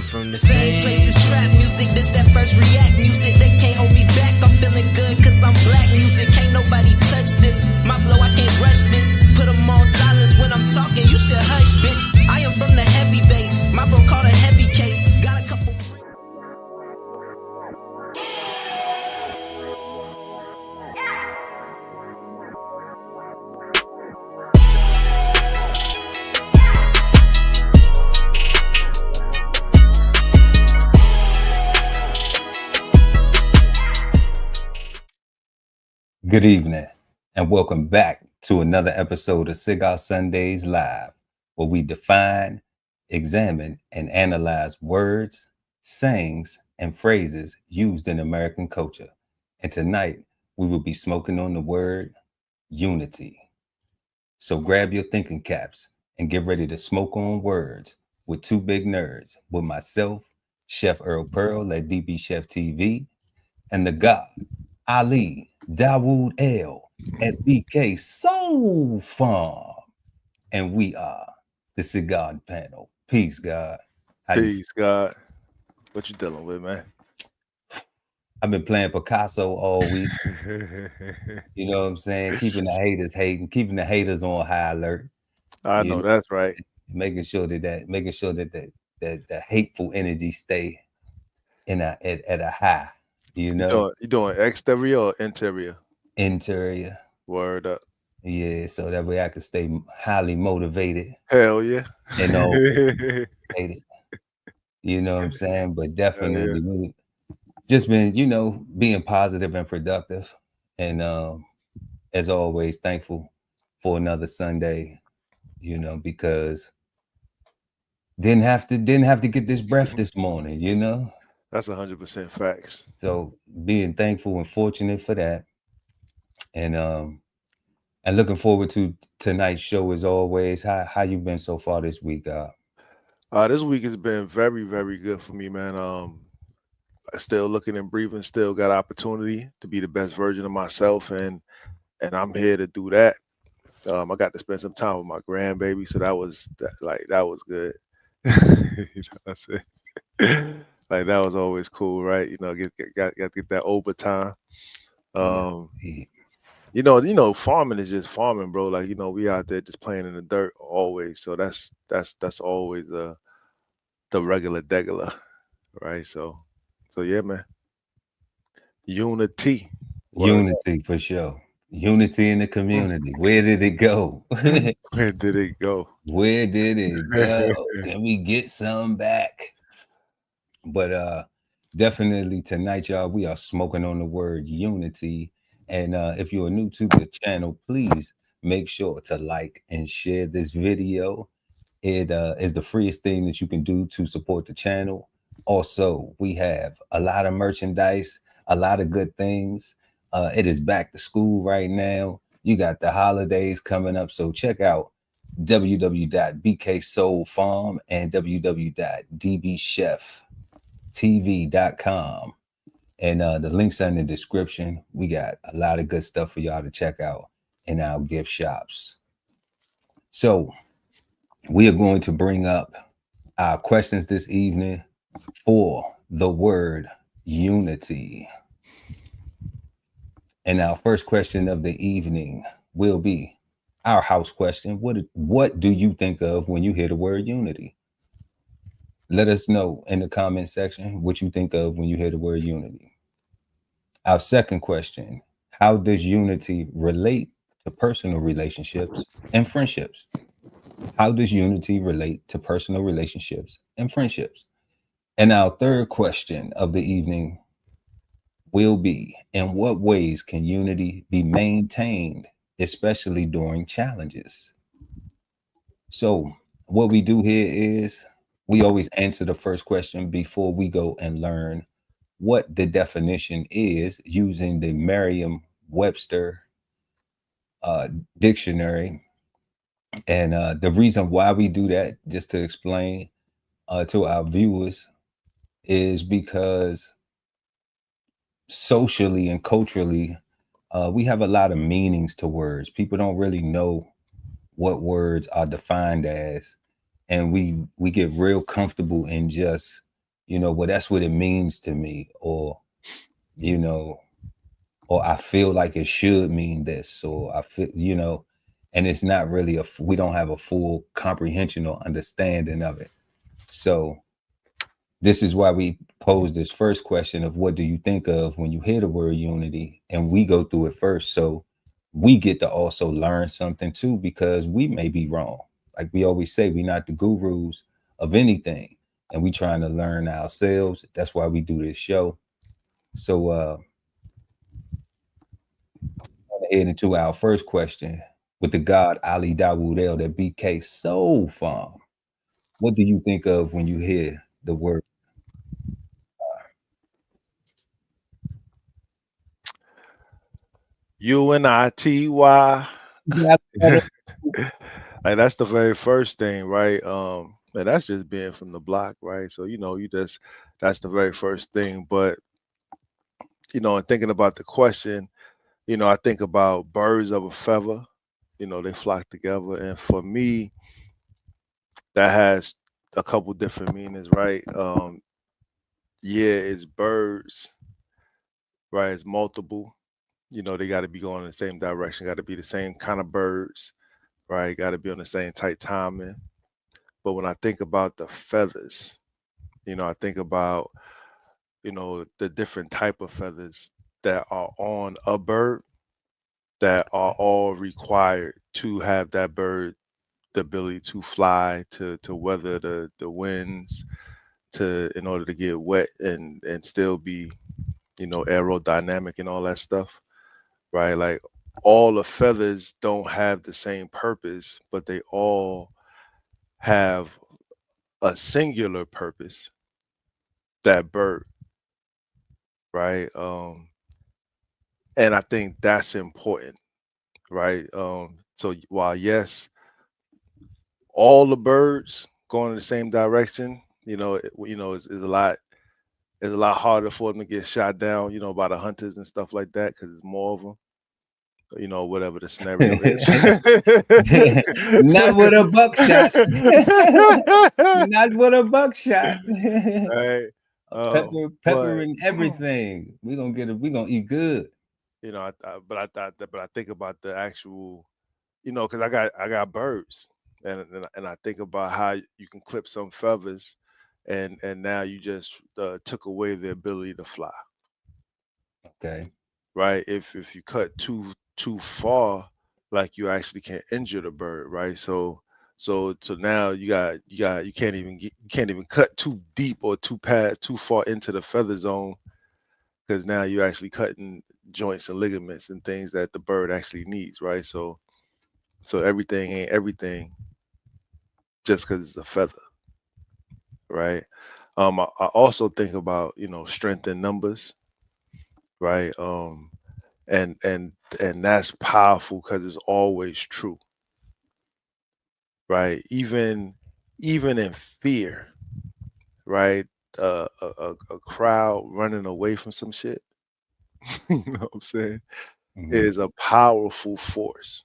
from the same place as trap music. This that first react music. They can't hold me back. I'm feeling good cause I'm black music. Can't nobody touch this. My flow, I can't rush this. Put them on silence when I'm talking. You should hush, bitch. I am from the heavy base. My bro called a heavy case. Got a couple. Good evening, and welcome back to another episode of Cigar Sundays Live, where we define, examine, and analyze words, sayings, and phrases used in American culture. And tonight, we will be smoking on the word unity. So grab your thinking caps and get ready to smoke on words with two big nerds, with myself, Chef Earl Pearl at DBCHEFTV, and the God, Ali Dawood L at BK Soul Farm. And we are the Cigarden Panel. Peace, God. Peace, God. What you dealing with, man? I've been playing Picasso all week. You know what I'm saying? Keeping the haters hating, keeping the haters on high alert. I know that's right. Making sure that the hateful energy stay at a high. You know, you doing exterior or interior? Interior. Word up. Yeah, so that way I can stay highly motivated. Hell yeah. And all you know what I'm saying? But definitely just been, being positive and productive. And as always, thankful for another Sunday, because didn't have to get this breath this morning, That's 100% facts. So being thankful and fortunate for that. And looking forward to tonight's show as always. How you been so far this week? This week has been very, very good for me, man. Still looking and breathing, still got opportunity to be the best version of myself, and I'm here to do that. I got to spend some time with my grandbaby, so that was good. You know what I'm saying? Like that was always cool, right? Get that overtime. Farming is just farming, bro. Like, we out there just playing in the dirt always. So that's always the regular degular, right? So yeah, man. Unity. Unity for sure. Unity in the community. Where did it go? Where did it go? Where did it go? Can we get some back? But definitely tonight, y'all, we are smoking on the word unity. And if you're new to the channel, please make sure to like and share this video. It is the freest thing that you can do to support the channel. Also, we have a lot of merchandise, a lot of good things. It is back to school right now. You got the holidays coming up. So check out www.bksoulfarm and www.dbchef.tv.com. And the links are in the description. We got a lot of good stuff for y'all to check out in our gift shops. So we are going to bring up our questions this evening for the word unity. And our first question of the evening will be our house question. What do you think of when you hear the word unity? Let us know in the comment section what you think of when you hear the word unity. Our second question, how does unity relate to personal relationships and friendships? How does unity relate to personal relationships and friendships? And our third question of the evening will be, in what ways can unity be maintained, especially during challenges? So what we do here is we always answer the first question before we go and learn what the definition is using the Merriam-Webster dictionary. And the reason why we do that, just to explain to our viewers, is because socially and culturally, we have a lot of meanings to words. People don't really know what words are defined as. And we get real comfortable in just well, that's what it means to me, or you know, or I feel like it should mean this, or I feel, and it's not really we don't have a full comprehension or understanding of it. So this is why we pose this first question of what do you think of when you hear the word unity, and we go through it first, so we get to also learn something too, because we may be wrong. Like we always say, we're not the gurus of anything, and we trying to learn ourselves. That's why we do this show. So head into our first question with the God Ali Dawood El, that BK Soul Farm. What do you think of when you hear the word? UNITY. Like that's the very first thing, right? And that's just being from the block, right? So that's the very first thing. But and thinking about the question, I think about birds of a feather. They flock together, and for me, that has a couple different meanings, right? Yeah, it's birds, right? It's multiple. They got to be going in the same direction. Got to be the same kind of birds, right? Got to be on the same tight timing. But when I think about the feathers, I think about, the different type of feathers that are on a bird that are all required to have that bird the ability to fly, to weather the winds, in order to get wet and still be, aerodynamic and all that stuff, right? Like all the feathers don't have the same purpose, but they all have a singular purpose, that bird, right? And I think that's important, right? So while yes, all the birds going in the same direction, is a lot harder for them to get shot down, by the hunters and stuff like that, because there's more of them. Whatever the scenario is. Not with a buckshot. Not with a buckshot. Right. Pepper But and everything. We gonna eat good. but I think about the actual, because I got birds, and I think about how you can clip some feathers, and now you just took away the ability to fly, Okay. right? If you cut too far, like you actually can injure the bird, right? So now you can't even cut too deep or too far into the feather zone, because now you're actually cutting joints and ligaments and things that the bird actually needs, right? So everything ain't everything just because it's a feather, right? I also think about strength in numbers, right? And that's powerful because it's always true, right? Even in fear, right? A crowd running away from some shit, you know what I'm saying, Mhm. is a powerful force,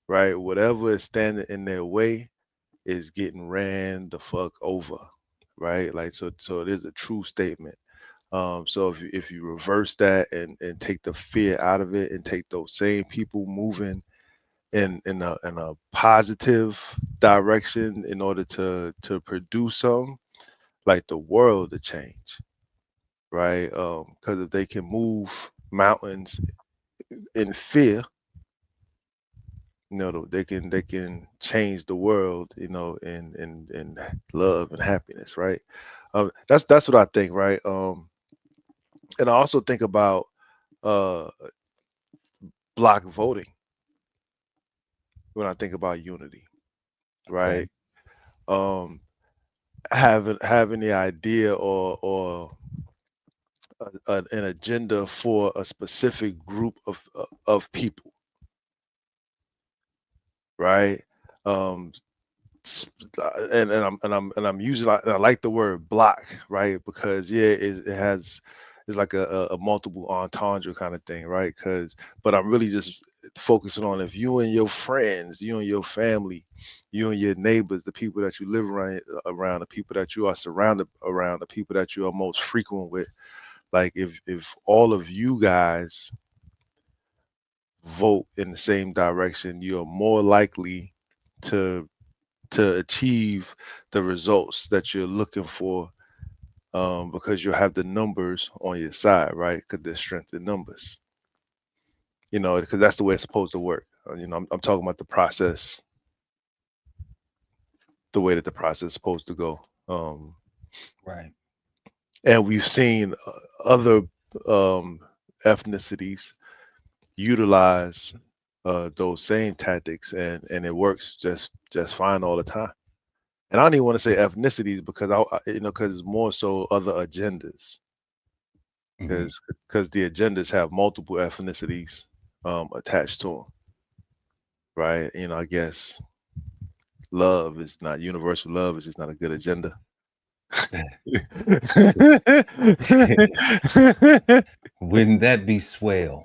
right? Whatever is standing in their way is getting ran the fuck over, right? Like so it is a true statement. So if you reverse that and take the fear out of it and take those same people moving in a positive direction in order to produce something, like the world to change, right? Because if they can move mountains in fear, they can change the world, in love and happiness, right? That's what I think, right? And I also think about uh block voting when I think about unity, Okay. right? Um, having the idea or an agenda for a specific group of people, right? Um, and I'm using, I like the word block, right? Because yeah, it has, it's like a multiple entendre kind of thing, right? But I'm really just focusing on if you and your friends, you and your family, you and your neighbors, the people that you live around, the people that you are surrounded around, the people that you are most frequent with, like if all of you guys vote in the same direction, you're more likely to achieve the results that you're looking for, because you'll have the numbers on your side, right? Because there's strength in numbers, because that's the way it's supposed to work. I'm talking about the process, the way that the process is supposed to go. Right. And we've seen other ethnicities utilize those same tactics, and it works just fine all the time. And I don't even want to say ethnicities because because it's more so other agendas, Mhm. because the agendas have multiple ethnicities attached to them, right? I guess love is not universal. Love is just not a good agenda. Wouldn't that be swell?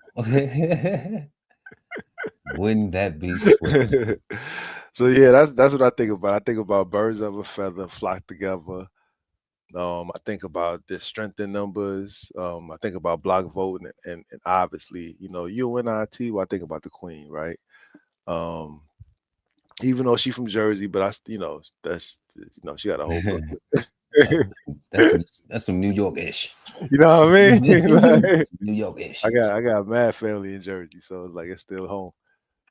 Wouldn't that be swell? So yeah, that's what I think about. I think about birds of a feather flock together. I think about the strength in numbers. I think about block voting, and obviously, UNIT. Well, I think about the Queen, right? Um, even though she's from Jersey, but that's she got a whole book. Uh, that's some New York-ish. You know what I mean? Like, Some New York-ish. I got a mad family in Jersey, so it's like it's still home.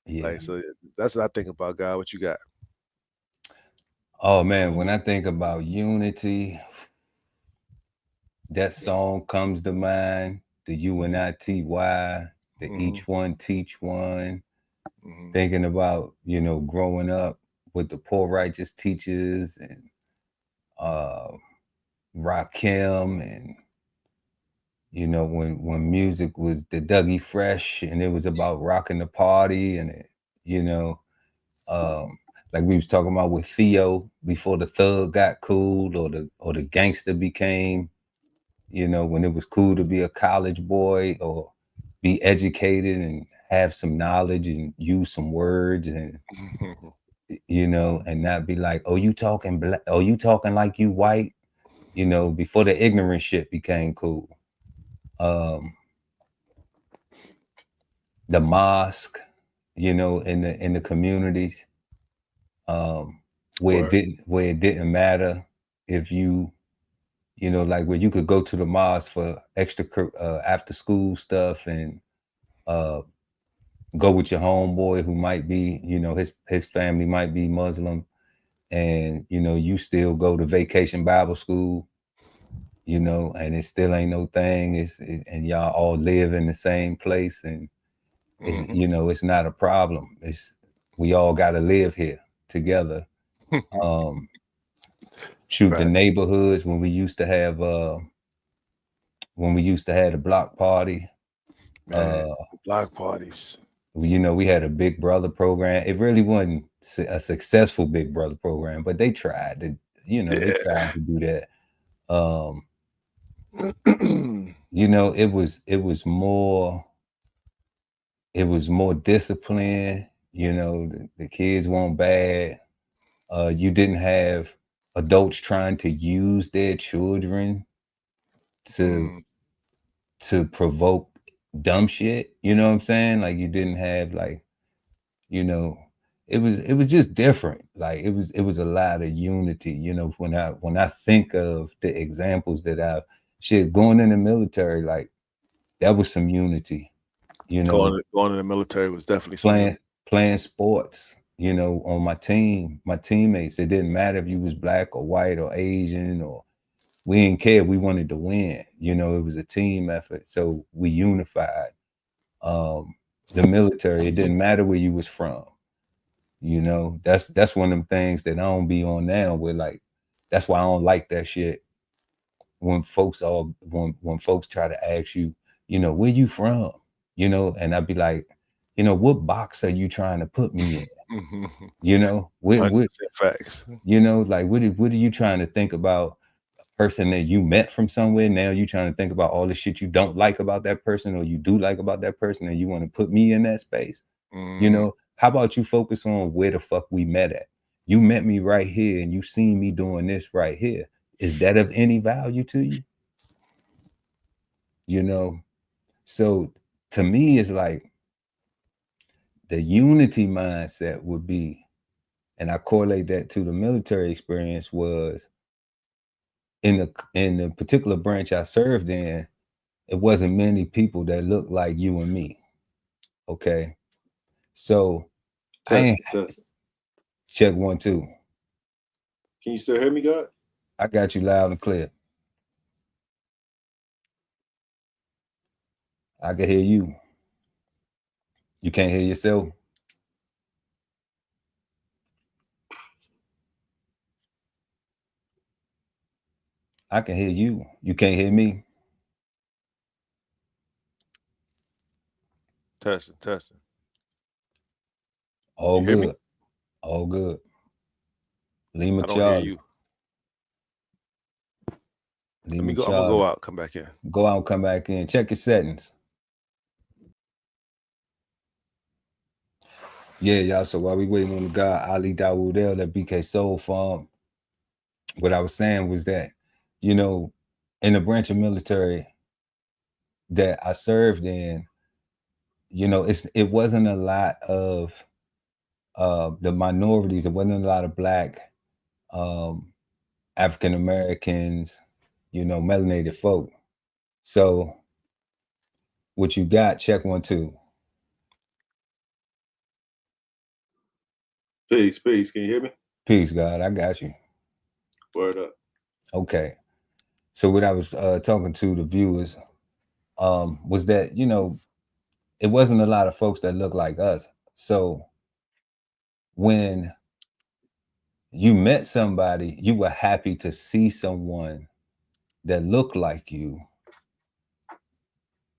Yeah. Like, so that's what I think about. God, what you got? Oh man, when I think about unity, that song comes to mind. The UNITY, the Mhm, each one teach one. mhm, Thinking about growing up with the poor righteous teachers and uh, Rakim, and when music was the Dougie Fresh and it was about rocking the party, and you know like we was talking about with Theo before the thug got cool, or the gangster became, when it was cool to be a college boy or be educated and have some knowledge and use some words, and and not be like, oh, you talking black, oh, you talking like you white, before the ignorant shit became cool. um the mosque, in the communities, Word. where it didn't matter if like where you could go to the mosque for extra after school stuff, and uh go with your homeboy who might be, his family might be Muslim, and you still go to vacation Bible school, and it still ain't no thing. And y'all all live in the same place, and it's Mhm. it's not a problem. It's We all got to live here together. Um, Shoot, the Facts, neighborhoods when we used to have the block party. man. Uh, Block parties. we had a Big Brother program. It really wasn't a successful Big Brother program, but they tried to, they Yeah. tried to do that. Um, Mhm, it was more discipline. The kids weren't bad. You didn't have adults trying to use their children to provoke dumb shit. You know what I'm saying? Like, you didn't have, like, you know, it was just different. Like, it was a lot of unity. When I think of the examples that I've shit going in the military, like, that was some unity. You know, going in the military was definitely some playing unit. playing sports, on my team, my teammates. It didn't matter if you was black or white or Asian, or we didn't care. We wanted to win. It was a team effort. So we unified. The military, it didn't matter where you was from. That's one of them things that I don't be on now, where, like, that's why I don't like that shit when folks try to ask you, where you from? And I'd be like, what box are you trying to put me in? Mhm. What 100% facts. like, what are you trying to think about a person that you met from somewhere? Now you trying to think about all the shit you don't like about that person, or you do like about that person, and you want to put me in that space? You know, how about you focus on where the fuck we met at? You met me right here and you seen me doing this right here. Is that of any value to you? You know, so to me, it's like the unity mindset would be, and I correlate that to the military experience, was in the particular branch I served in, it wasn't many people that looked like you and me. Okay. So Test. Check 1 2. Can you still hear me, God? I got you loud and clear. I can hear you. You can't hear yourself? I can hear you. You can't hear me? Testing. All good. All good. Lima I don't hear Charlie. you. Lima I'm gonna Charlie. go out, come back in. Go out, come back in. Check your settings. Yeah, y'all. So while we waiting on the guy Ali Dawoodell at BK Soul Farm, what I was saying was that, you know, in the branch of military that I served in, you know, it wasn't a lot of the minorities. It wasn't a lot of Black, African Americans, you know, melanated folk. So what you got? Check 1 2. Peace. Can you hear me? Peace, God. I got you. Word up. Okay. So what I was talking to the viewers was that, you know, it wasn't a lot of folks that looked like us. So when you met somebody, you were happy to see someone that looked like you,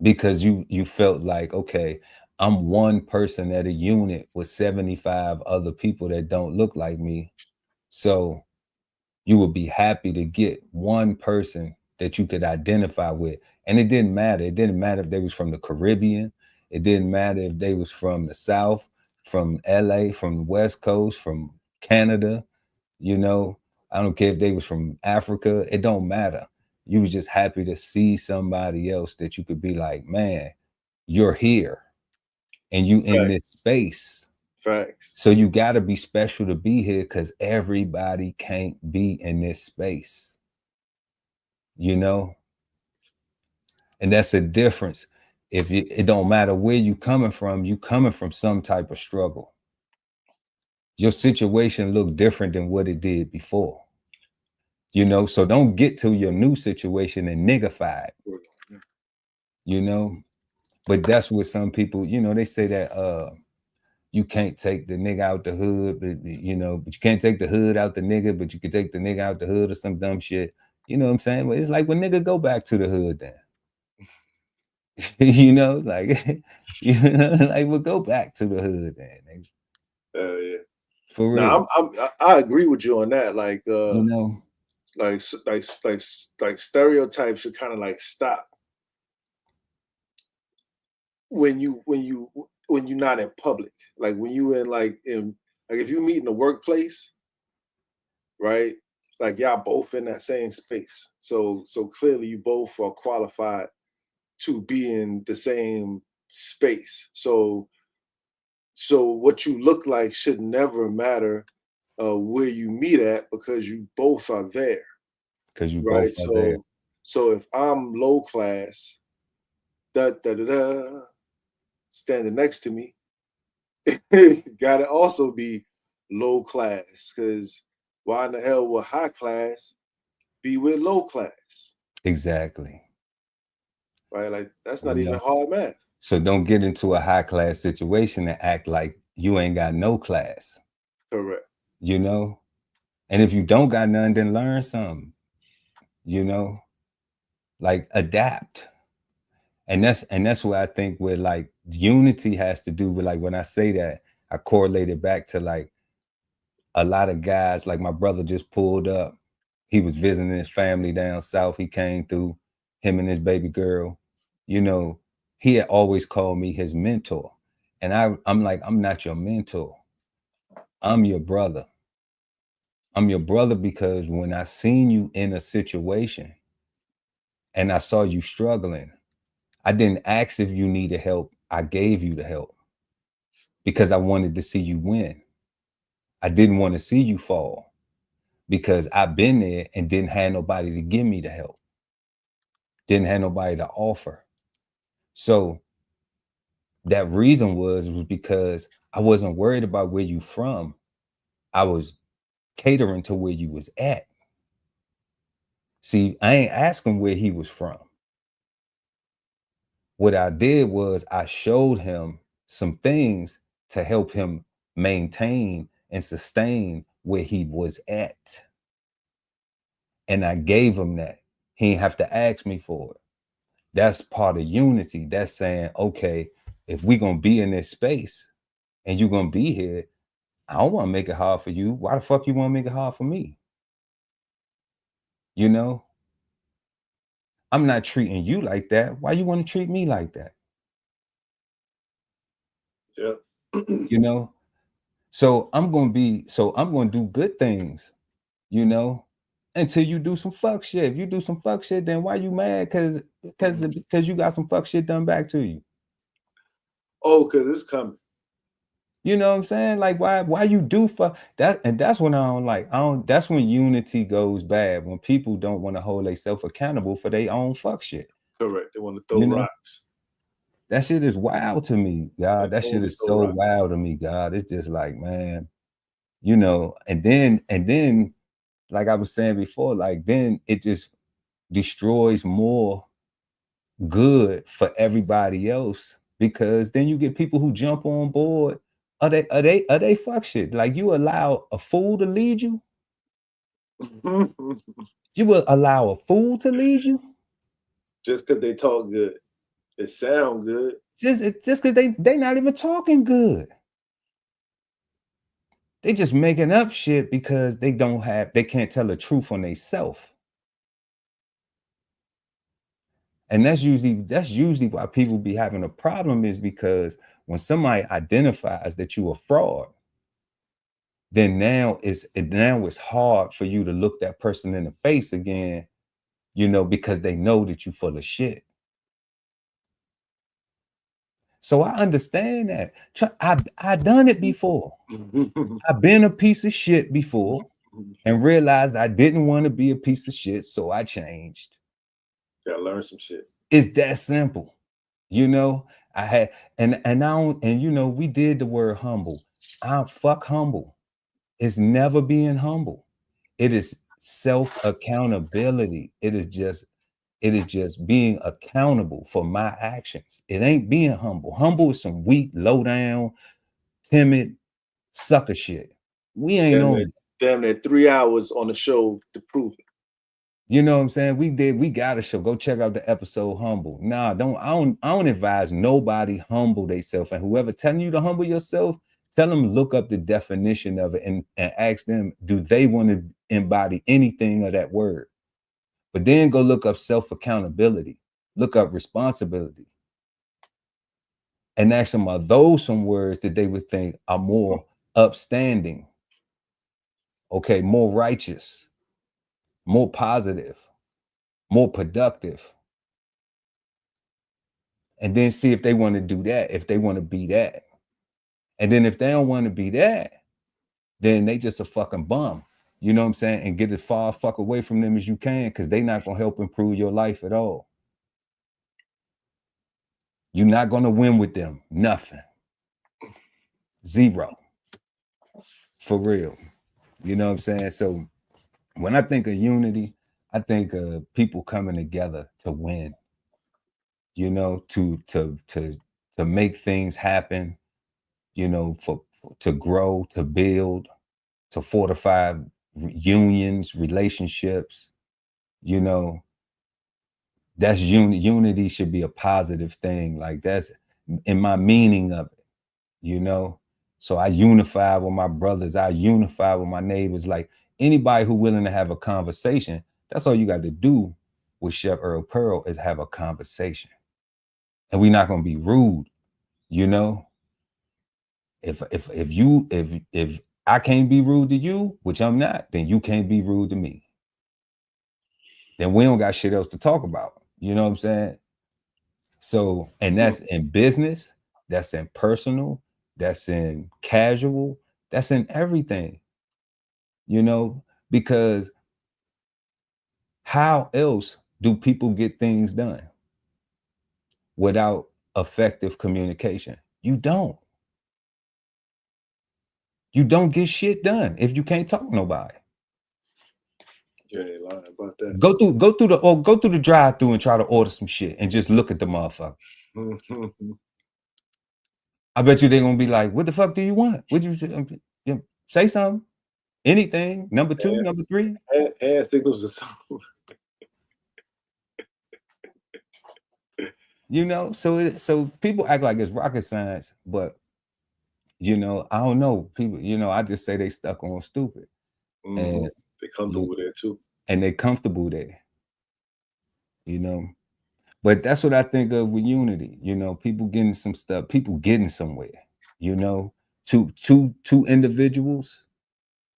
because you felt like, okay, I'm one person at a unit with 75 other people that don't look like me. So you would be happy to get one person that you could identify with. And it didn't matter. It didn't matter if they was from the Caribbean. It didn't matter if they was from the South, from LA, from the West Coast, from Canada. You know, I don't care if they was from Africa. It don't matter. You was just happy to see somebody else that you could be like, man, you're here and you in this space. Facts. So you got to be special to be here, because everybody can't be in this space, you know? And that's a difference. If it don't matter where you coming from some type of struggle. Your situation look different than what it did before. You know, so don't get to your new situation and niggify it, you know? But that's what some people, you know, they say that you can't take the nigga out the hood, but you know, but you can't take the hood out the nigga, but you can take the nigga out the hood or some dumb shit. You know what I'm saying? But it's like, when nigga go back to the hood then. You know, like, you know, like, we'll go back to the hood then. Yeah. For real. I agree with you on that. Like, you know, like stereotypes should kind of like stop when you're not in public. Like when you in like if you meet in the workplace, right? Like y'all both in that same space. So clearly you both are qualified to be in the same space. So what you look like should never matter where you meet at, because you both are there. Because you right? both are there. So if I'm low class, standing next to me, gotta also be low class, because why in the hell would high class be with low class? Exactly. Right? Like that's not even hard math. So don't get into a high class situation and act like you ain't got no class. Correct. You know? And if you don't got none, then learn something. You know? Like, adapt. And that's what I think with like unity has to do with, like, when I say that, I correlate it back to like a lot of guys, like my brother just pulled up. He was visiting his family down south. He came through, him and his baby girl. You know, he had always called me his mentor. And I'm like, I'm not your mentor. I'm your brother. I'm your brother because when I seen you in a situation and I saw you struggling, I didn't ask if you needed help. I gave you the help because I wanted to see you win. I didn't want to see you fall because I've been there and didn't have nobody to give me the help. Didn't have nobody to offer. So that reason was because I wasn't worried about where you from. I was catering to where you was at. See, I ain't asking where he was from. What I did was I showed him some things to help him maintain and sustain where he was at. And I gave him that. He didn't have to ask me for it. That's part of unity. That's saying, okay, if we're going to be in this space and you're going to be here, I don't want to make it hard for you. Why the fuck you want to make it hard for me? You know, I'm not treating you like that. Why you want to treat me like that? Yeah. You know, so I'm going to do good things, you know, until you do some fuck shit. If you do some fuck shit, then why you mad? Because you got some fuck shit done back to you. Oh, because it's coming. You know what I'm saying? Like why you do fuck that? And that's when I don't like. That's when unity goes bad, when people don't want to hold themselves accountable for their own fuck shit. Correct. They want to throw rocks. That shit is wild to me, God. That shit is so wild to me, God. It's just like, man, you know, and then like I was saying before, like then it just destroys more good for everybody else, because then you get people who jump on board. Are they fuck shit? Like, you allow a fool to lead you? You will allow a fool to lead you? Just because they talk good. It sound good. Just because they not even talking good. They just making up shit because they can't tell the truth on themselves. And that's usually why people be having a problem, is because when somebody identifies that you a fraud, then now it's hard for you to look that person in the face again, you know, because they know that you full of shit. So I understand that. I done it before. I've been a piece of shit before and realized I didn't want to be a piece of shit, so I changed. Gotta learn some shit. It's that simple. You know, I had and you know, we did the word humble. Fuck humble. It's never being humble. It is self-accountability. It is just being accountable for my actions. It ain't being humble. Humble is some weak, low down, timid sucker shit. We ain't on it. Damn near 3 hours on the show to prove it. You know what I'm saying? We got a show. Go check out the episode Humble. Nah, I don't advise nobody humble themselves. And whoever telling you to humble yourself, tell them look up the definition of it and ask them, do they want to embody anything of that word? But then go look up self-accountability, look up responsibility, and ask them, are those some words that they would think are more upstanding? Okay, more righteous, more positive, more productive. And then see if they want to do that, if they want to be that. And then if they don't want to be that, then they just a fucking bum. You know what I'm saying? And get as far fuck away from them as you can, because they not going to help improve your life at all. You're not going to win with them. Nothing. Zero. For real. You know what I'm saying? So when I think of unity, I think of people coming together to win. You know, to make things happen, you know, to grow, to build, to fortify unions, relationships. You know, that's unity should be a positive thing. Like, that's in my meaning of it, you know. So I unify with my brothers, I unify with my neighbors. Like, anybody who willing to have a conversation, that's all you got to do with Chef Earl Pearl, is have a conversation. And we're not going to be rude, you know. If I can't be rude to you, which I'm not, then you can't be rude to me. Then we don't got shit else to talk about. You know what I'm saying? So, and that's in business, that's in personal, that's in casual, that's in everything, you know, because how else do people get things done without effective communication? You don't get shit done if you can't talk to nobody. You ain't lying about that. Go through the drive-through and try to order some shit and just look at the motherfucker. I bet you they're gonna be like, "What the fuck do you want? Would you say something? Anything? Number two, number three?" And signals or something. You know, so people act like it's rocket science, but you know, I don't know. People, you know, I just say they stuck on stupid. And they comfortable there too. And they comfortable there. You know. But that's what I think of with unity. You know, people getting some stuff, people getting somewhere, you know, two individuals,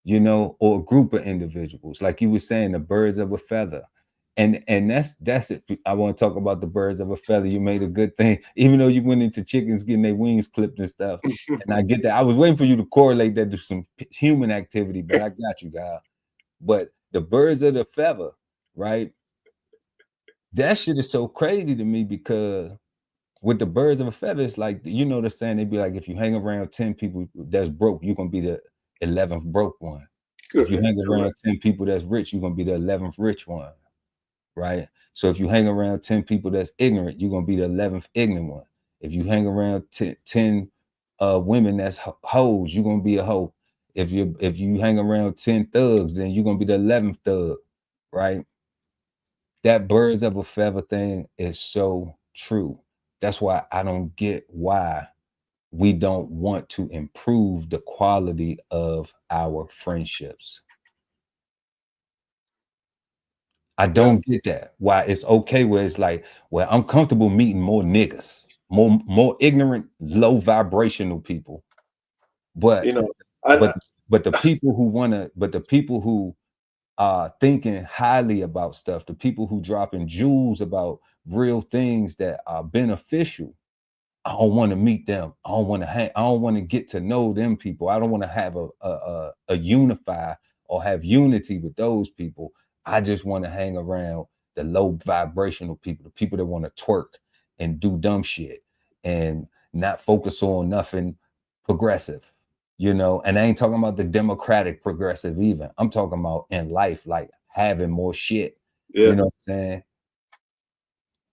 you know, or a group of individuals, like you were saying, the birds of a feather. And that's it. I want to talk about the birds of a feather. You made a good thing, even though you went into chickens getting their wings clipped and stuff. And I get that. I was waiting for you to correlate that to some human activity, but I got you, guys. But the birds of the feather, right? That shit is so crazy to me, because with the birds of a feather, it's like, you know, the saying, they'd be like, if you hang around 10 people that's broke, you're gonna be the 11th broke one. If you hang around 10 people that's rich, you're gonna be the 11th rich one, right? So if you hang around 10 people that's ignorant, you're gonna be the 11th ignorant one. If you hang around 10 women that's hoes, you're gonna be a hoe. If you hang around 10 thugs, then you're gonna be the 11th thug, right? That birds of a feather thing is so true. That's why I don't get why we don't want to improve the quality of our friendships. I don't get that. Why it's okay where it's like, well, I'm comfortable meeting more niggas, more ignorant, low vibrational people. But you know, but the people who thinking highly about stuff, the people who dropping jewels about real things that are beneficial, I don't want to meet them. I don't want to hang. I don't want to get to know them people. I don't want to have a unify or have unity with those people. I just want to hang around the low vibrational people, the people that want to twerk and do dumb shit and not focus on nothing progressive, you know. And I ain't talking about the democratic progressive even. I'm talking about in life, like having more shit. You know what I'm saying?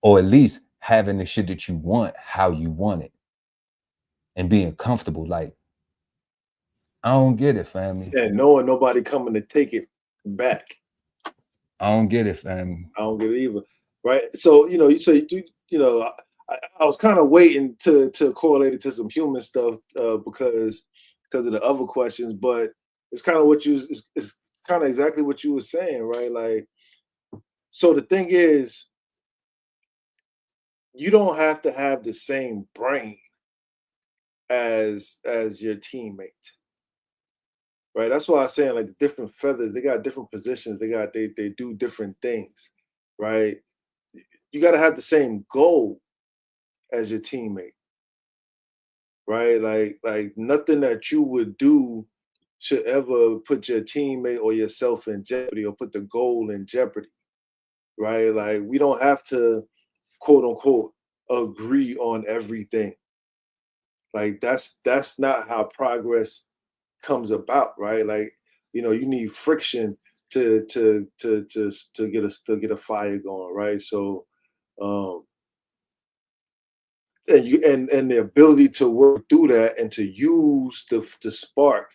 Or at least having the shit that you want, how you want it, and being comfortable. Like, I don't get it, family. And knowing nobody coming to take it back. I don't get it, family. I don't get it either. Right. So, you know, you say, you know, I was kind of waiting to correlate it to some human stuff because of the other questions, but it's kind of it's kind of exactly what you were saying, right? Like, so the thing is, you don't have to have the same brain as your teammate, right? That's why I'm saying, like, different feathers, they got different positions, they do different things, right? You got to have the same goal as your teammate, right? Like nothing that you would do should ever put your teammate or yourself in jeopardy or put the goal in jeopardy, right? Like, we don't have to, quote unquote, agree on everything. Like, that's not how progress comes about, right? Like, you know, you need friction to get a fire going, right? So and the ability to work through that and to use the spark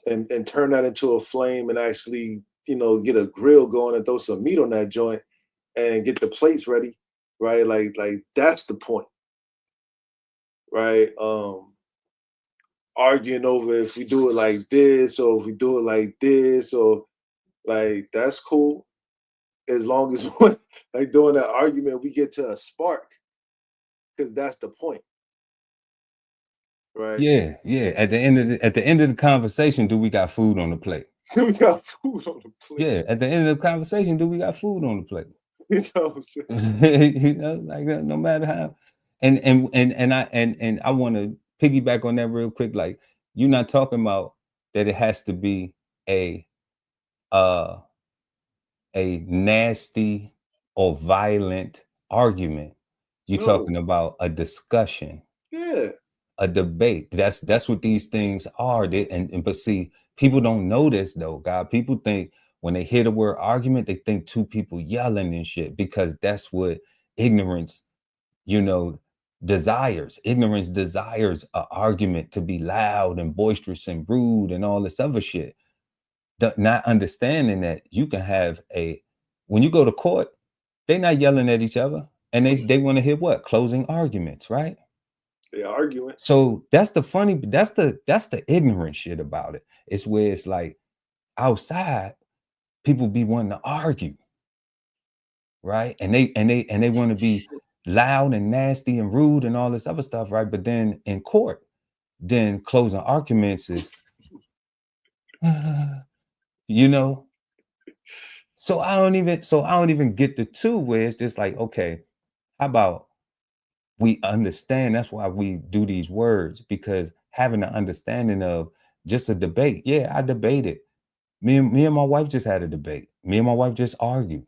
and turn that into a flame and actually, you know, get a grill going and throw some meat on that joint and get the plates ready, right? Like that's the point, right? Arguing over if we do it like this or if we do it like this, or like, that's cool as long as like during that argument we get to a spark, because that's the point, Right. Yeah, yeah. At the end of the conversation, do we got food on the plate? We got food on the plate. Yeah, at the end of the conversation, do we got food on the plate? You know what I'm saying? You know, like no matter how. And I want to piggyback on that real quick. Like, you're not talking about that it has to be a uh a nasty or violent argument. You're No. talking about a discussion, Yeah. a debate. That's what these things are. But see, people don't know this though, God. People think when they hear the word argument, they think two people yelling and shit, because that's what ignorance, you know, desires. Ignorance desires an argument to be loud and boisterous and rude and all this other shit. Not understanding that you can have when you go to court, they're not yelling at each other, and they want to hear what? Closing arguments, right? They're arguing. So that's the ignorant shit about it. It's where it's like outside, people be wanting to argue, right? And they want to be loud and nasty and rude and all this other stuff, right? But then in court, then closing arguments is you know. So I don't even get the two, where it's just like, okay, how about we understand? That's why we do these words, because having an understanding of just a debate. Yeah, I debated. Me and my wife just had a debate. Me and my wife just argued.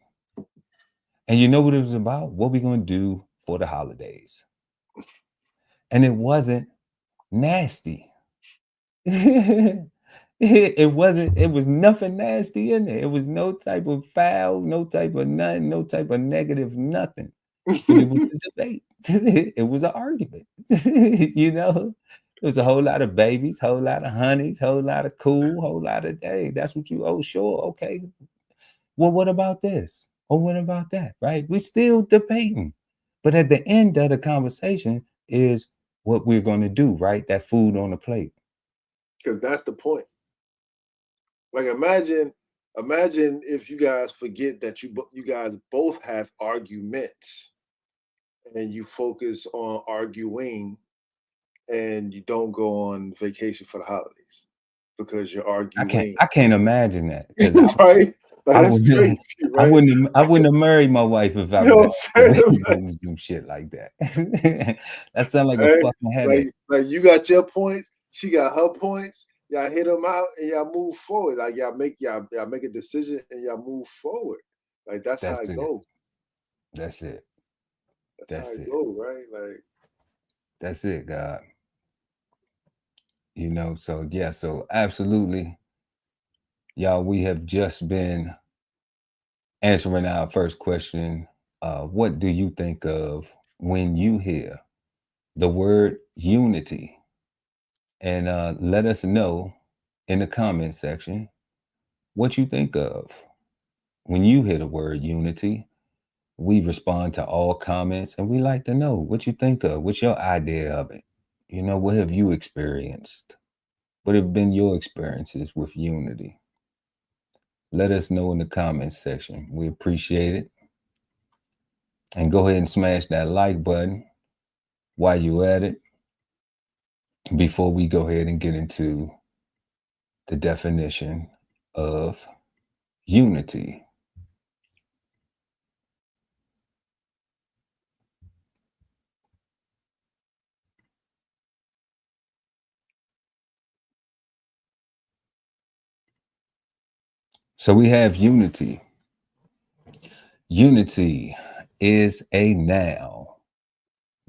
And you know what it was about? What we gonna do for the holidays. And it wasn't nasty. It wasn't, it was nothing nasty in there. It was no type of foul, no type of nothing, no type of negative, nothing. But it was a debate. It was an argument. You know, it was a whole lot of babies, whole lot of honeys, whole lot of cool, whole lot of, hey, that's what you, oh, sure, okay. Well, what about this? Or what about that? Right? We're still debating. But at the end of the conversation is what we're going to do, right? That food on the plate. Because that's the point. Like, imagine if you guys forget that you guys both have arguments, and you focus on arguing, and you don't go on vacation for the holidays because you're arguing. I can't imagine that. Right? Like, I that's wouldn't, crazy, right? I wouldn't have married my wife if I You know was do shit like that. That sounds like a fucking headache. Like you got your points, she got her points. Y'all hit them out and y'all move forward. Like y'all make a decision and y'all move forward. Like that's how it goes. That's it. That's how it goes, right? Like that's it, God. You know, so yeah, so absolutely, y'all, we have just been answering our first question. What do you think of when you hear the word unity? And let us know in the comment section what you think of when you hear the word unity. We respond to all comments, and we like to know what you think of. What's your idea of it? You know, what have you experienced? What have been your experiences with unity? Let us know in the comments section. We appreciate it. And go ahead and smash that like button while you're at it, before we go ahead and get into the definition of unity. So we have unity. Unity is a noun.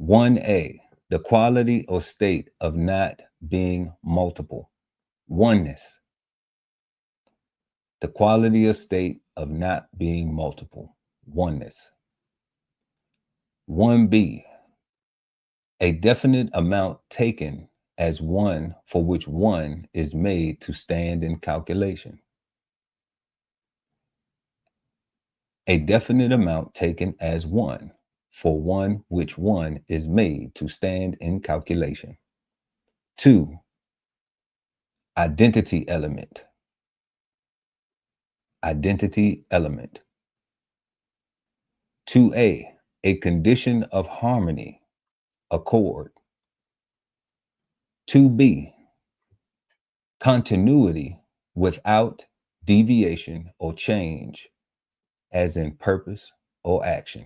1A, the quality or state of not being multiple. Oneness. The quality or state of not being multiple. Oneness. 1B, a definite amount taken as one for which one is made to stand in calculation. A definite amount taken as one for one which one is made to stand in calculation. 2, identity element. Identity element. 2A, a condition of harmony, accord. 2B, continuity without deviation or change, as in purpose or action.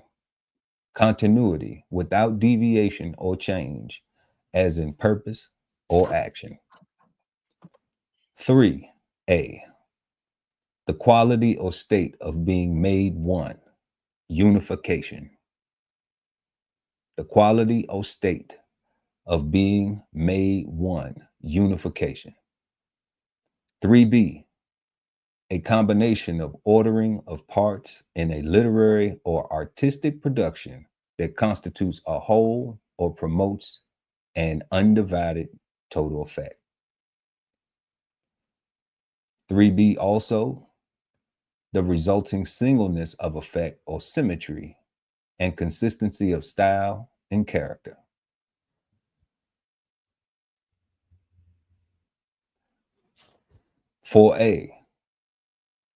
Continuity without deviation or change, as in purpose or action. 3A, the quality or state of being made one, unification. The quality or state of being made one, unification. 3B, a combination of ordering of parts in a literary or artistic production that constitutes a whole or promotes an undivided total effect. 3B also, the resulting singleness of effect or symmetry and consistency of style and character. 4A,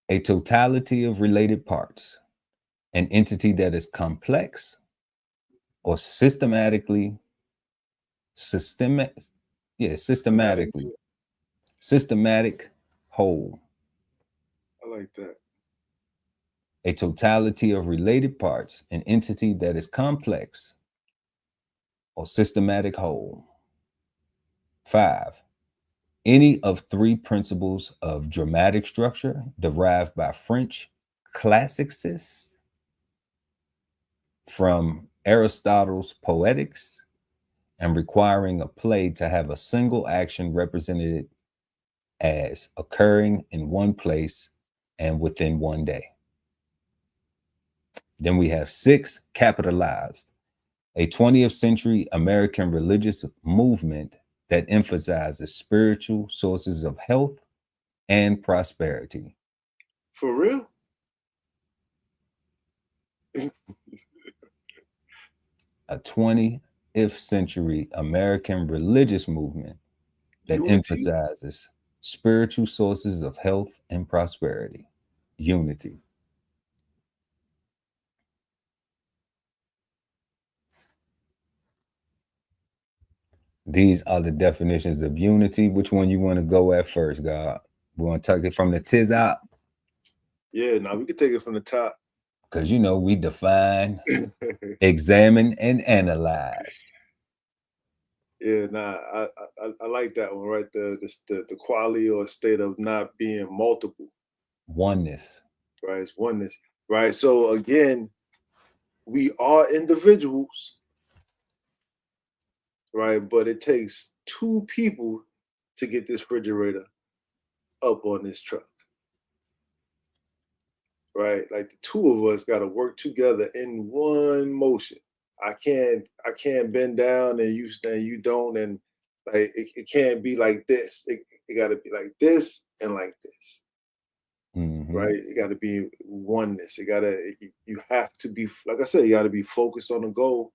a totality of related parts, an entity that is complex or systematic whole. I like that. A totality of related parts, an entity that is complex or systematic whole. 5, any of 3 principles of dramatic structure derived by French classicists from Aristotle's Poetics and requiring a play to have a single action represented as occurring in one place and within one day. Then we have 6, capitalized, a 20th century American religious movement that emphasizes spiritual sources of health and prosperity. For real? A 20th century American religious movement that emphasizes spiritual sources of health and prosperity. Unity. These are the definitions of unity. Which one you want to go at first, God? We want to take it from the tiz out? Yeah, now we can take it from the top. Because, you know, we define, examine, and analyze. Yeah, nah, I like that one right there. The quality or state of not being multiple. Oneness. Right, it's oneness. Right, so again, we are individuals. Right, but it takes 2 people to get this refrigerator up on this truck. Right, like the 2 of us got to work together in one motion. I can't bend down and you don't, and like it can't be like this. It got to be like this and like this. Mm-hmm. Right, it got to be oneness. You have to be, like I said, you got to be focused on the goal.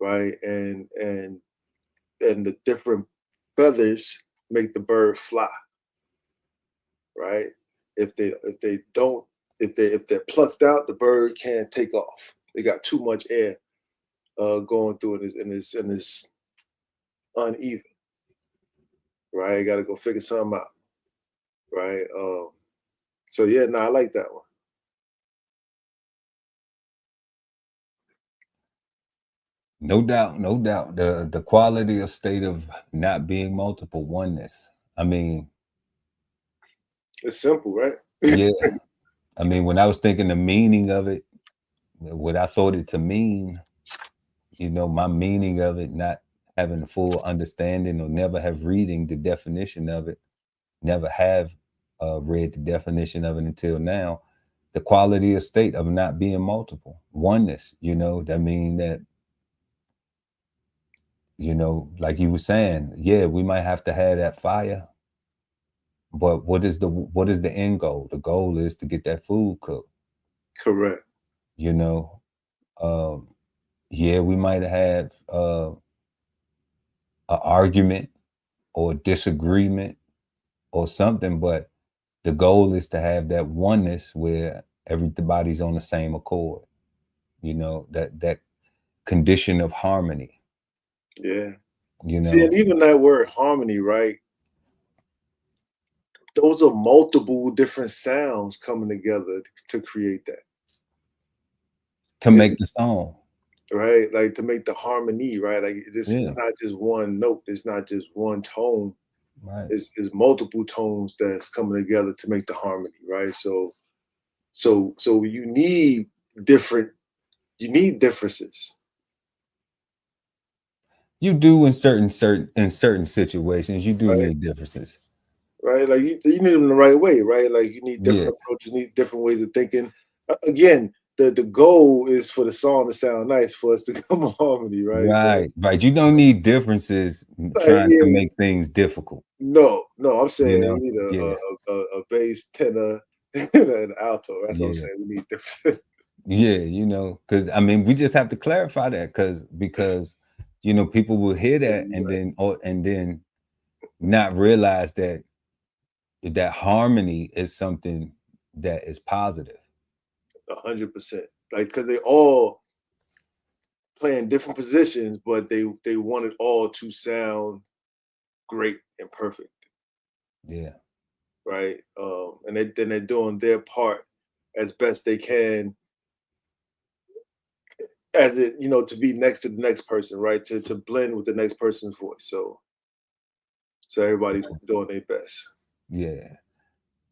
Right, and the different feathers make the bird fly. Right, if they're plucked out, the bird can't take off. They got too much air going through it, and it's uneven. Right, you got to go figure something out. Right, so yeah, no, I like that one. No doubt, no doubt. The quality or state of not being multiple, oneness. I mean, it's simple, right? Yeah. I mean, when I was thinking the meaning of it, what I thought it to mean, you know, my meaning of it, not having a full understanding or never have reading the definition of it, never have read the definition of it until now. The quality or state of not being multiple, oneness, you know, that mean that, you know, like you were saying, yeah, we might have to have that fire, but what is the end goal? The goal is to get that food cooked. Correct. You know, yeah, we might have an argument or disagreement or something, but the goal is to have that oneness where everybody's on the same accord. You know, that condition of harmony. Yeah. You See, know, and even that word harmony, right? Those are multiple different sounds coming together to create that. to make the song. Right? Like to make the harmony, right? Like this Yeah. is not just one note, it's not just one tone. Right. It's multiple tones that's coming together to make the harmony, right? So you need differences. You do in certain situations, you do Right. need differences. Right? Like you need them the right way, right? Like you need different approaches, need different ways of thinking. Again, the goal is for the song to sound nice, for us to come in harmony, right? Right, right. You don't need differences trying to make things difficult. No, I'm saying You know? you need Yeah. a bass, tenor, and an alto. That's what I'm Yeah. saying. We need different. Yeah, you know, because I mean, we just have to clarify that because you know, people will hear that and then not realize that harmony is something that is positive. 100%. Like, because they all play in different positions, but they want it all to sound great and perfect. Yeah. Right. And they're doing their part as best they can, as it, you know, to be next to the next person, right? To blend with the next person's voice. So everybody's doing their best. Yeah.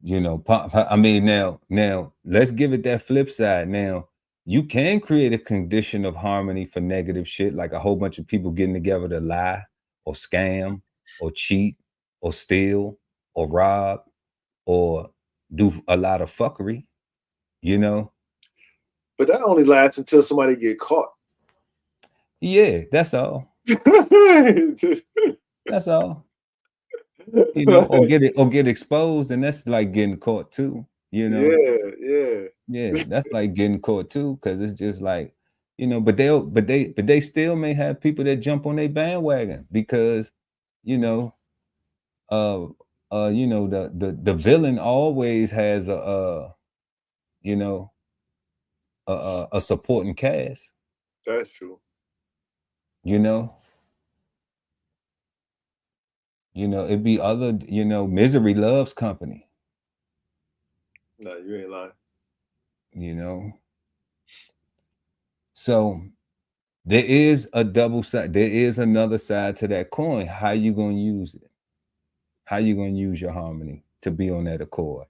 You know, I mean, now let's give it that flip side. Now, you can create a condition of harmony for negative shit, like a whole bunch of people getting together to lie or scam or cheat or steal or rob or do a lot of fuckery, you know? But that only lasts until somebody get caught. Yeah, that's all. That's all. You know, or get exposed, and that's like getting caught too, you know? Yeah, that's like getting caught too, because it's just like, you know, but they still may have people that jump on their bandwagon because, you know, you know, the villain always has you know, a supporting cast. That's true. You know, it'd be other, you know, misery loves company. No, you ain't lying. You know, so there is a double side. There is another side to that coin. How you gonna use it? How you gonna use your harmony to be on that accord?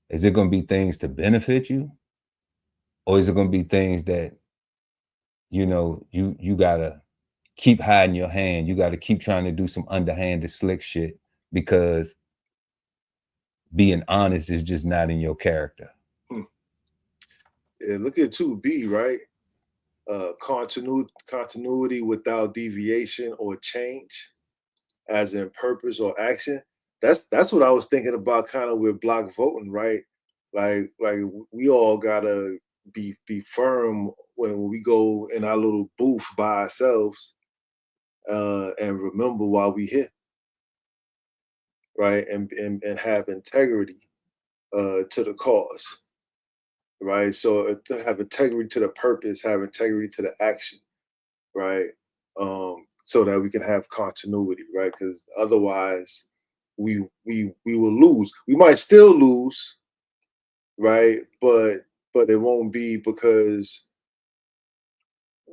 Is it gonna be things to benefit you, or is it gonna be things that, you know, you gotta keep hiding your hand? You gotta keep trying to do some underhanded slick shit because being honest is just not in your character. Yeah, look at 2B, right? Continuity without deviation or change, as in purpose or action. That's what I was thinking about, kind of with block voting, right? Like we all gotta be firm when we go in our little booth by ourselves, and remember why we here, right? And have integrity to the cause, right? So to have integrity to the purpose, have integrity to the action, right? So that we can have continuity, right? Because otherwise, we will lose. We might still lose, right? But it won't be because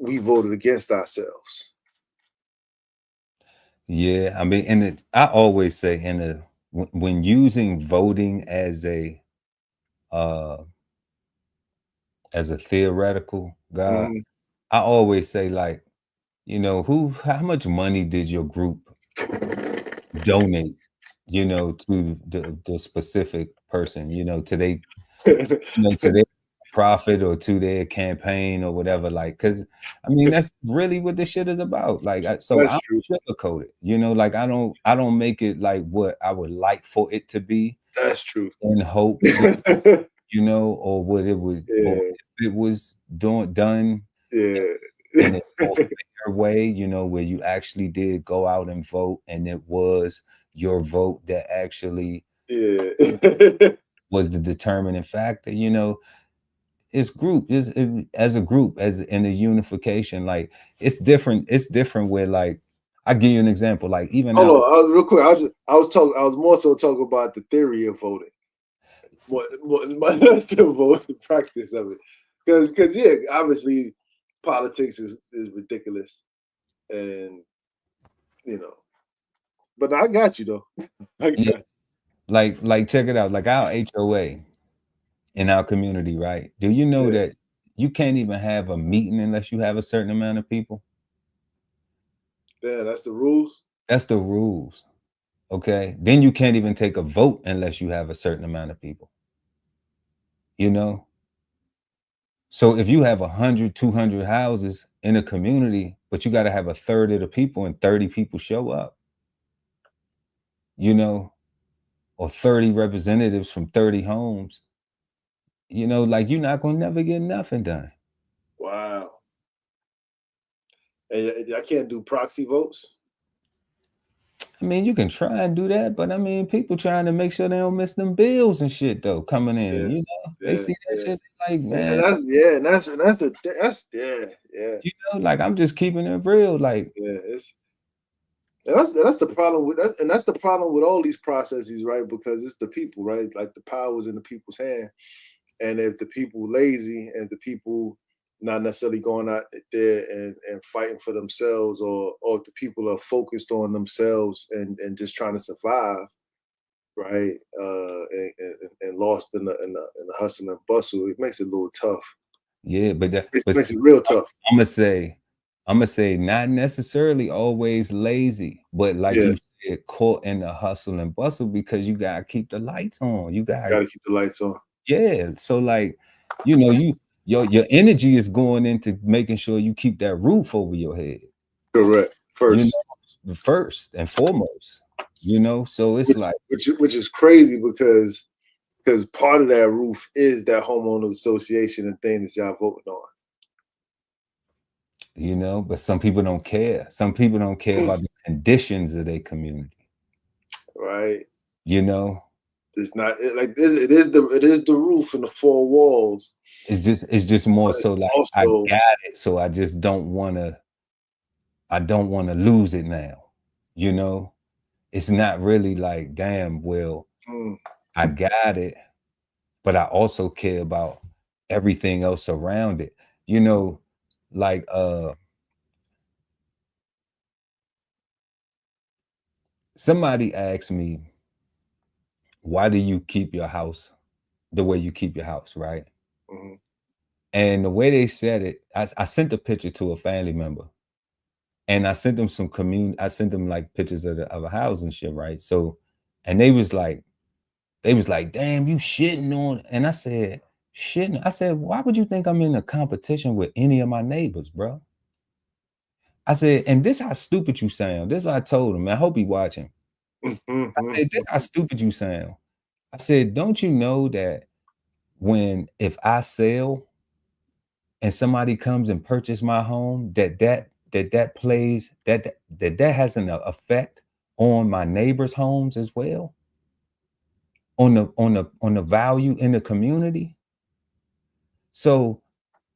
we voted against ourselves. Yeah, I mean, and I always say when using voting as a theoretical guy, I always say, like, you know, how much money did your group donate, you know, to the specific person, you know, to their profit or to their campaign or whatever, like, because I mean, that's really what this shit is about. Like, so I don't sugarcoat it, you know, like I don't make it like what I would like for it to be. That's true. In hopes, you know, or what it would, or if it was done in a more fair way, you know, where you actually did go out and vote, and it was your vote that actually was the determining factor, you know. it's group, as a group, as in a unification. Like it's different. It's different where like I give you an example. Like even Hold now, on, real quick. I was more so talking about the theory of voting. More still vote, the practice of it, because yeah, obviously politics is ridiculous, and you know. But I got you though. I got yeah, you. like check it out. Like our HOA in our community, right? Do you know Yeah. that you can't even have a meeting unless you have a certain amount of people? Yeah, that's the rules. That's the rules. Okay. Then you can't even take a vote unless you have a certain amount of people. You know? So if you have 100, 200 houses in a community, but you got to have a third of the people and 30 people show up, you know, or 30 representatives from 30 homes, you know, like you're not going to never get nothing done. Wow. And I can't do proxy votes. I mean, you can try and do that, but I mean, people trying to make sure they don't miss them bills and shit though coming in. Yeah, You know, they yeah, see that yeah. shit like, And man, that's yeah, and that's yeah. you know, like I'm just keeping it real. Like, Yeah, that's the problem with that, and that's the problem with all these processes, right? Because it's the people, right? Like the power's in the people's hand, and if the people lazy and the people not necessarily going out there and fighting for themselves, or if the people are focused on themselves and just trying to survive, right? And lost in the hustle and bustle, it makes it a little tough. yeah, but It but makes it real tough. I'm gonna say not necessarily always lazy, but like Yeah, you said, caught in the hustle and bustle because you gotta keep the lights on. You gotta, gotta keep the lights on. yeah. So like, you know, your energy is going into making sure you keep that roof over your head. Correct. You First. know, first and foremost. You know, so it's like, Which is crazy because part of that roof is that homeowners association and thing that y'all voting on. you know, but some people don't care. Some people don't care about the conditions of their community. Right. You know, It's not like it is the roof and the four walls. it's just more so like I Also, got it, so I just don't wanna lose it now. You know, it's not really like, damn, well, I got it, but I also care about everything else around it. You know, like somebody asked me, why do you keep your house the way you keep your house, right? mm-hmm. And the way they said it, I sent a picture to a family member, and I sent them I sent them like pictures of a house and shit, right? So, and they was like, damn, you shitting on. And I said, shitting. I said, why would you think I'm in a competition with any of my neighbors, bro? I said, and this how stupid you sound. This is what I told him. I hope he watching. I said, this how stupid you sound. I said, don't you know that if I sell and somebody comes and purchase my home, that plays that has an effect on my neighbors' homes as well, on the value in the community. So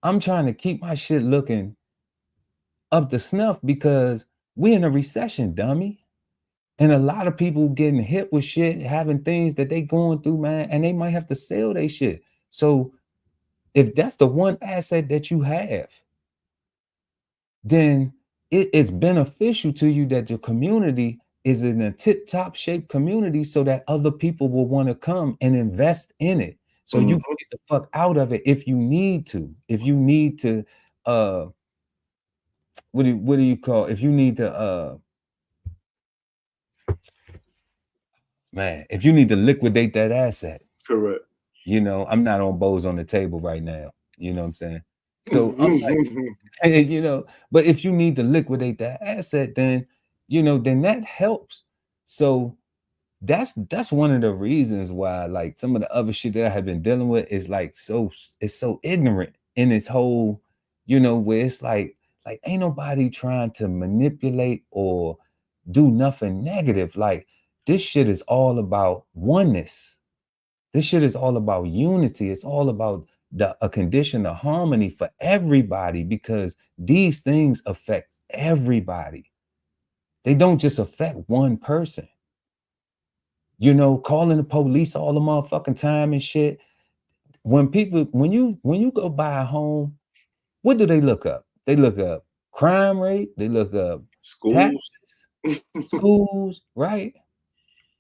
I'm trying to keep my shit looking up to snuff because we in a recession, dummy. And a lot of people getting hit with shit, having things that they going through, man, and they might have to sell their shit. So if that's the one asset that you have, then it is beneficial to you that your community is in a tip-top shape community so that other people will want to come and invest in it. So you can get the fuck out of it if you need to. If you need to what do you call, if you need to man, if you need to liquidate that asset. Correct. You know, I'm not on bows on the table right now. You know what I'm saying? So I'm like, you know, but if you need to liquidate that asset, then, you know, then that helps. So that's one of the reasons why, like, some of the other shit that I have been dealing with is like it's so ignorant in this whole, you know, where it's like ain't nobody trying to manipulate or do nothing negative. Like, this shit is all about oneness. This shit is all about unity. It's all about a condition of harmony for everybody, because these things affect everybody. They don't just affect one person. You know, calling the police all the motherfucking time and shit. When you go buy a home, what do they look up? They look up crime rate, they look up Schools. taxes, schools, right?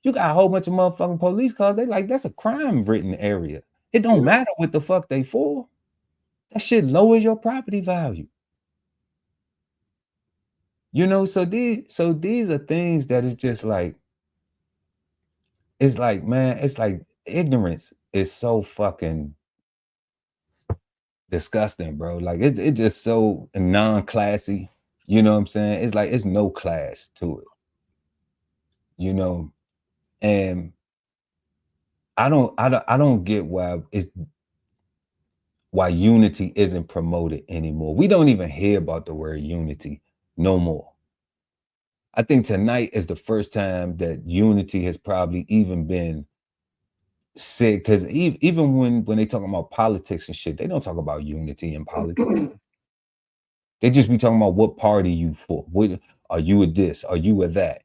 You got a whole bunch of motherfucking police cars. They like, that's a crime-ridden area. It don't matter what the fuck they for. That shit lowers your property value. You know, so these are things that is just like, it's like, man, it's like ignorance is so fucking disgusting, bro. Like it's just so non-classy. You know what I'm saying? It's like it's no class to it. You know, and I don't get why unity isn't promoted anymore. We don't even hear about the word unity no more. I think tonight is the first time that unity has probably even been said, because even when they talk about politics and shit, they don't talk about unity in politics. They just be talking about what party you for. What are you a this? Are you a that?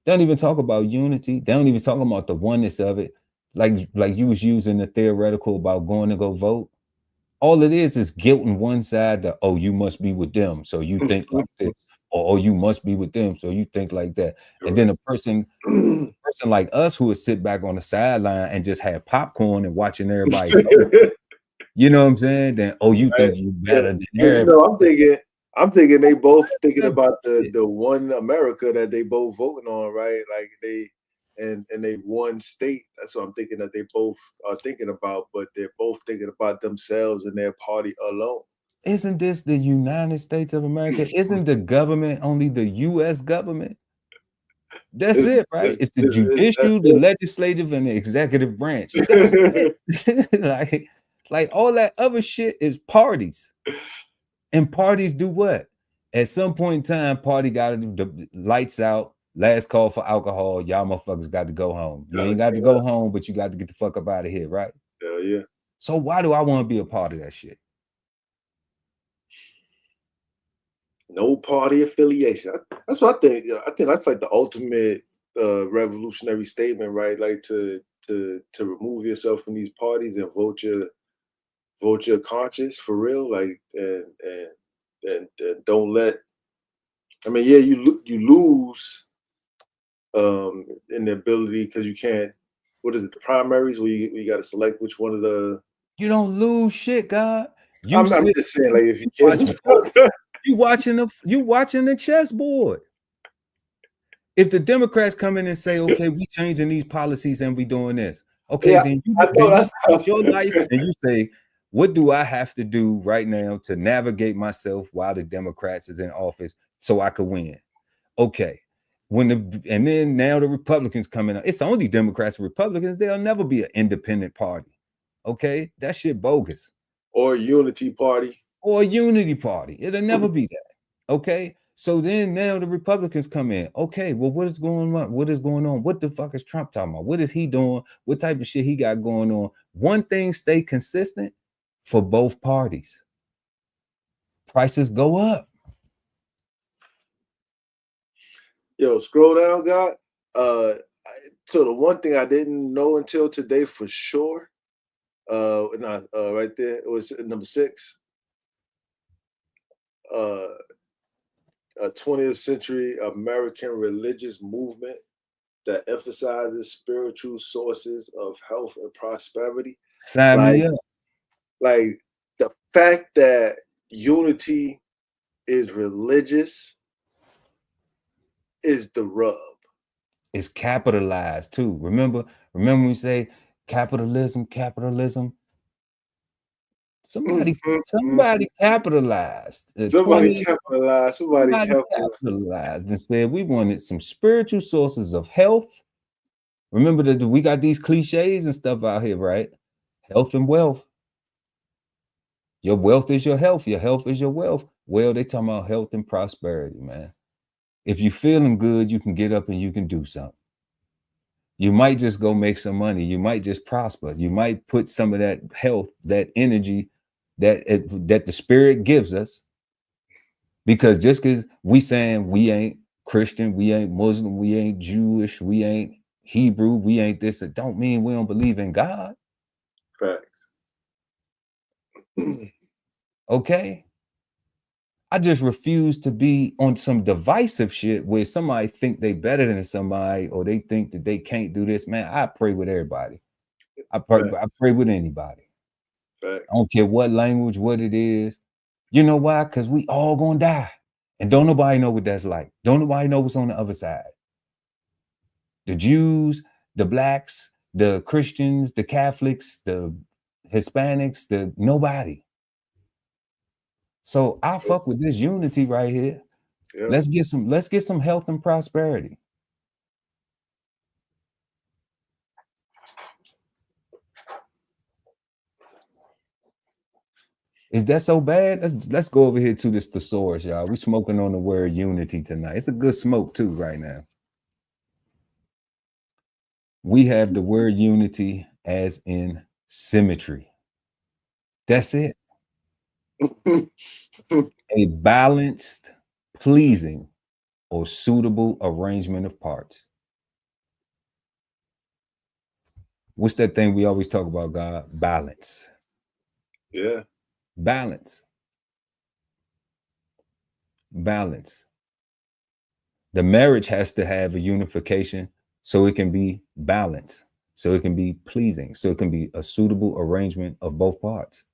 They don't even talk about unity. They don't even talk about the oneness of it. Like you was using the theoretical about going to go vote. All it is guilting one side that, oh, you must be with them, so you think like this, or oh, you must be with them, so you think like that. And then a person like us who would sit back on the sideline and just have popcorn and watching everybody vote, you know what I'm saying? Then, oh, you think you better than everybody. No, I'm thinking they both thinking about the one America that they both voting on, right? Like they one state. That's what I'm thinking that they both are thinking about, but they're both thinking about themselves and their party alone. Isn't this the United States of America? Isn't the government only the U.S. government? That's it, right? It's the judicial, the legislative, and the executive branch. like all that other shit is parties. And parties do what? At some point in time, party got to do the lights out, last call for alcohol. Y'all motherfuckers got to go home. You ain't got to go home, but you got to get the fuck up out of here, right? Hell yeah. So why do I want to be a part of that shit? No party affiliation. That's what I think. I think that's like the ultimate revolutionary statement, right? Like to remove yourself from these parties and vote your conscience for real. Like and don't let. I mean, yeah, you lose in the ability because you can't. What is it? The primaries where you got to select which one of the. You don't lose shit, God. I'm just saying, like if you can't. You watching the chessboard. If the Democrats come in and say, okay, we changing these policies and we doing this, okay, then you take your life and you say, what do I have to do right now to navigate myself while the Democrats is in office so I could win? Okay. And then now the Republicans coming out. It's only Democrats and Republicans. There'll never be an independent party. Okay, that shit bogus. Or a unity party. Or a unity party. It'll never be that. Okay. So then now the Republicans come in. Okay, well, what is going on? What is going on? What the fuck is Trump talking about? What is he doing? What type of shit he got going on? One thing stay consistent for both parties. Prices go up. Yo, scroll down, God. So the one thing I didn't know until today for sure, right there, it was number 6. A 20th century American religious movement that emphasizes spiritual sources of health and prosperity. Sign me up. Like the fact that unity is religious is the rub. It's capitalized too. Remember when we say capitalism. Somebody capitalized. Somebody capitalized and said we wanted some spiritual sources of health. Remember that we got these cliches and stuff out here, right? Health and wealth. Your wealth is your health. Your health is your wealth. Well, they talking about health and prosperity, man. If you're feeling good, you can get up and you can do something. You might just go make some money. You might just prosper. You might put some of that health, that energy that the spirit gives us. Because just because we saying we ain't Christian, we ain't Muslim, we ain't Jewish, we ain't Hebrew, we ain't this, it don't mean we don't believe in God. Facts. Okay. I just refuse to be on some divisive shit where somebody think they better than somebody, or they think that they can't do this. Man, I pray with everybody. I pray with anybody. Facts. I don't care what language, what it is. You know why? Because we all gonna die. And don't nobody know what that's like. Don't nobody know what's on the other side. The Jews, the blacks, the Christians, the Catholics, the Hispanics, the nobody. So I fuck with this unity right here. Yeah. Let's get some health and prosperity. Is that so bad? Let's go over here to this thesaurus, y'all. We smoking on the word unity tonight. It's a good smoke too right now. We have the word unity as in symmetry. That's it. A balanced, pleasing, or suitable arrangement of parts. What's that thing we always talk about, God? Balance. Yeah. Balance. Balance. The marriage has to have a unification so it can be balanced, so it can be pleasing, so it can be a suitable arrangement of both parts.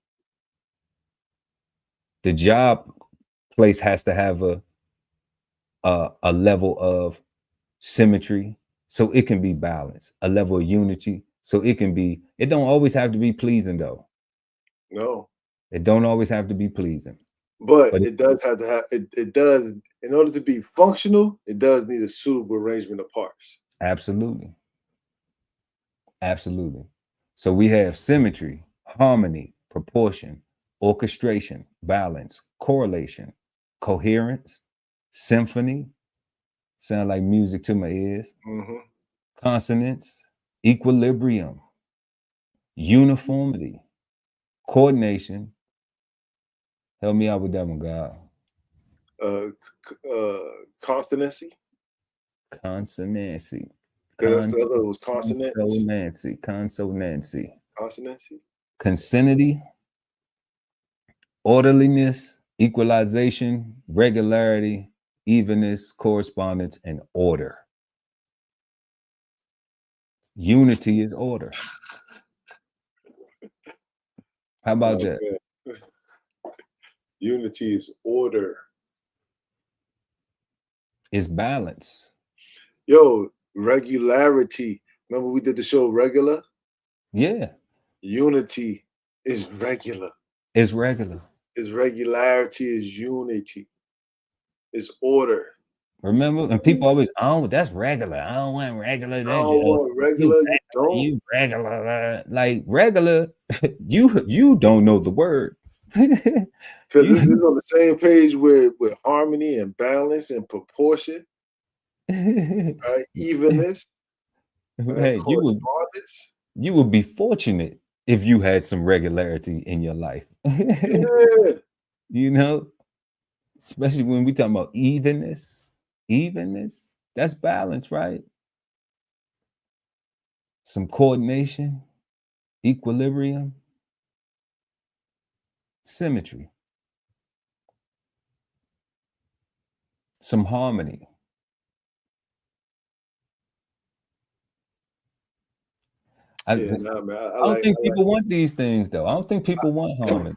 The job place has to have a level of symmetry so it can be balanced, a level of unity so it can be, it don't always have to be pleasing though. No. It don't always have to be pleasing. But it does have to have, it does, in order to be functional, it does need a suitable arrangement of parts. Absolutely. Absolutely. So we have symmetry, harmony, proportion, orchestration, balance, correlation, coherence, symphony, sound like music to my ears, consonance, equilibrium, uniformity, coordination. Help me out with that one, God. Consonancy. Consonancy. That's the other was consonants. Consonancy. Consonancy. Consinity, orderliness, equalization, regularity, evenness, correspondence, and order. Unity is order. How about that? Man. Unity is order. It's balance. Yo, regularity. Remember we did the show Regular? Yeah. Unity is regular. It's regular. It's regularity is unity. It's order. Remember, and people always, oh, that's regular. I don't want regular. I don't want regular. You regular. Like regular, you don't know the word. Because this is on the same page with harmony and balance and proportion, right? Evenness. Hey, you would be fortunate if you had some regularity in your life. Yeah. You know, especially when we talk about evenness, that's balance, right? Some coordination, equilibrium, symmetry, some harmony. I don't think people want these things though. I don't think people want harmony.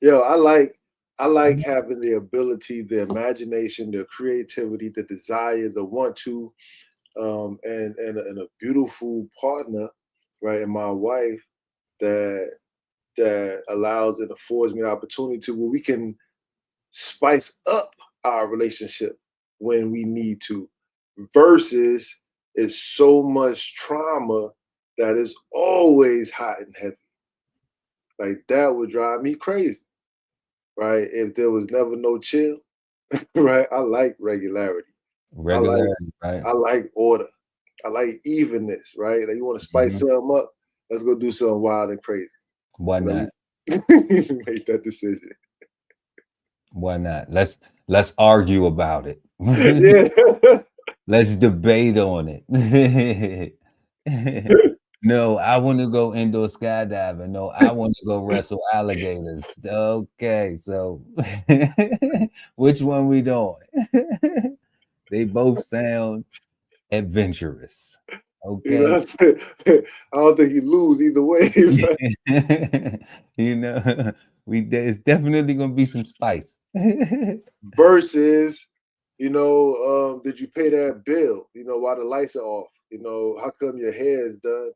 Yo, I like having the ability, the imagination, the creativity, the desire, the want to, and a beautiful partner, right? And my wife that allows and affords me the opportunity to where we can spice up our relationship when we need to, versus it's so much trauma that is always hot and heavy. Like that would drive me crazy, right? If there was never no chill, right? I like regularity. Regularity, right? I like order. I like evenness, right? Like you want to spice something up, let's go do something wild and crazy. Why not? Make that decision. Why not? Let's argue about it. Yeah. Let's debate on it. No, I want to go indoor skydiving. No, I want to go wrestle alligators. Okay, so which one we doing? They both sound adventurous. Okay. You know what I'm saying? I don't think you lose either way. Right? You know, there's definitely gonna be some spice. Versus, you know, did you pay that bill? You know, while the lights are off. You know, how come your hair is done,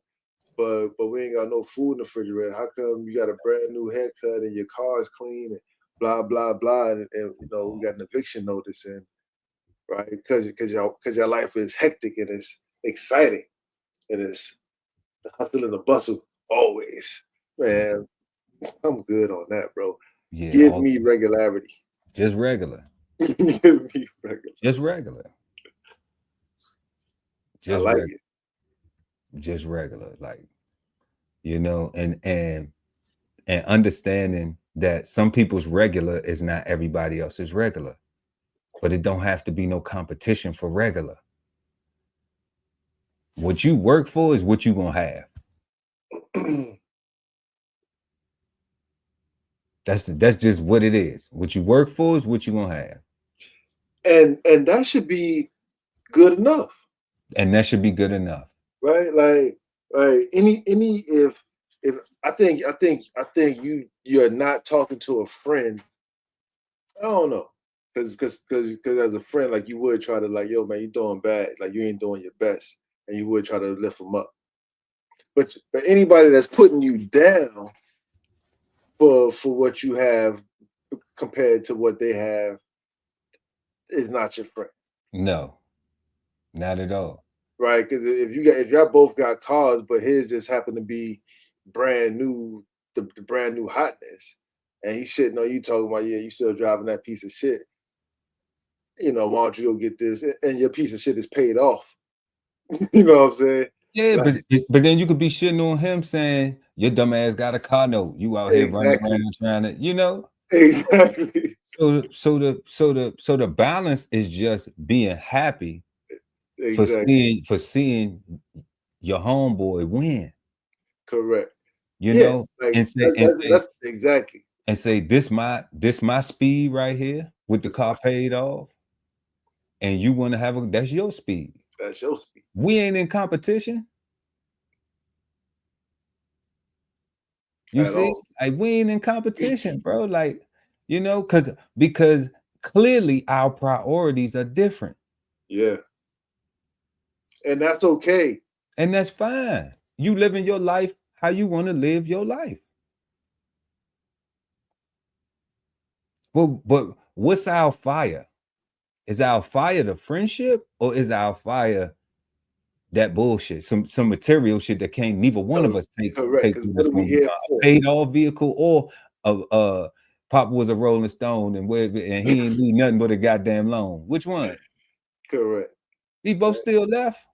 but we ain't got no food in the refrigerator? How come you got a brand new haircut and your car is clean and blah blah blah, and you know we got an eviction notice in, right? Because your life is hectic and it's exciting and it's the hustle and the bustle always. Man, I'm good on that, bro. Yeah, give me regularity. Just regular. Give me regular. Just regular. Just I like regular. it. Just regular, like, you know, and understanding that some people's regular is not everybody else's regular, but it don't have to be no competition for regular. What you work for is what you gonna have. That's just what it is. What you work for is what you gonna have. And that should be good enough. And that should be good enough. Right? Like any if I think you're not talking to a friend. I don't know. Cause as a friend, like you would try to like, yo, man, you doing bad. Like you ain't doing your best. And you would try to lift them up. But anybody that's putting you down for what you have compared to what they have is not your friend. No, not at all. Right? Because if y'all both got cars, but his just happened to be brand new, the brand new hotness, and he's sitting on you talking about, yeah, you still driving that piece of shit. You know, why don't you go get this? And your piece of shit is paid off. You know what I'm saying? Yeah, like, but then you could be shitting on him saying your dumb ass got a car note. You out here running around trying to, you know. Exactly. So the balance is just being happy for seeing your homeboy win. Correct. You know, like, and say that's exactly. And say this my speed right here with the car paid off, and you want to have that's your speed. That's your speed. We ain't in competition. You see, like we ain't in competition, bro. Like, you know, because clearly our priorities are different. Yeah. And that's okay. And that's fine. You living your life how you want to live your life. But what's our fire? Is our fire the friendship, or is our fire that bullshit? Some material shit that can't neither one of us take. Correct. Take what are we here for? Paid off vehicle, or Pop was a Rolling Stone and he ain't need nothing but a goddamn loan. Which one? Correct. We both still left.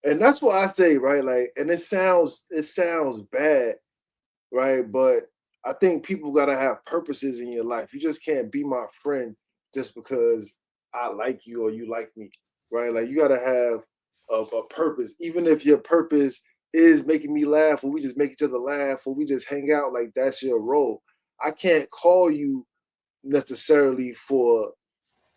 And that's what I say, right? Like, and it sounds bad, right? But I think people gotta have purposes in your life. You just can't be my friend just because I like you or you like me, right? Like you gotta have a purpose, even if your purpose is making me laugh, or we just make each other laugh, or we just hang out. Like that's your role. I can't call you necessarily for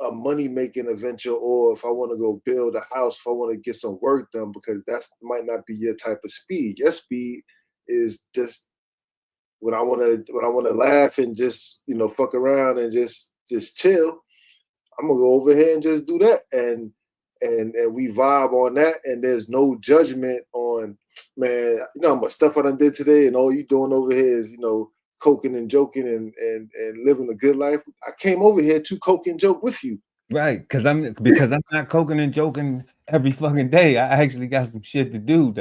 a money-making adventure, or if I want to go build a house, if I want to get some work done, because that might not be your type of speed. Your speed is just when I want to laugh and just, you know, fuck around and just chill. I'm gonna go over here and just do that, and we vibe on that, and there's no judgment on, man, you know how much stuff I done did today, and all you doing over here is, you know, coking and joking and living a good life. I came over here to coke and joke with you. Right, because I'm not coking and joking every fucking day. I actually got some shit to do,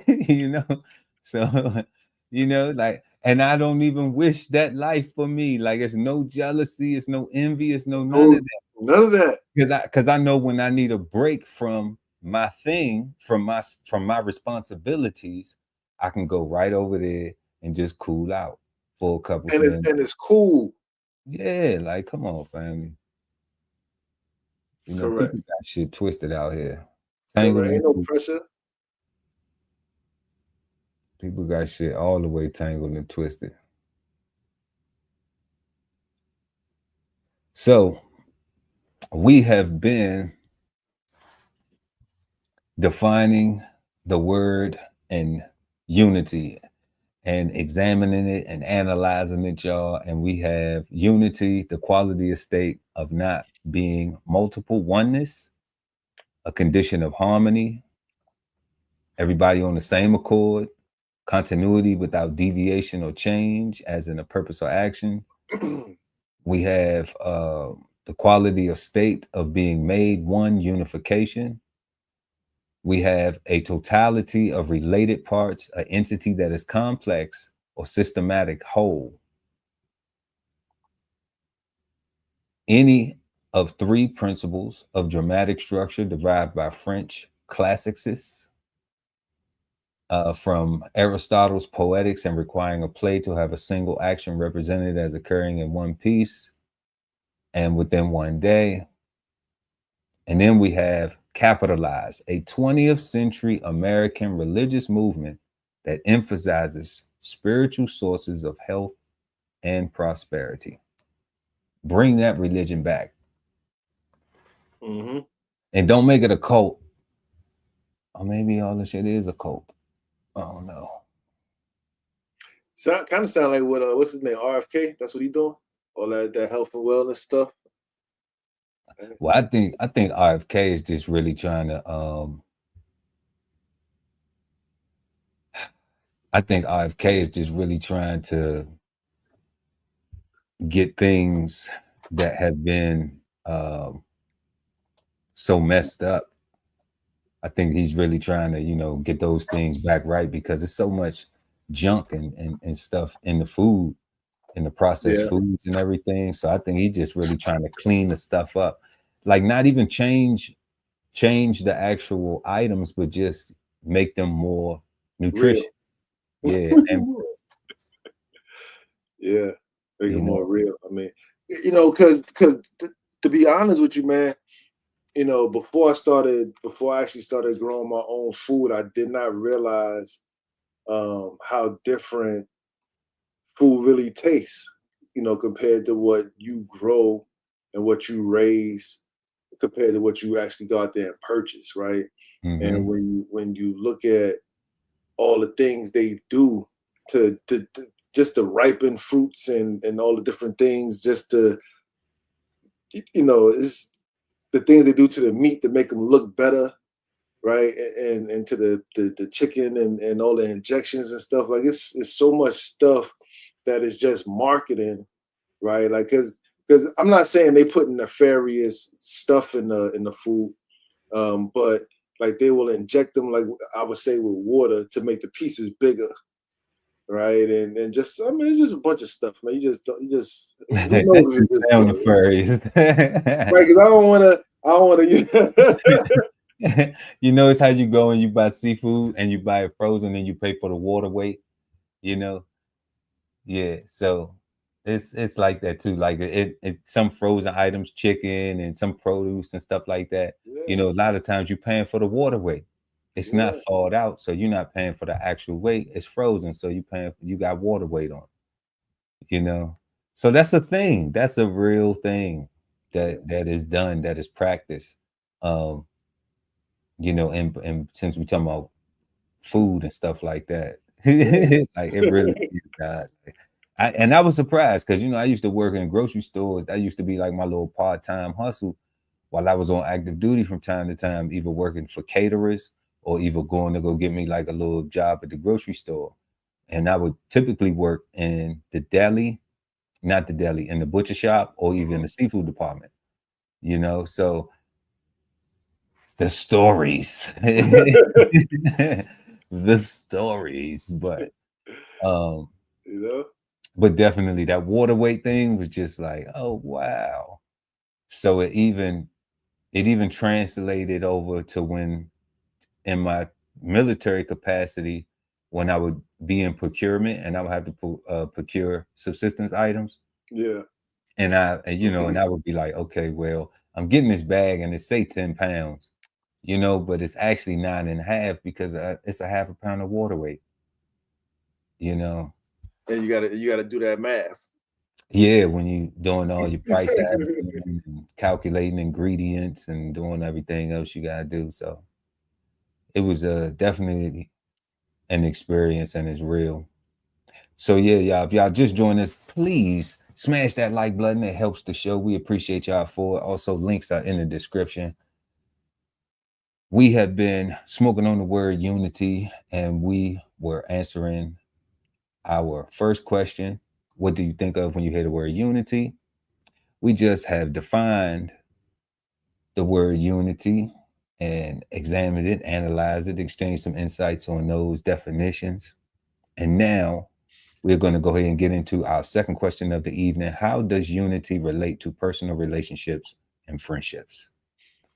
you know. So, you know, like, and I don't even wish that life for me. Like, it's no jealousy, it's no envy, it's none of that. None of that. Because I know when I need a break from my thing from my responsibilities, I can go right over there and just cool out for a couple minutes. And it's cool. Yeah, like come on, family. You know, Correct. people got shit twisted out here. Correct. Ain't no pressure. People got shit all the way tangled and twisted. So we have been defining the word and unity and examining it and analyzing it, y'all. And we have unity, the quality of state of not being multiple oneness, a condition of harmony, everybody on the same accord, continuity without deviation or change, as in a purpose or action. We have the quality of state of being made one, unification. We have a totality of related parts, an entity that is complex or systematic whole. Any of three principles of dramatic structure derived by French classicists, from Aristotle's Poetics, and requiring a play to have a single action represented as occurring in one piece and within one day. And then we have capitalized, a 20th century American religious movement that emphasizes spiritual sources of health and prosperity. Bring that religion back. Mm-hmm. And don't make it a cult. Or maybe all this shit is a cult. I don't know. Kind of sound like what what's his name, RFK? That's what he doing? All that health and wellness stuff. Well, I think RFK is just really trying to I think RFK is just really trying to get things that have been so messed up. I think he's really trying to, you know, get those things back right, because there's so much junk and stuff in the food, in the processed foods and everything. So I think he's just really trying to clean the stuff up. Like not even change the actual items, but just make them more nutritious. Yeah. And yeah. Make it more real. I mean, you know, because to be honest with you, man, you know, before I actually started growing my own food, I did not realize how different food really tastes, you know, compared to what you grow and what you raise, compared to what you actually go out there and purchase, right? mm-hmm. And when you look at all the things they do to just to ripen fruits and all the different things, just to, you know, it's the things they do to the meat to make them look better, right? And to the chicken and all the injections and stuff. Like it's so much stuff that is just marketing, right? Like because I'm not saying they put nefarious stuff in the food, but like they will inject them, like I would say, with water to make the pieces bigger, right? And just, I mean, it's just a bunch of stuff, man. You just who knows if it's sound nefarious. Right? Because I don't want to. You know, it's how you go and you buy seafood and you buy it frozen and you pay for the water weight, you know? Yeah, so it's like that too. Like it some frozen items, chicken and some produce and stuff like that. Yeah. You know, a lot of times you're paying for the water weight. It's not thawed out, so you're not paying for the actual weight. It's frozen, so you got water weight on it, you know? So that's a thing. That's a real thing that is done, that is practiced. You know, and since we're talking about food and stuff like that, like it really is God. And I was surprised because, you know, I used to work in grocery stores. That used to be like my little part-time hustle while I was on active duty from time to time, either working for caterers or either going to go get me like a little job at the grocery store. And I would typically work in the deli, not the deli, in the butcher shop or even the seafood department, you know? So the stories, the stories, but, you know, but definitely that water weight thing was just like, oh, wow. So it it even translated over to when in my military capacity, when I would be in procurement and I would have to procure subsistence items. Yeah. And and I would be like, okay, well, I'm getting this bag and it say 10 pounds, but it's actually 9.5 because it's a half a pound of water weight, And you gotta do that math. Yeah, when you doing all your price averaging and calculating ingredients and doing everything else you gotta do. So it was definitely an experience and it's real. So yeah, y'all, if y'all just joined us, please smash that like button. It helps the show. We appreciate y'all for it. Also, links are in the description. We have been smoking on the word unity, and we were answering our first question. What do you think of when you hear the word unity? We just have defined the word unity and examined it, analyzed it, exchanged some insights on those definitions. And now we're going to go ahead and get into our second question of the evening. How does unity relate to personal relationships and friendships?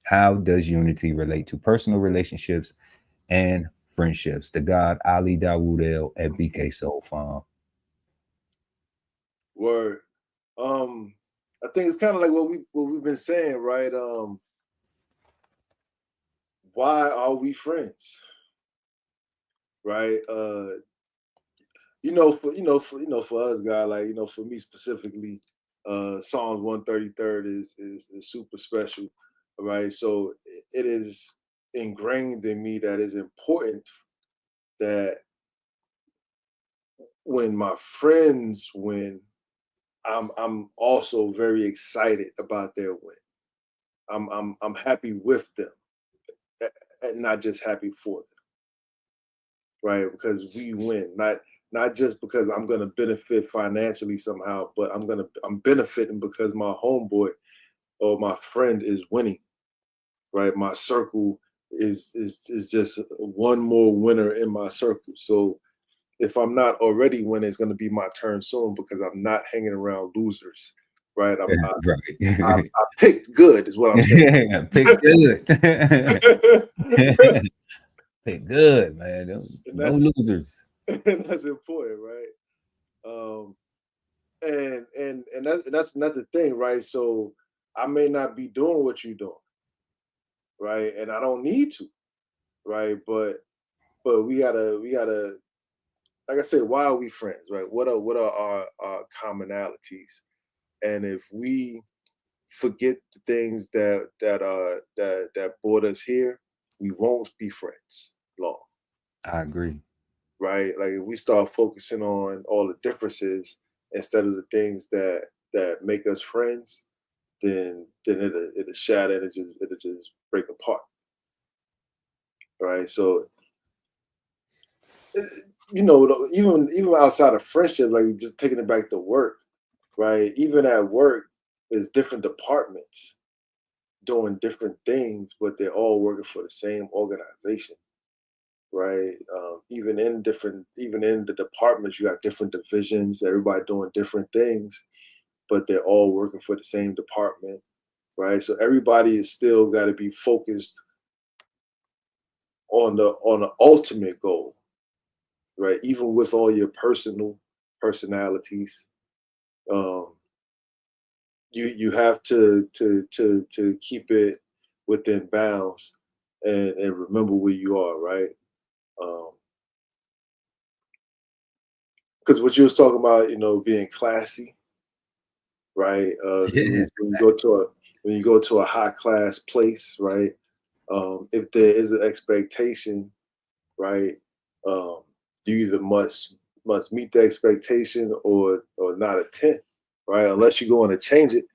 How does unity relate to personal relationships and friendships? The God Ali Dawood El at BK Soul Farm. Word. I think it's kind of like what we've been saying, right? Why are we friends? Right? For us, guy, like, for me specifically, Psalms 133 is super special, right? So it is ingrained in me that it's important that when my friends win, I'm also very excited about their win. I'm happy with them, and not just happy for them, right? Because we win, not just because I'm gonna benefit financially somehow, but I'm benefiting because my homeboy or my friend is winning, right? My circle is just one more winner in my circle. So if I'm not already winning, it's going to be my turn soon because I'm not hanging around losers, right? I picked good, is what I'm saying. Yeah, pick good. Pick good, man. No losers. And that's important, right? And that's the thing, right? So I may not be doing what you're doing, right? And I don't need to, right? But we gotta like I said, why are we friends, right? What are our commonalities? And if we forget the things that brought us here, we won't be friends long. I agree. Right? Like if we start focusing on all the differences instead of the things that make us friends, then it'll shatter and it'll just break apart. Right? So even outside of friendship, like just taking it back to work, right? Even at work, there's different departments doing different things, but they're all working for the same organization, right? Even in the departments, you got different divisions, everybody doing different things, but they're all working for the same department, right? So everybody is still got to be focused on the ultimate goal, right? Even with all your personalities, you have to keep it within bounds and remember where you are, right? Because what you was talking about, being classy, right? Yeah. When you go to a high class place, right? If there is an expectation, right? You either must meet the expectation or not attend, right? Unless you're going to change it,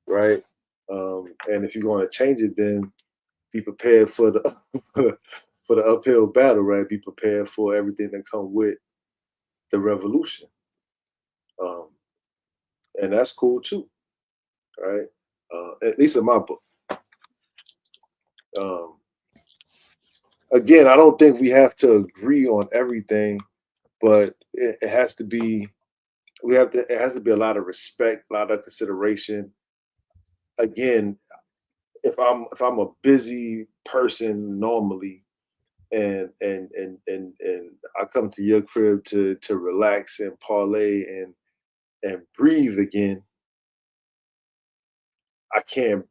right? And if you're going to change it, then be prepared for the for the uphill battle, right? Be prepared for everything that comes with the revolution, and that's cool too, right? At least in my book. Again, I don't think we have to agree on everything, but it has to be. It has to be a lot of respect, a lot of consideration. Again, if I'm a busy person normally, and I come to your crib to relax and parlay and breathe again, I can't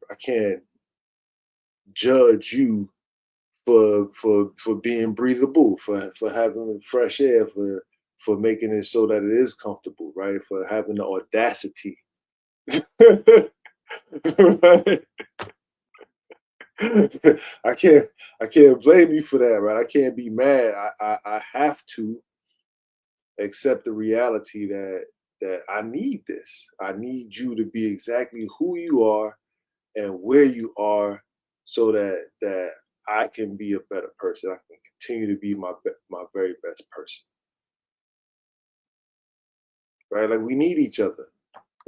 judge you for being breathable, for having fresh air, for making it so that it is comfortable, right? For having the audacity. Right? I can't blame you for that, right? I can't be mad. I have to accept the reality that I need this. I need you to be exactly who you are and where you are, so that I can be a better person. I can continue to be my very best person. Right? Like, we need each other.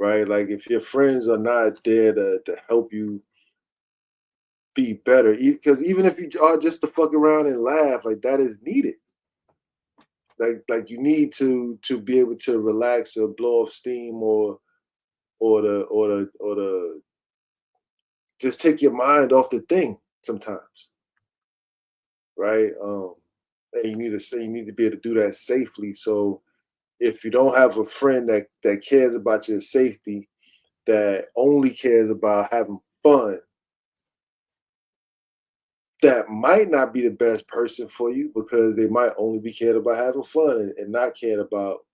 Right? Like, if your friends are not there to help you be better, because even if you are just to fuck around and laugh, like, that is needed. Like you need to be able to relax or blow off steam, or the just take your mind off the thing sometimes, right? And you need to be able to do that safely. So if you don't have a friend that cares about your safety, that only cares about having fun, that might not be the best person for you, because they might only be cared about having fun and not cared about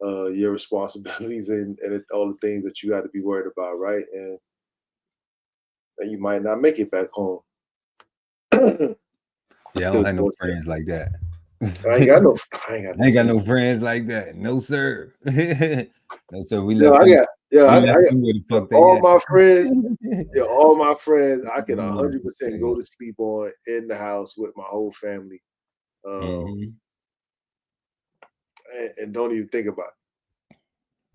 your responsibilities and all the things that you got to be worried about, right? And you might not make it back home. Yeah, I don't have no friends like that. I ain't got no friends like that. No, sir. No, sir. We left. I got all my friends. Yeah, all my friends. I can 100% go to sleep on in the house with my whole family, and don't even think about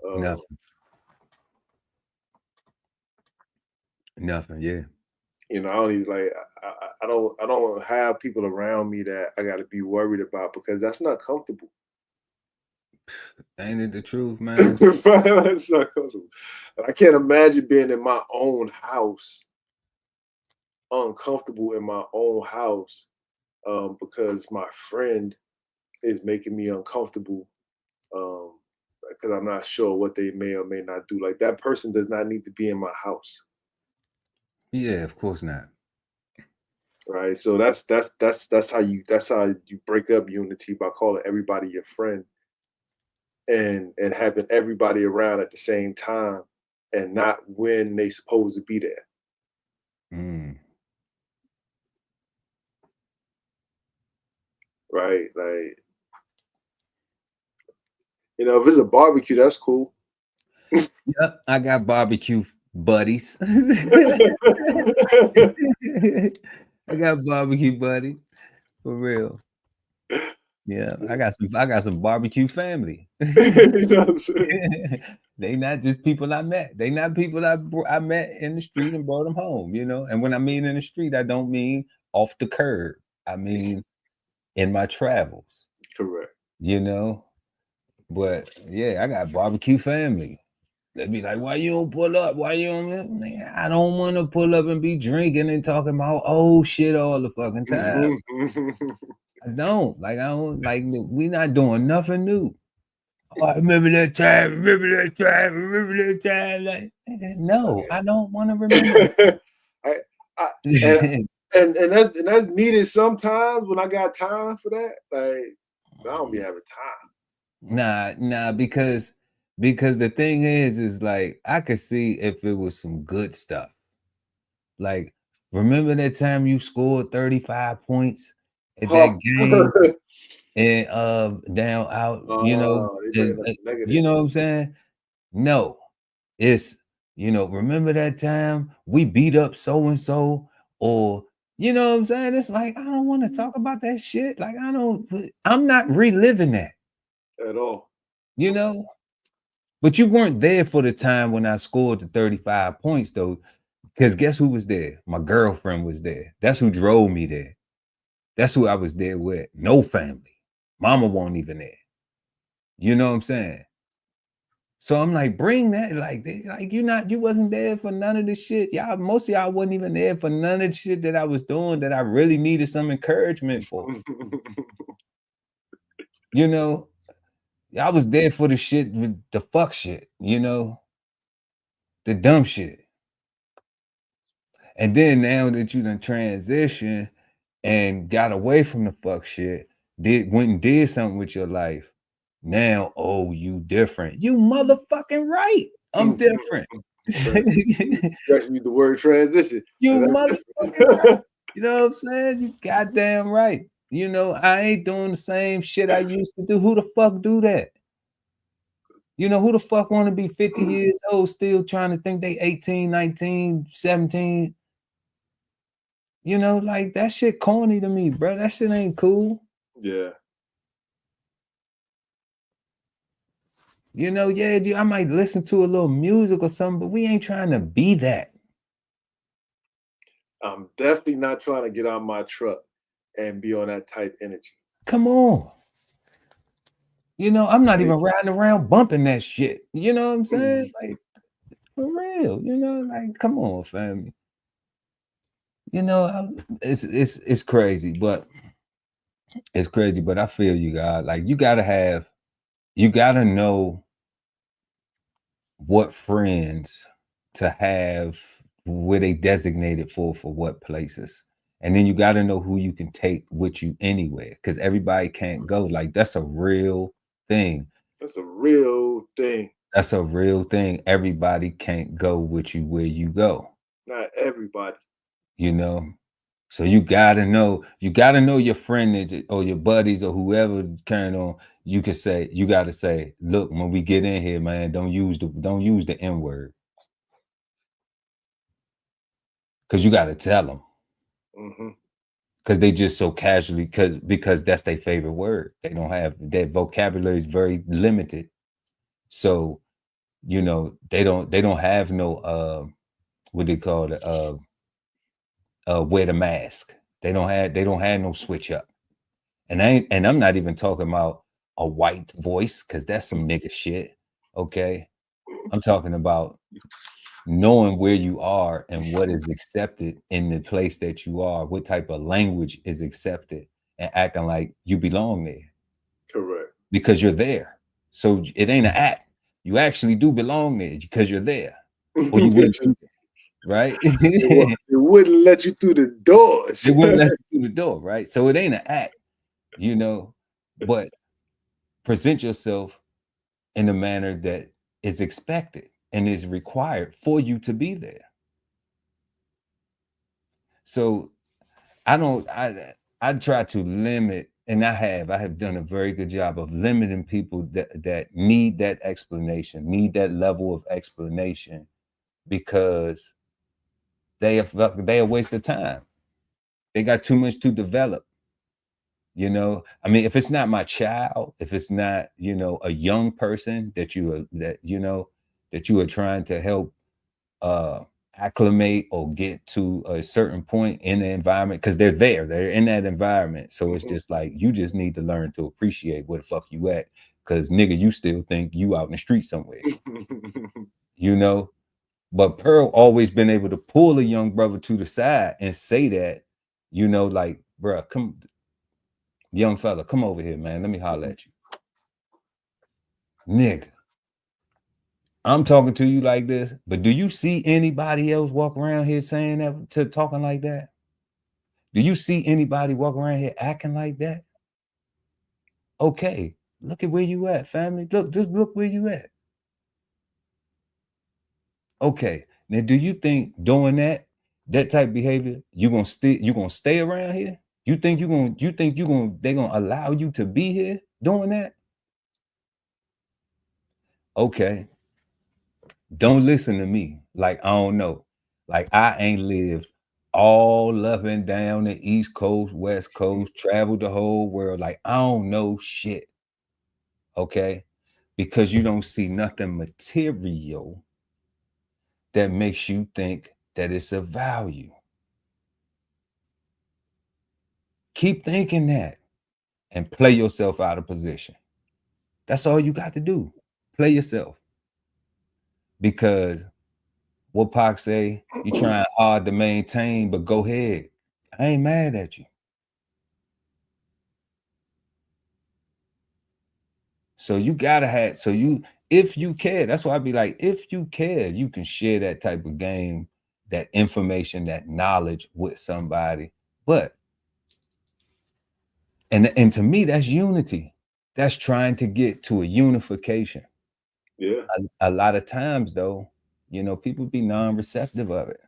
it. Nothing. Yeah. You know, I don't even I don't have people around me that I got to be worried about, because that's not comfortable. Ain't it the truth, man? It's not comfortable. I can't imagine being in my own house, uncomfortable in my own house, because my friend is making me uncomfortable, because I'm not sure what they may or may not do. Like, that person does not need to be in my house. Yeah, of course not. Right. So that's how you break up unity, by calling everybody your friend, and having everybody around at the same time, and not when they supposed to be there. Right. Like, you know, if it's a barbecue, that's cool. Yep, I got barbecue buddies. I got barbecue buddies, for real. Yeah, I got some barbecue family. You know what I'm saying? They not just people I met. They not people I met in the street and brought them home, you know? And when I mean in the street, I don't mean off the curb. I mean in my travels. Correct. You know? But yeah, I got barbecue family. They'd be like, why you don't pull up? Why you don't? Man, I don't want to pull up and be drinking and talking about old shit all the fucking time. I don't. Like, I don't, like, we not doing nothing new. Oh, I remember that time. Like, no, I don't want to remember. And that's needed sometimes when I got time for that. Like, I don't be having time. Nah, because the thing is like, I could see if it was some good stuff. Like, remember that time you scored 35 points at that game and down out, you know, you know what I'm saying? No, it's, you know, remember that time we beat up so and so, or you know what I'm saying? It's like, I don't want to talk about that shit. Like, I'm not reliving that at all. You know, but you weren't there for the time when I scored the 35 points though, because guess who was there? My girlfriend was there. That's who drove me there. That's who I was there with. No family. Mama wasn't even there. You know what I'm saying? So I'm like, bring that, like you wasn't there for none of this shit. Y'all, most of y'all wasn't even there for none of the shit that I was doing that I really needed some encouragement for. You know, I was there for the shit, the fuck shit, you know, the dumb shit. And then now that you done transition and got away from the fuck shit, went and did something with your life. Now, oh, you different. You motherfucking right. I'm different. Just use the word transition. You motherfucking right. You know what I'm saying? You goddamn right. You know, I ain't doing the same shit I used to do. Who the fuck do that? You know, who the fuck want to be 50 years old still trying to think they 18, 19, 17? You know, like that shit corny to me, bro. That shit ain't cool. Yeah. You know, yeah, I might listen to a little music or something, but we ain't trying to be that. I'm definitely not trying to get out my truck and be on that type energy. Come on. You know, I'm not even riding around bumping that shit. You know what I'm saying? Like, for real. You know, like, come on, family. You know, it's crazy, but it's crazy. But I feel you, God. Like, you gotta know what friends to have, where they designated for what places. And then you got to know who you can take with you anywhere, because everybody can't go. Like, that's a real thing. That's a real thing. That's a real thing. Everybody can't go with you where you go. Not everybody. You know? So you gotta know your friend or your buddies or whoever carrying on. You gotta say, look, when we get in here, man, don't use the N-word. Because you gotta tell them. Because they just so casually, because that's their favorite word. They don't have, their vocabulary is very limited. So, you know, they don't have no what they call it, wear the mask. They don't have no switch up. And I'm not even talking about a white voice, because that's some nigga shit. Okay. I'm talking about knowing where you are and what is accepted in the place that you are, what type of language is accepted, and acting like you belong there. Correct. Because you're there. So it ain't an act. You actually do belong there because you're there. Or you wouldn't do that, right? It wouldn't let you through the doors. It wouldn't let you through the door, right? So it ain't an act, you know, but present yourself in a manner that is expected and is required for you to be there. So I try to limit, and I have done a very good job of limiting people that need that explanation, need that level of explanation, because they a waste of time. They got too much to develop. You know, I mean, if it's not my child, if it's not, you know, a young person that you are trying to help acclimate or get to a certain point in the environment, because they're in that environment. So it's just like, you just need to learn to appreciate where the fuck you at, because nigga, you still think you out in the street somewhere. You know, but Pearl always been able to pull a young brother to the side and say that, you know, like, bruh, come, young fella, come over here, man. Let me holler at you. Nigga, I'm talking to you like this, but do you see anybody else walk around here saying that, talking like that? Do you see anybody walk around here acting like that? Okay, look at where you at, family. Just look where you at. Okay, now do you think doing that type of behavior, you gonna stay around here? They gonna allow you to be here doing that? Okay. Don't listen to me. Like, I don't know. Like, I ain't lived all up and down the East Coast, West Coast, traveled the whole world. Like, I don't know shit. Okay? Because you don't see nothing material that makes you think that it's of value. Keep thinking that and play yourself out of position. That's all you got to do. Play yourself. because what Pac say, you trying hard to maintain, but go ahead. I ain't mad at you. So you gotta have, so you, if you care, that's why I'd be like, if you care, you can share that type of game, that information, that knowledge with somebody. But, and to me, that's unity. That's trying to get to a unification. Yeah. A lot of times though, you know, people be non-receptive of it.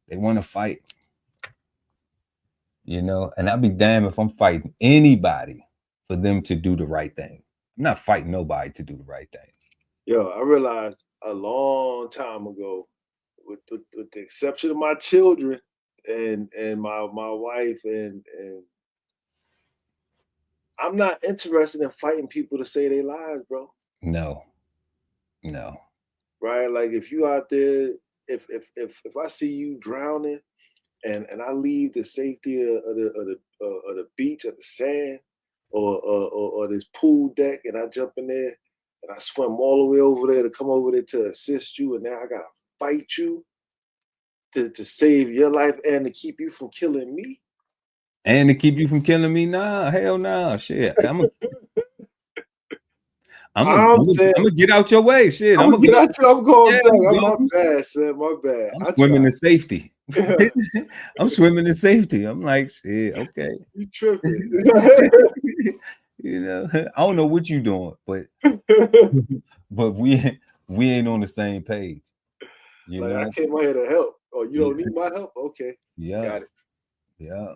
They want to fight, you know, and I'd be damned if I'm fighting anybody for them to do the right thing. I'm not fighting nobody to do the right thing. Yo, I realized a long time ago, with the exception of my children and my wife, and I'm not interested in fighting people to save their lives, bro. No. Right? Like if you out there, if I see you drowning, and I leave the safety of the beach, of the sand, or this pool deck, and I jump in there and I swim all the way over there to come over there to assist you, and now I gotta fight you to save your life and to keep you from killing me. And to keep you from killing me? Nah, hell nah. Shit. I'm gonna get out your way. Shit. I'm gonna get out your, I'm going back. My bad, son. My bad. I'm swimming in safety. Yeah. I'm swimming in safety. I'm like, shit, okay. You tripping. You know, I don't know what you doing, but we ain't on the same page. You like know? I came out here to help. Oh, you don't need my help? Okay. Yeah. Got it. Yeah.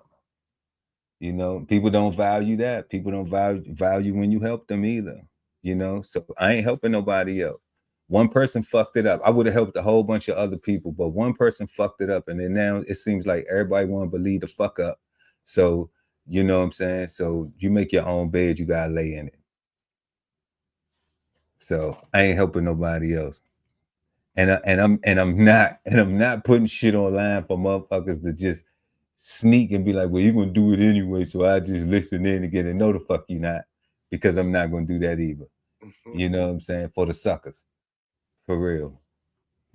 You know, people don't value that. People don't value when you help them either. You know, so I ain't helping nobody else. One person fucked it up. I would have helped a whole bunch of other people, but one person fucked it up. And then now it seems like everybody want to believe the fuck up. So, you know what I'm saying? So you make your own bed, you gotta lay in it. So I ain't helping nobody else. And I'm not putting shit online for motherfuckers to just sneak and be like, well, you're gonna do it anyway, so I just listen in and get it. No, the fuck you not, because I'm not gonna do that either. Mm-hmm. You know what I'm saying? For the suckers. For real.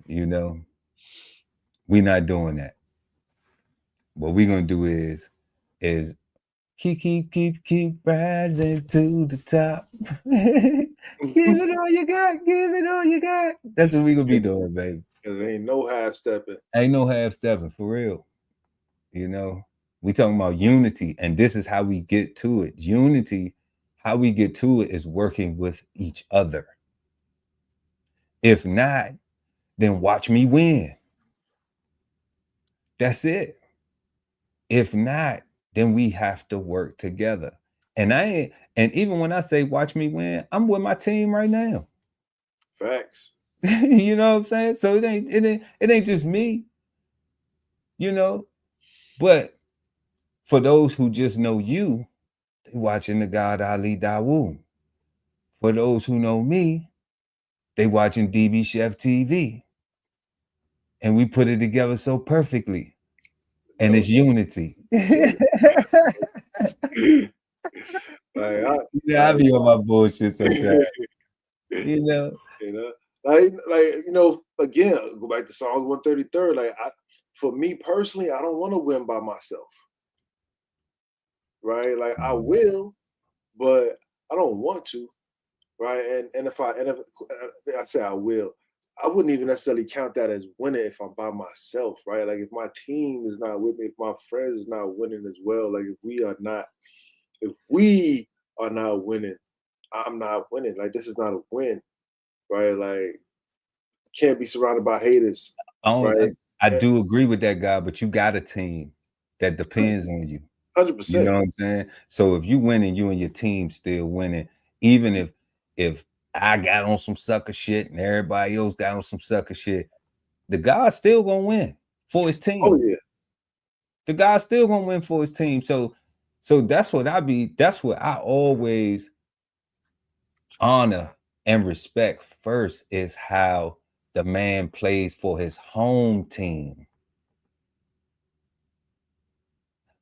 You know, we not doing that. What we gonna do is keep rising to the top. Give it all you got, give it all you got. That's what we gonna be doing, baby. There ain't no half stepping. Ain't no half stepping, for real. You know, we talking about unity, and this is how we get to it. Unity, how we get to it is working with each other. If not, then watch me win. That's it. If not, then we have to work together. And even when I say watch me win, I'm with my team right now. Facts. You know what I'm saying? So it ain't just me, you know. But for those who just know you, they watching the God Ali Dawood. For those who know me, they watching DBCHEFTV. And we put it together so perfectly. And it's unity. I be on my bullshit sometimes. You know, like again, go back to Psalms 133. Like, for me personally, I don't want to win by myself. Right? Like, I will, but I don't want to. Right? And if I say I will, I wouldn't even necessarily count that as winning if I'm by myself. Right? Like, if my team is not with me, if my friends is not winning as well, like if we are not winning, I'm not winning. Like, this is not a win, right? Like, can't be surrounded by haters. Right? I do agree with that guy, but you got a team that depends on you. 100%. You know what I'm saying? So if you winning, you and your team still winning, even if I got on some sucker shit and everybody else got on some sucker shit, the guy's still gonna win for his team. Oh yeah, the guy's still gonna win for his team. So that's what I always honor and respect first, is how the man plays for his home team.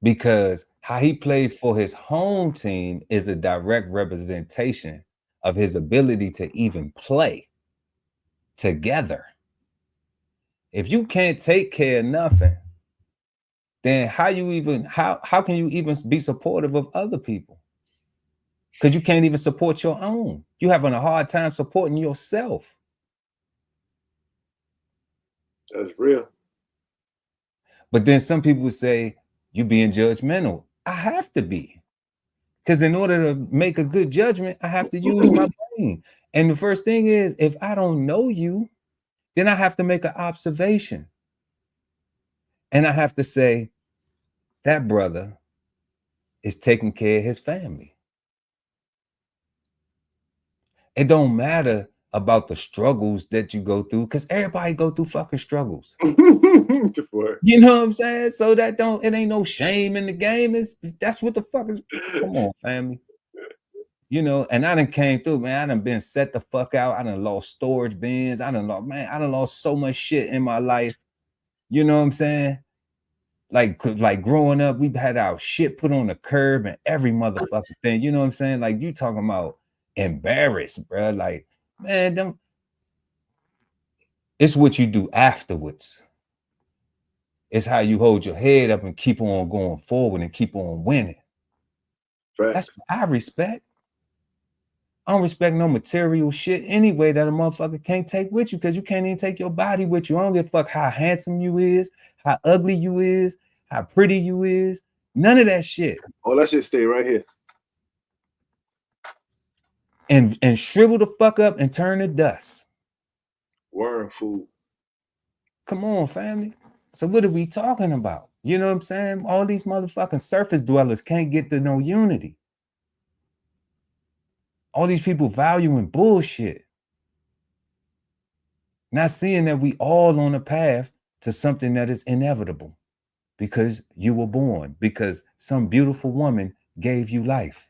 Because how he plays for his home team is a direct representation of his ability to even play, together. If you can't take care of nothing, then how can you even be supportive of other people? Because you can't even support your own. You're having a hard time supporting yourself. That's real. But then some people say you being judgmental. I have to be. Because in order to make a good judgment, I have to use my brain. And the first thing is, if I don't know you, then I have to make an observation. And I have to say, that brother is taking care of his family. It don't matter about the struggles that you go through, because everybody go through fucking struggles. You know what I'm saying? So it ain't no shame in the game. That's what the fuck is. Come on, family. You know, and I done came through, man. I done been set the fuck out. I done lost storage bins. I done lost so much shit in my life. You know what I'm saying? Like growing up, we've had our shit put on the curb and every motherfucking thing. You know what I'm saying? Like, you talking about embarrassed, bro. Like, man, it's what you do afterwards. It's how you hold your head up and keep on going forward and keep on winning. Right. That's what I respect. I don't respect no material shit anyway that a motherfucker can't take with you, because you can't even take your body with you. I don't give a fuck how handsome you is, how ugly you is, how pretty you is. None of that shit. All that shit stay right here. And shrivel the fuck up and turn to dust. Worm food. Come on, family. So what are we talking about? You know what I'm saying? All these motherfucking surface dwellers can't get to no unity. All these people valuing bullshit. Not seeing that we all on a path to something that is inevitable, because you were born, because some beautiful woman gave you life.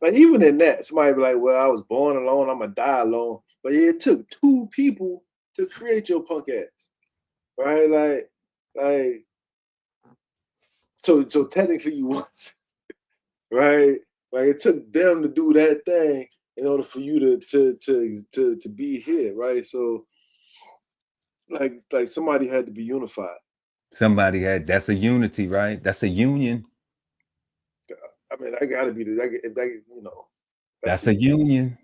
Like, even in that, somebody be like, well, I was born alone, I'm gonna die alone. But yeah, it took two people to create your punk ass. Right? Like so technically you was, right? Like, it took them to do that thing in order for you to be here, right? So like somebody had to be unified. That's a unity, right? That's a union. I mean, I gotta be you know. That's a union.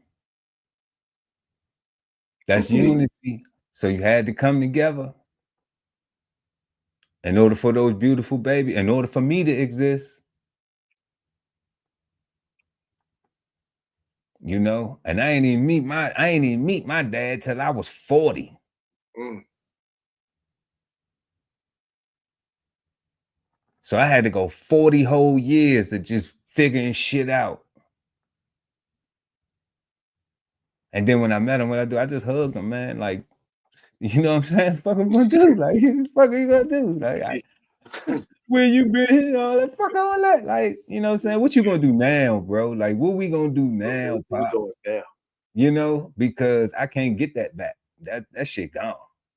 That's unity. So you had to come together in order for those beautiful babies, in order for me to exist. You know, and I ain't even meet my dad till I was 40. So I had to go 40 whole years of just figuring shit out. And then when I met him, what I do? I just hugged him, man. Like, you know what I'm saying? Fuck I'm gonna do? Like, what the fuck are you gonna do? Like, where you been? All that, fuck all that. Like, you know what I'm saying? What you gonna do now, bro? Like, what we gonna do now, Pop? You know, because I can't get that back. That shit gone.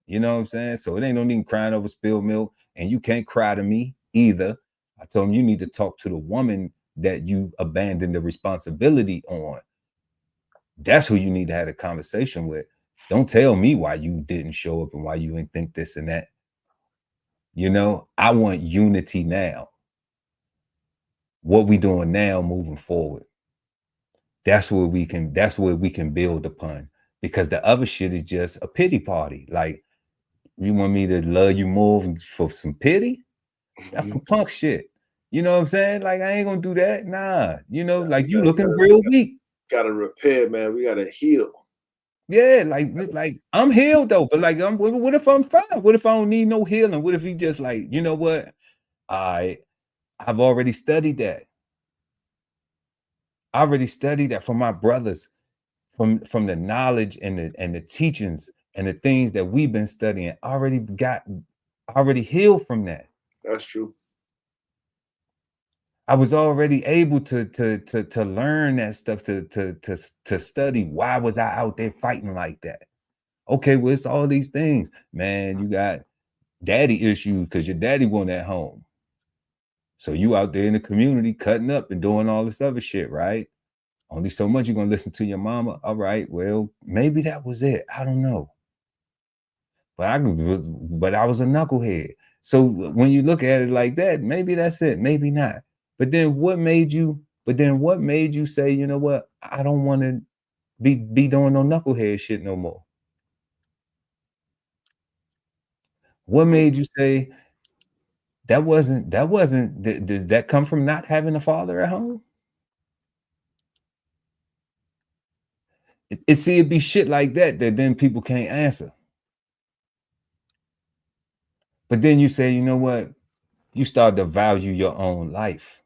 You know what I'm saying? So it ain't no need crying over spilled milk, and you can't cry to me either. I told him, you need to talk to the woman that you abandoned the responsibility on. That's who you need to have a conversation with. Don't tell me why you didn't show up and why you didn't think this and that. You know, I want unity now. What we doing now moving forward. That's what we can build upon, because the other shit is just a pity party. Like, you want me to love you more for some pity? That's some punk shit. You know what I'm saying? Like, I ain't gonna do that. Nah, you know, like, you looking real weak. Gotta repair, man. We gotta heal. Yeah, like I'm healed though, but like, what if I'm fine? What if I don't need no healing? What if he just like, you know what? I've already studied that. I already studied that from my brothers, from the knowledge and the teachings and the things that we've been studying. Already healed from that. That's true. I was already able to learn that stuff, to study. Why was I out there fighting like that? Okay, well, it's all these things, man. You got daddy issues because your daddy wasn't at home. So you out there in the community cutting up and doing all this other shit, right? Only so much you're gonna listen to your mama. All right, well, maybe that was it. I don't know. But I was a knucklehead. So when you look at it like that, maybe that's it, maybe not. But then what made you say, you know what? I don't want to be doing no knucklehead shit no more. What made you say that wasn't does that come from not having a father at home? It'd be shit like that then people can't answer. But then you say, you know what? You start to value your own life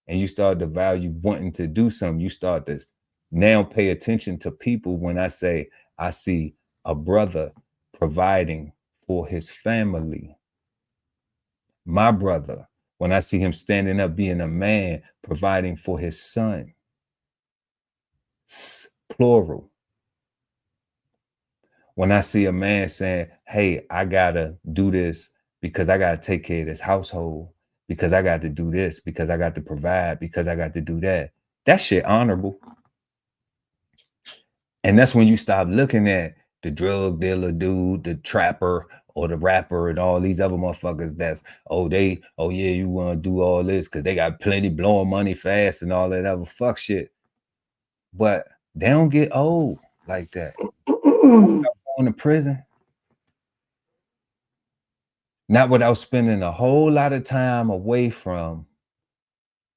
and you start to value wanting to do something. You start to now pay attention to people. When I say I see a brother providing for his family, my brother, when I see him standing up, being a man, providing for his son, plural. When I see a man saying, hey, I gotta do this because I gotta take care of this household, because I got to do this, because I got to provide, because I got to do that. That shit honorable. And that's when you stop looking at the drug dealer dude, the trapper, or the rapper, and all these other motherfuckers that's, oh yeah, you want to do all this because they got plenty blowing money fast and all that other fuck shit. But they don't get old like that. Going to prison. Not without spending a whole lot of time away from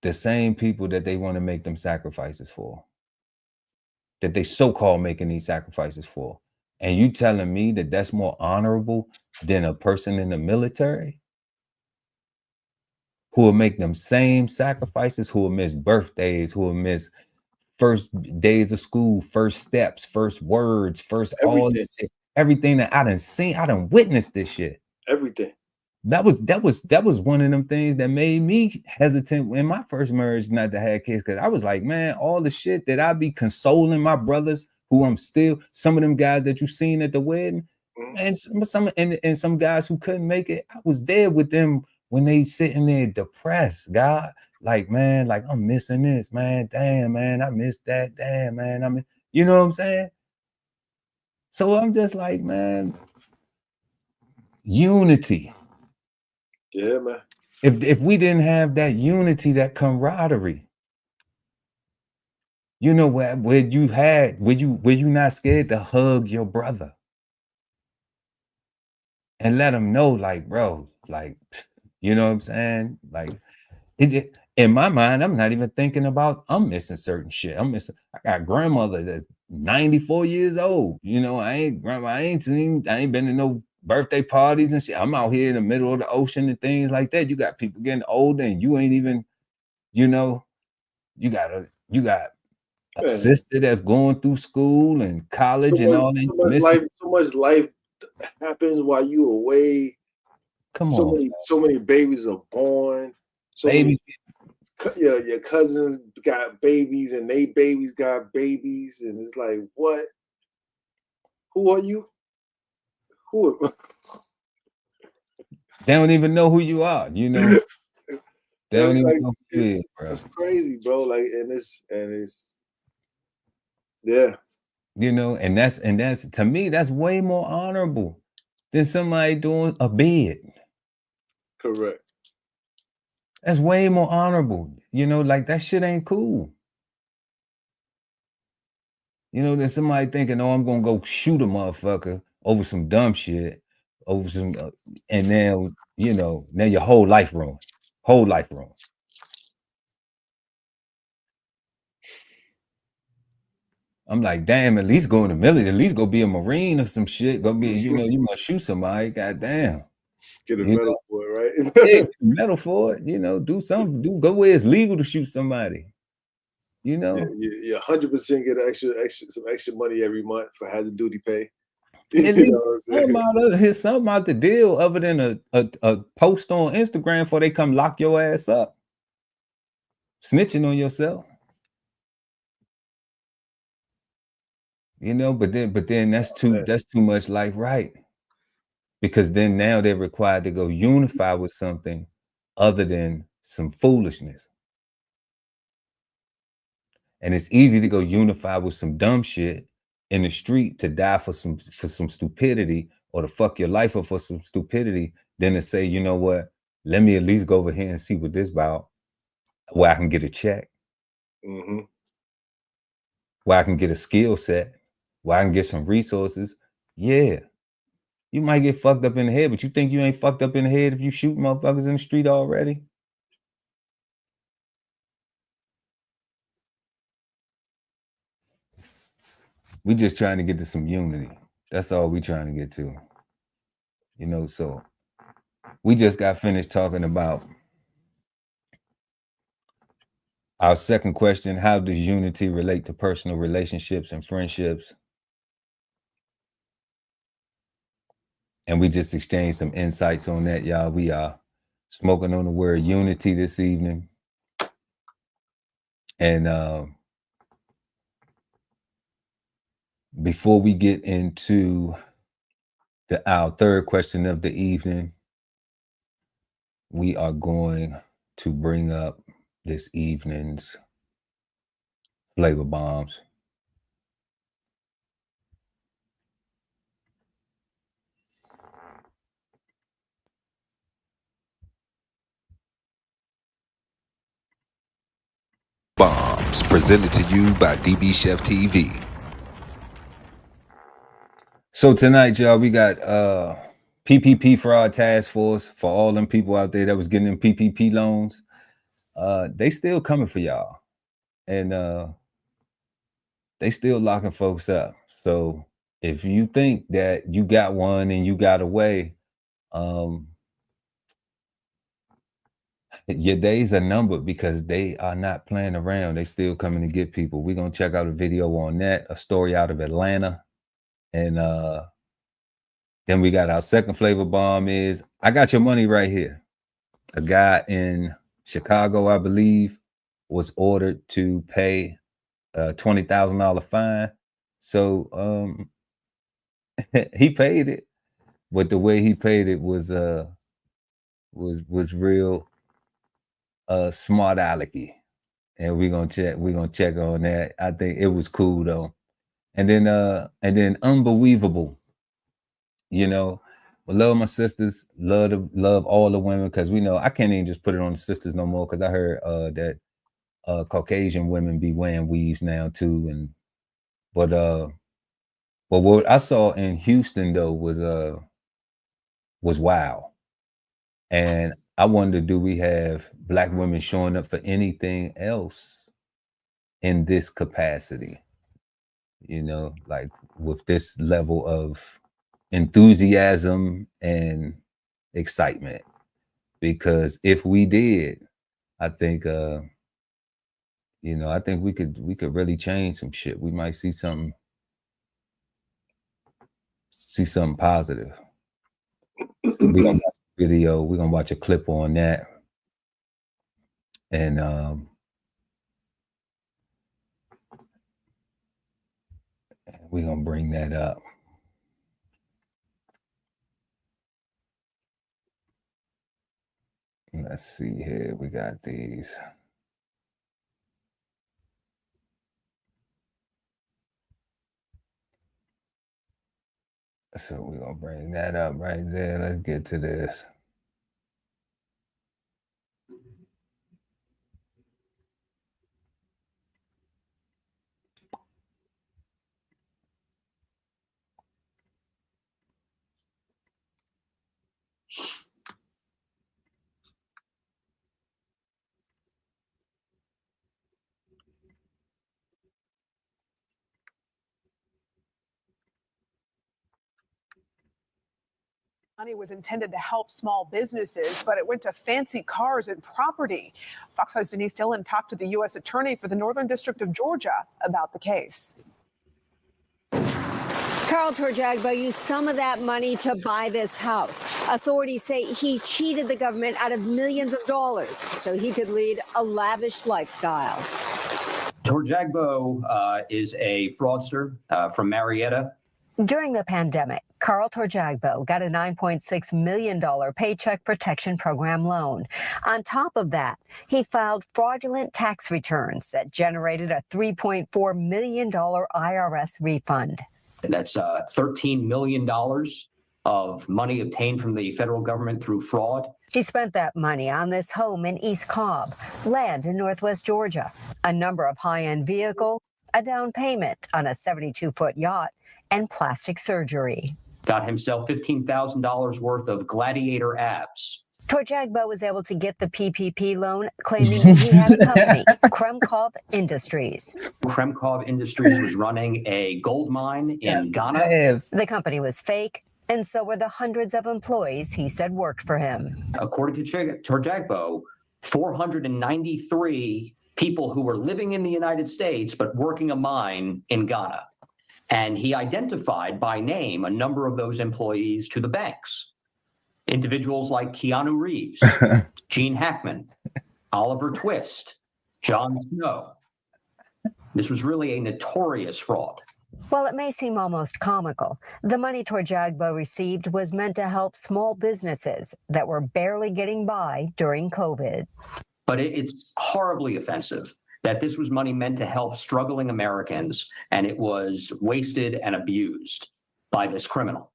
the same people that they want to make them sacrifices for, that they so-called making these sacrifices for. And you telling me that that's more honorable than a person in the military who will make them same sacrifices, who will miss birthdays, who will miss first days of school, first steps, first words, first everything. All this shit, everything that I done witnessed this shit. Everything. That was one of them things that made me hesitant in my first marriage not to have kids, because I was like, man, all the shit that I be consoling my brothers, who I'm still, some of them guys that you seen at the wedding, and some guys who couldn't make it, I was there with them when they sitting there depressed, God. Like, man, like, I'm missing this, man. Damn, man, I missed that. Damn, man, you know what I'm saying? So I'm just like, man, unity. Yeah, man. If we didn't have that unity, that camaraderie, you know, where you not scared to hug your brother and let him know, like, bro, like, you know what I'm saying? Like, it in my mind, I'm not even thinking about I'm missing certain shit. I got grandmother that's 94 years old. You know, I ain't been to no birthday parties and shit. I'm out here in the middle of the ocean and things like that. You got people getting older and you ain't even, you know, you got a sister that's going through school and college and all that. So much life happens while you away. Come on. So many babies are born. Babies. Your cousins got babies and they babies got babies. And it's like, what? Who are you? They don't even know who you are, you know. They don't even know who you is, bro. It's crazy, bro. Like, and it's yeah. You know, and that's to me, that's way more honorable than somebody doing a bid. Correct. That's way more honorable. You know, like, that shit ain't cool. You know, there's somebody thinking, oh, I'm gonna go shoot a motherfucker over some dumb shit, over some, and then, you know, now your whole life ruined. Whole life ruined. I'm like, damn, at least go in the military, at least go be a Marine or some shit. Go be, you know, you must shoot somebody. Goddamn. Get a medal for it, right? Yeah, get a medal for it. You know, do something. Go where it's legal to shoot somebody. You know? Yeah, 100% get some extra money every month for hazard duty pay. At least here's something out the deal other than a post on Instagram before they come lock your ass up. Snitching on yourself. You know, but then that's too much life, right? Because then now they're required to go unify with something other than some foolishness. And it's easy to go unify with some dumb shit in the street to die for some stupidity, or to fuck your life up for some stupidity, than to say, you know what, let me at least go over here and see what this about, where I can get a check, where I can get a skill set, where I can get some resources. Yeah, you might get fucked up in the head, but you think you ain't fucked up in the head if you shoot motherfuckers in the street already? We just trying to get to some unity. That's all we trying to get to. You know, so we just got finished talking about our second question: how does unity relate to personal relationships and friendships? And we just exchanged some insights on that, y'all. We are smoking on the word unity this evening. And before we get into our third question of the evening, we are going to bring up this evening's flavor bombs. Bombs presented to you by DBCHEFTV. So tonight, y'all, we got PPP Fraud Task Force for all them people out there that was getting them PPP loans. They still coming for y'all, and they still locking folks up. So if you think that you got one and you got away, your days are numbered, because they are not playing around. They still coming to get people. We're gonna check out a video on that, a story out of Atlanta. And then we got our second flavor bomb is, I got your money right here. A guy in Chicago, I believe, was ordered to pay a $20,000 fine. So he paid it, but the way he paid it was real smart alecky. And we're gonna check on that. I think it was cool though. And then unbelievable. You know, I love my sisters, love all the women, because we know I can't even just put it on the sisters no more, because I heard that Caucasian women be wearing weaves now too. But what I saw in Houston though was wow. And I wonder, do we have Black women showing up for anything else in this capacity? You know, like with this level of enthusiasm and excitement. Because if we did, I think you know, I think we could really change some shit. We might see something positive. So we're gonna watch a video, we're gonna watch a clip on that. And we're gonna bring that up. Let's see here. We got these. So we're gonna bring that up right there. Let's get to this. Money was intended to help small businesses, but it went to fancy cars and property. Fox 5's Denise Dillon talked to the U.S. Attorney for the Northern District of Georgia about the case. Carl Torjagba used some of that money to buy this house. Authorities say he cheated the government out of millions of dollars so he could lead a lavish lifestyle. Torjagba is a fraudster from Marietta. During the pandemic, Carl Torjagbo got a $9.6 million Paycheck Protection Program loan. On top of that, he filed fraudulent tax returns that generated a $3.4 million IRS refund. That's $13 million of money obtained from the federal government through fraud. He spent that money on this home in East Cobb, land in Northwest Georgia, a number of high-end vehicles, a down payment on a 72-foot yacht, and plastic surgery. Got himself $15,000 worth of gladiator abs. Torjagbo was able to get the PPP loan, claiming he had a company, Kremkov Industries. Kremkov Industries was running a gold mine in Ghana. The company was fake, and so were the hundreds of employees he said worked for him. According to Torjagbo, 493 people who were living in the United States but working a mine in Ghana. And he identified by name a number of those employees to the banks. Individuals like Keanu Reeves, Gene Hackman, Oliver Twist, Jon Snow. This was really a notorious fraud. While it may seem almost comical, the money Torjagbo received was meant to help small businesses that were barely getting by during COVID. But it's horribly offensive that this was money meant to help struggling Americans, and it was wasted and abused by this criminal.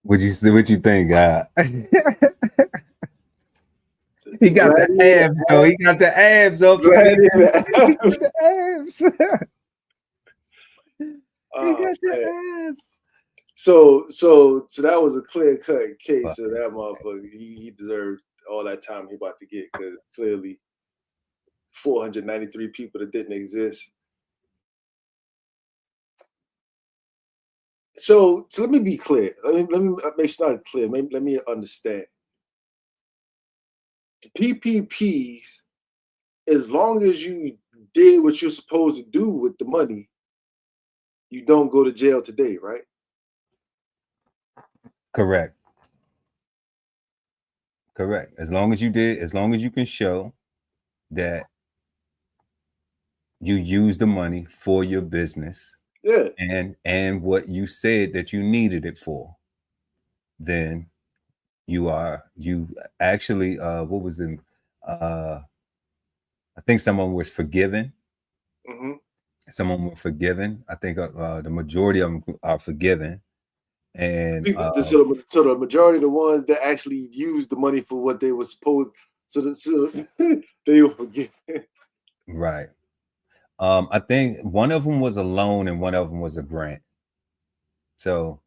What you think, guy? He got the abs, though. He got the abs up. He got the abs. He got the abs. So that was a clear-cut case of that motherfucker. He deserved all that time he about to get, because clearly 493 people that didn't exist. So let me be clear. Let me make sure it's clear. Let me understand. The PPPs, as long as you did what you're supposed to do with the money, you don't go to jail today, right? Correct. As long as you can show that you use the money for your business, yeah, and what you said that you needed it for, then you actually what was it? I think someone was forgiven. Mm-hmm. Someone was forgiven. I think the majority of them are forgiven. And so the majority of the ones that actually used the money for what they were supposed to, they were forgiven. Right. I think one of them was a loan and one of them was a grant. So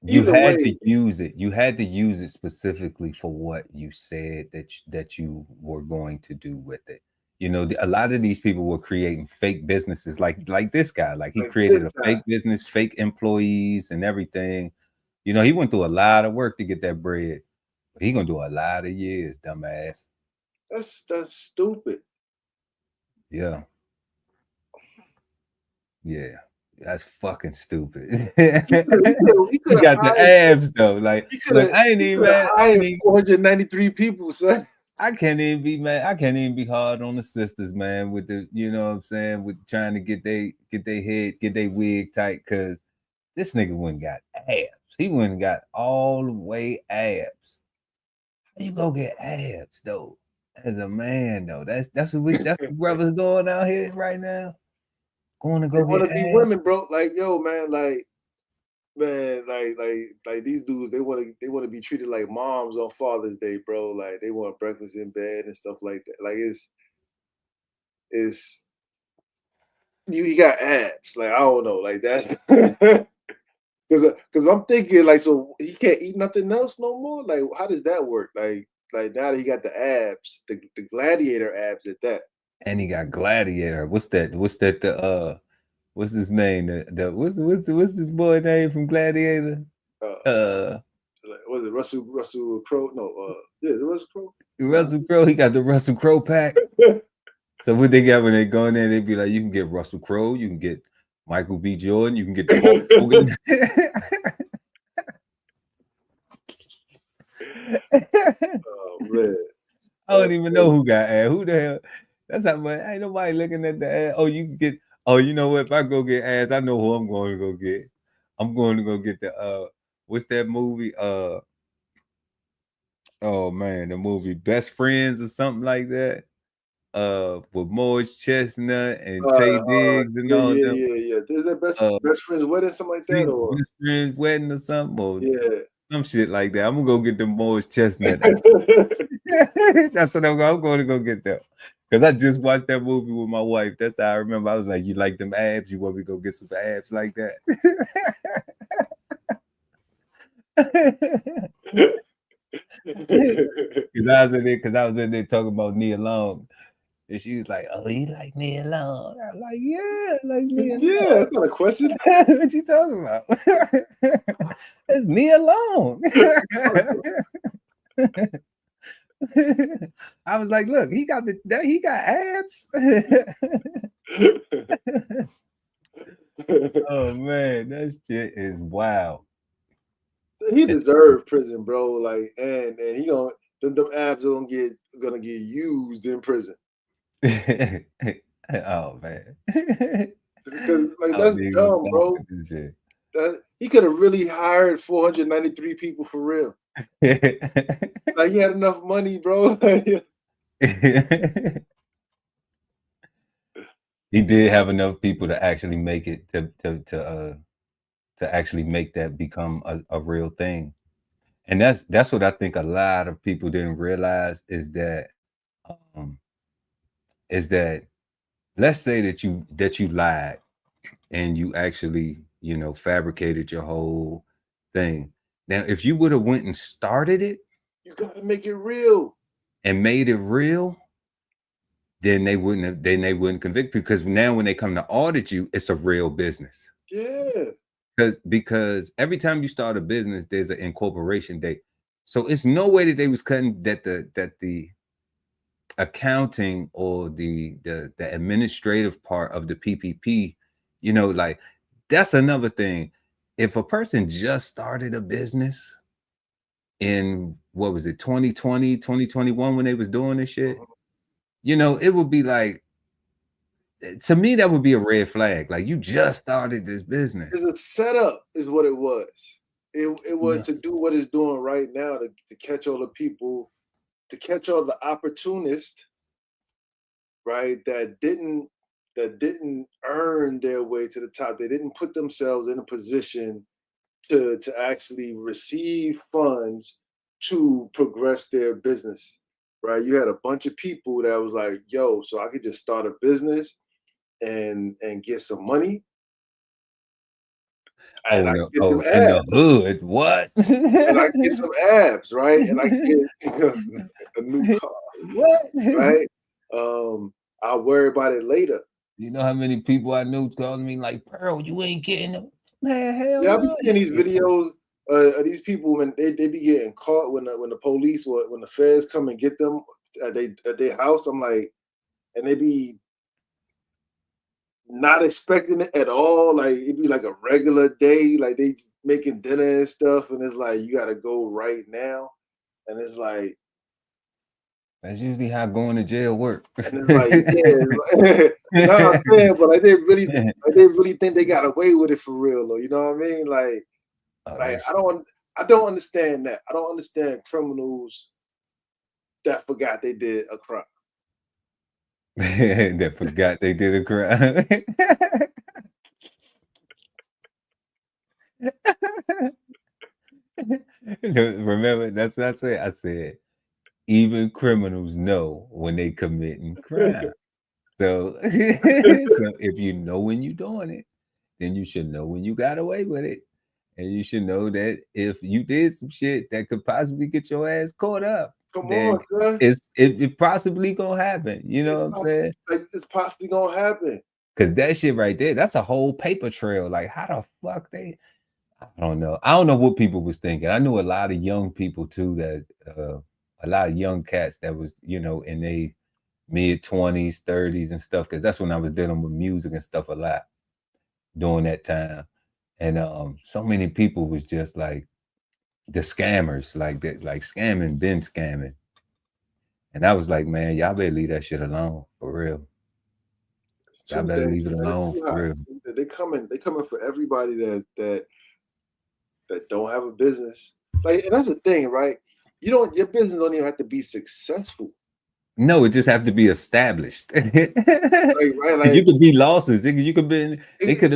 you had to use it. You had to use it specifically for what you said that you were going to do with it. You know, a lot of these people were creating fake businesses, like this guy. Like he created a fake business, fake employees, and everything. You know, he went through a lot of work to get that bread. But he gonna do a lot of years, dumbass. That's stupid. Yeah. That's fucking stupid. He got the abs though. Like I ain't even mad. I ain't 493 people, son. I can't even be mad. I can't even be hard on the sisters, man, with the, you know what I'm saying, with trying to get their head, get their wig tight, cause this nigga wouldn't got abs. He wouldn't got all the way abs. How you go get abs though? As a man though, that's what brothers doing out here right now. Going to go want to be abs. women, bro. Like, yo, man, like these dudes, they want to be treated like moms on Father's Day, bro. Like they want breakfast in bed and stuff like that. Like he got abs. Like I don't know, like that. Because I'm thinking like, so he can't eat nothing else no more. Like how does that work? Like now that he got the abs, the gladiator abs at that. And he got gladiator. What's that? What's his name? What's this boy name from Gladiator? Was it Russell Crowe? No, yeah, the Russell Crowe. Russell Crowe. He got the Russell Crowe pack. So what they got when they go in there, they be like, you can get Russell Crowe, you can get Michael B. Jordan, you can get the Hulk Hogan. Oh man, I don't even know who got ad. Who the hell? That's how much. Ain't nobody looking at the ad. Oh, you can get. Oh, you know what? If I go get ads, I know who I'm going to go get. I'm going to go get the what's that movie? Oh man, the movie Best Friends or something like that. With Morris Chestnut and Tay Diggs and all them. Yeah. Is that best friend's wedding, something like that, or Best Friends Wedding or something, or some shit like that. I'm gonna go get the Morris Chestnut. That's what I'm going to go get that. Because I just watched that movie with my wife. That's how I remember. I was like, you like them abs? You want me to go get some abs like that? Because I was in there talking about Nia Long. And she was like, oh, you like Nia Long? I'm like, yeah, I like Nia Long. Yeah, that's not a question. What you talking about? It's Nia Long. I was like, look, he got abs. Oh man, that shit is wild. He deserved prison, bro. Like, and he gonna them abs are gonna get used in prison. Oh man. Because like that's dumb, bro. He could have really hired 493 people for real. Like he had enough money, bro. He did have enough people to actually make it to actually make that become a real thing. And that's what I think a lot of people didn't realize is that let's say that you lied and you actually, fabricated your whole thing. Now, if you would have went and started it, you got to make it real and made it real, then they wouldn't convict you, because now when they come to audit you, it's a real business. Yeah. Because every time you start a business, there's an incorporation date. So it's no way that they was cutting that the accounting or the administrative part of the PPP, like that's another thing. If a person just started a business in, what was it, 2020, 2021, when they was doing this shit, it would be like, to me, that would be a red flag. Like, you just started this business. It's a setup is what it was. It was to do what it's doing right now, to catch all the people, to catch all the opportunists, right, that didn't earn their way to the top. They didn't put themselves in a position to actually receive funds to progress their business, right? You had a bunch of people that was like, yo, so I could just start a business and get some money. And I get some abs. In the hood, what? And I get some abs, right? And I get a new car, what? Right? I'll worry about it later. You know how many people I knew calling me like, Pearl, you ain't getting them? Man, hell yeah, I've been seeing these videos of these people when they be getting caught when the police or when the feds come and get them at their house. I'm like, and they be not expecting it at all. Like it'd be like a regular day, like they making dinner and stuff, and it's like you gotta go right now, and it's like that's usually how going to jail work. And it's like, no, I'm saying, but like they really think they got away with it for real, though. You know what I mean? Like I don't understand that. I don't understand criminals that forgot they did a crime. That forgot they did a crime. Remember, that's what I said. I said, even criminals know when they committing crime. So if you know when you're doing it, then you should know when you got away with it. And you should know that if you did some shit that could possibly get your ass caught up, come on, son. It possibly gonna happen. You know what I'm saying? Like, it's possibly gonna happen. Cause that shit right there, that's a whole paper trail. Like, how the fuck they? I don't know. I don't know what people was thinking. I knew a lot of young people too, that a lot of young cats that was, in their mid-20s, 30s and stuff. Cause that's when I was dealing with music and stuff a lot during that time. And so many people was just like the scammers, like that, like been scamming. And I was like, man, y'all better leave that shit alone for real. Y'all better leave it alone for real. They coming for everybody that don't have a business. Like, and that's the thing, right? Your business don't even have to be successful. No, it just have to be established. Like, right? Like, you could be losses. They could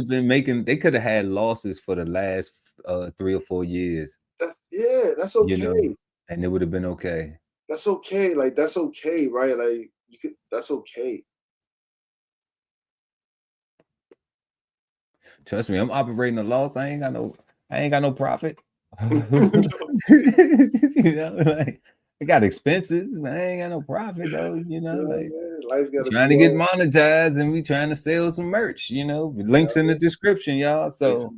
have had losses for the last 3 or 4 years. That's okay. You know, and it would have been okay. That's okay. Like, that's okay, right? Like, that's okay. Trust me, I'm operating a loss. I ain't got no profit. You know, like, I got expenses, but I ain't got no profit though. You know, like, trying to get monetized, and we trying to sell some merch. You know, links in the description, y'all. So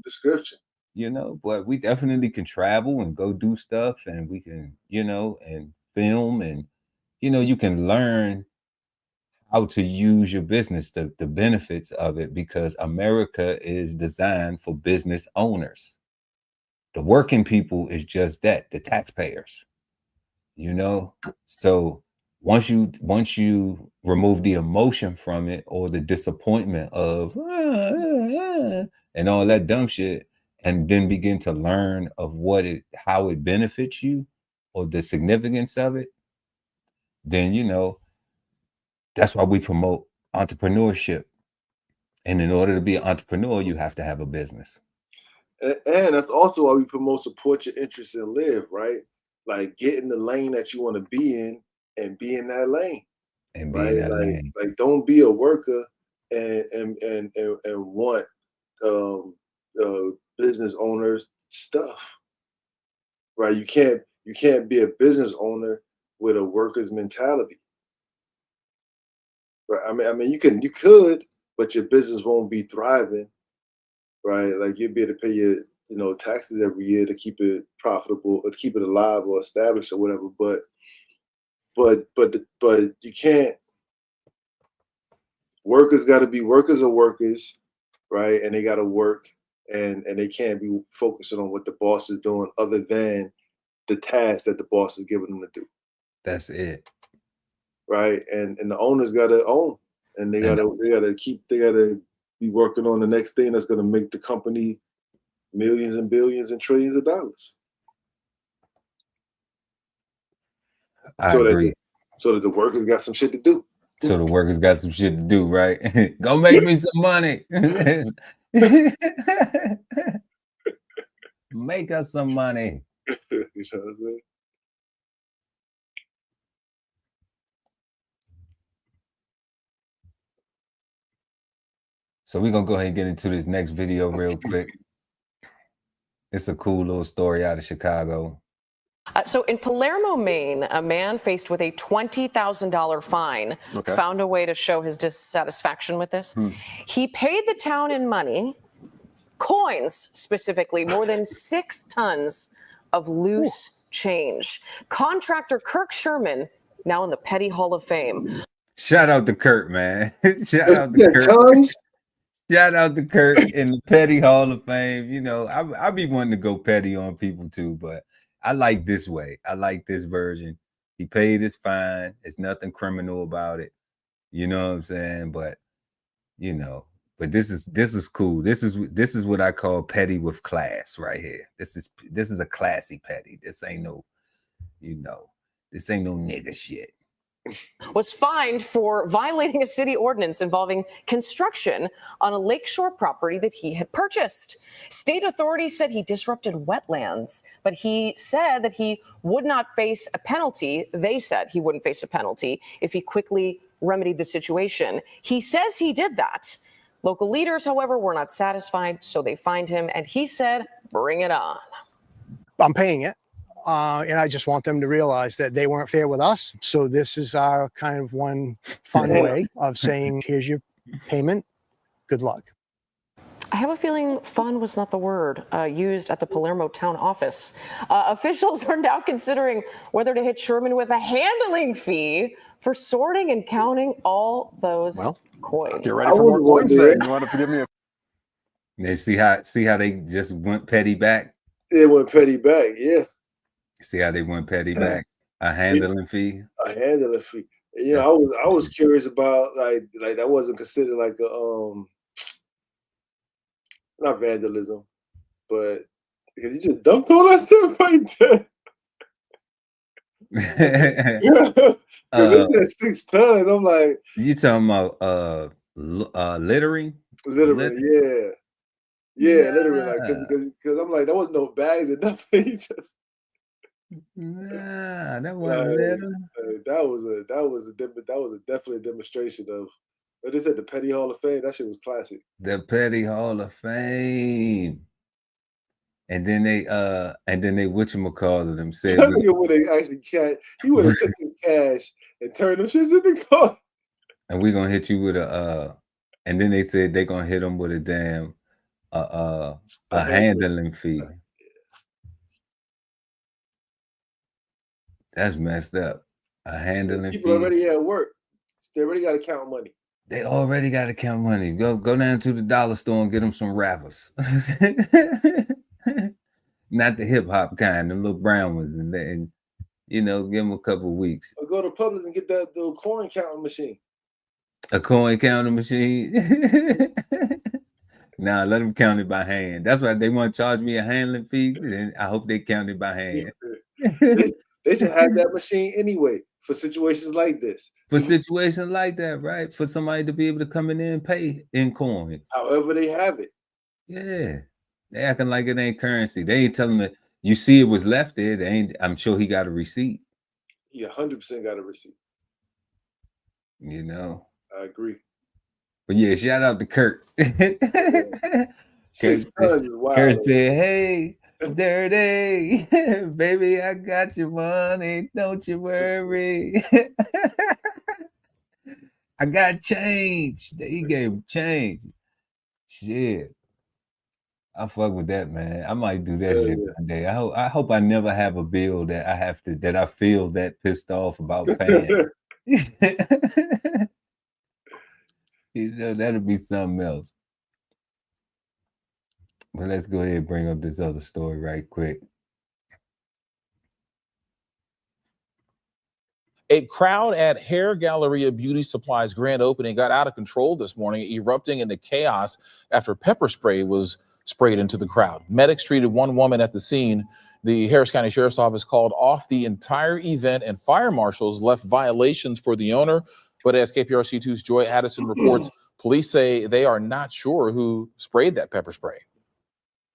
you know, but we definitely can travel and go do stuff, and we can, you know, and film, and you know, you can learn how to use your business, the benefits of it, because America is designed for business owners. The working people is just that, the taxpayers, you know? So once you remove the emotion from it, or the disappointment of and all that dumb shit, and then begin to learn of how it benefits you, or the significance of it, then, you know, that's why we promote entrepreneurship. And in order to be an entrepreneur, you have to have a business. And that's also why we promote support your interests and live, right? Like, get in the lane that you want to be in and be in that lane. And be in that lane. Like, don't be a worker and want business owners stuff. Right? You can't be a business owner with a worker's mentality. Right? I mean you could, but your business won't be thriving. Right? Like, you'll be able to pay your taxes every year to keep it profitable, or keep it alive or established or whatever. But you can't. Workers got to be workers, right? And they got to work, and they can't be focusing on what the boss is doing, other than the task that the boss is giving them to do. That's it. Right? And the owners got to own, and they got to be working on the next thing that's going to make the company millions and billions and trillions of dollars. I agree. So that the workers got some shit to do. So the workers got some shit to do, right? Go make me some money. Make us some money. You know what I'm saying? So we're going to go ahead and get into this next video real quick. It's a cool little story out of Chicago. So in Palermo, Maine, a man faced with a $20,000 fine found a way to show his dissatisfaction with this. He paid the town in money, coins specifically, more than 6 tons of loose change. Contractor Kirk Sherman, now in the Petty Hall of Fame. Shout out to Kirk, man. Shout out to Kirk. Shout out to Kirk in the Petty Hall of Fame. You know, I be wanting to go petty on people too, but I like this way. I like this version. He paid his fine. There's nothing criminal about it. You know what I'm saying? But you know, but this is cool. This is what I call petty with class right here. This is a classy petty. This ain't no, you know, this ain't no nigga shit. Was fined for violating a city ordinance involving construction on a lakeshore property that he had purchased. State authorities said he disrupted wetlands, but he said that he would not face a penalty. They said he wouldn't face a penalty if he quickly remedied the situation. He says he did that. Local leaders, however, were not satisfied, so they fined him, and he said, bring it on. I'm paying it. And I just want them to realize that they weren't fair with us. So this is our kind of one fun way of saying, here's your payment. Good luck. I have a feeling fun was not the word used at the Palermo town office. Officials are now considering whether to hit Sherman with a handling fee for sorting and counting all those coins. Get ready for more coins then. You want to forgive me? They see how they just went petty back? They went petty back, yeah. See how they went petty back? A handling fee? A handling fee. You know, I was curious about like that wasn't considered like a not vandalism, but because you just dumped all that stuff right there. Because it's 6 tons. I'm like, you talking about littering? Littering, yeah, littering. Like because I'm like, there was no bags or nothing. Just nah, that wasn't littering. That was definitely a demonstration of. What they said, the Petty Hall of Fame. That shit was classic. The Petty Hall of Fame. And then they whatchamacallit them said when they actually he would have taken cash and turned them shits in the car. And we're gonna hit you with a and then they said they're gonna hit them with a damn a handling fee. That's messed up. A handling People fee. already at work. They already got to count money. They already got to count money. Go down to the dollar store and get them some rappers. Not the hip hop kind, the little brown ones, and you know, give them a couple weeks. Or go to Publix and get that little coin counting machine. A coin counting machine. Nah, let them count it by hand. That's why they want to charge me a handling fee. And I hope they count it by hand. They should have that machine anyway for situations like this. For situations like that, right? For somebody to be able to come in there and pay in coins. However they have it. Yeah. They acting like it ain't currency. They ain't telling me, you see it was left there. They ain't, I'm sure he got a receipt. He 100% got a receipt. You know. I agree. But yeah, shout out to Kurt. Kurt said, hey, Dirty, baby, I got your money. Don't you worry. I got change. He gave him change. Shit. I fuck with that, man. I might do that shit one day. I hope I never have a bill that I feel that pissed off about paying. You know, that'll be something else. But let's go ahead and bring up this other story right quick. A crowd at Hair Galleria Beauty Supply's grand opening got out of control this morning, erupting into chaos after pepper spray was sprayed into the crowd. Medics treated one woman at the scene. The Harris County Sheriff's Office called off the entire event, and fire marshals left violations for the owner. But as KPRC2's Joy Addison reports, police say they are not sure who sprayed that pepper spray.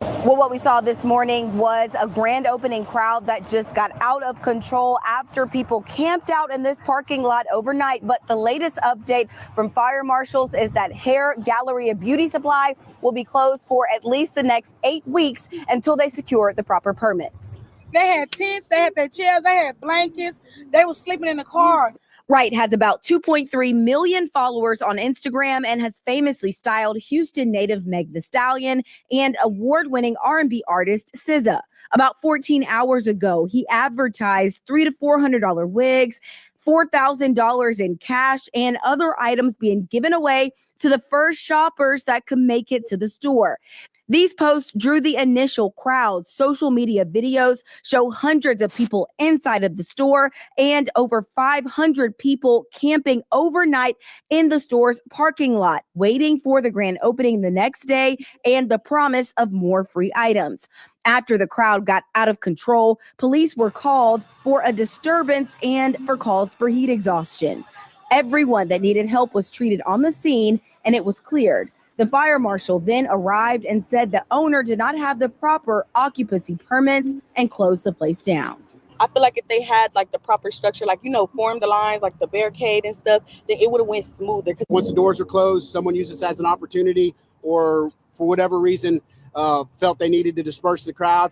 Well, what we saw this morning was a grand opening crowd that just got out of control after people camped out in this parking lot overnight. But the latest update from fire marshals is that Hair Galleria Beauty Supply will be closed for at least the next 8 weeks until they secure the proper permits. They had tents, they had their chairs, they had blankets, they were sleeping in the car. Wright has about 2.3 million followers on Instagram and has famously styled Houston native Meg Thee Stallion and award-winning R&B artist SZA. About 14 hours ago, he advertised $300 to $400 wigs, $4,000 in cash, and other items being given away to the first shoppers that could make it to the store. These posts drew the initial crowd. Social media videos show hundreds of people inside of the store and over 500 people camping overnight in the store's parking lot, waiting for the grand opening the next day and the promise of more free items. After the crowd got out of control, police were called for a disturbance and for calls for heat exhaustion. Everyone that needed help was treated on the scene and it was cleared. The fire marshal then arrived and said the owner did not have the proper occupancy permits and closed the place down. I feel like if they had like the proper structure, like, you know, form the lines, like the barricade and stuff, then it would have went smoother. Once the doors are closed, someone used this as an opportunity or for whatever reason felt they needed to disperse the crowd.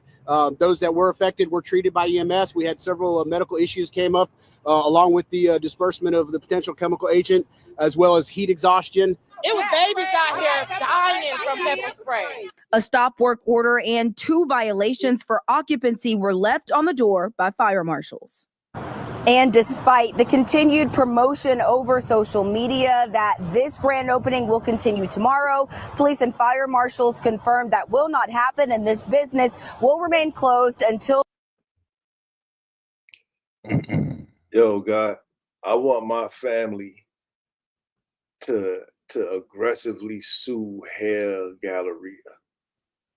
Those that were affected were treated by EMS. We had several medical issues came up along with the disbursement of the potential chemical agent, as well as heat exhaustion. It was babies out here dying from pepper spray. A stop work order and 2 violations for occupancy were left on the door by fire marshals. And despite the continued promotion over social media that this grand opening will continue tomorrow, police and fire marshals confirmed that will not happen and this business will remain closed until. Yo, God, I want my family to aggressively sue Hair Galleria.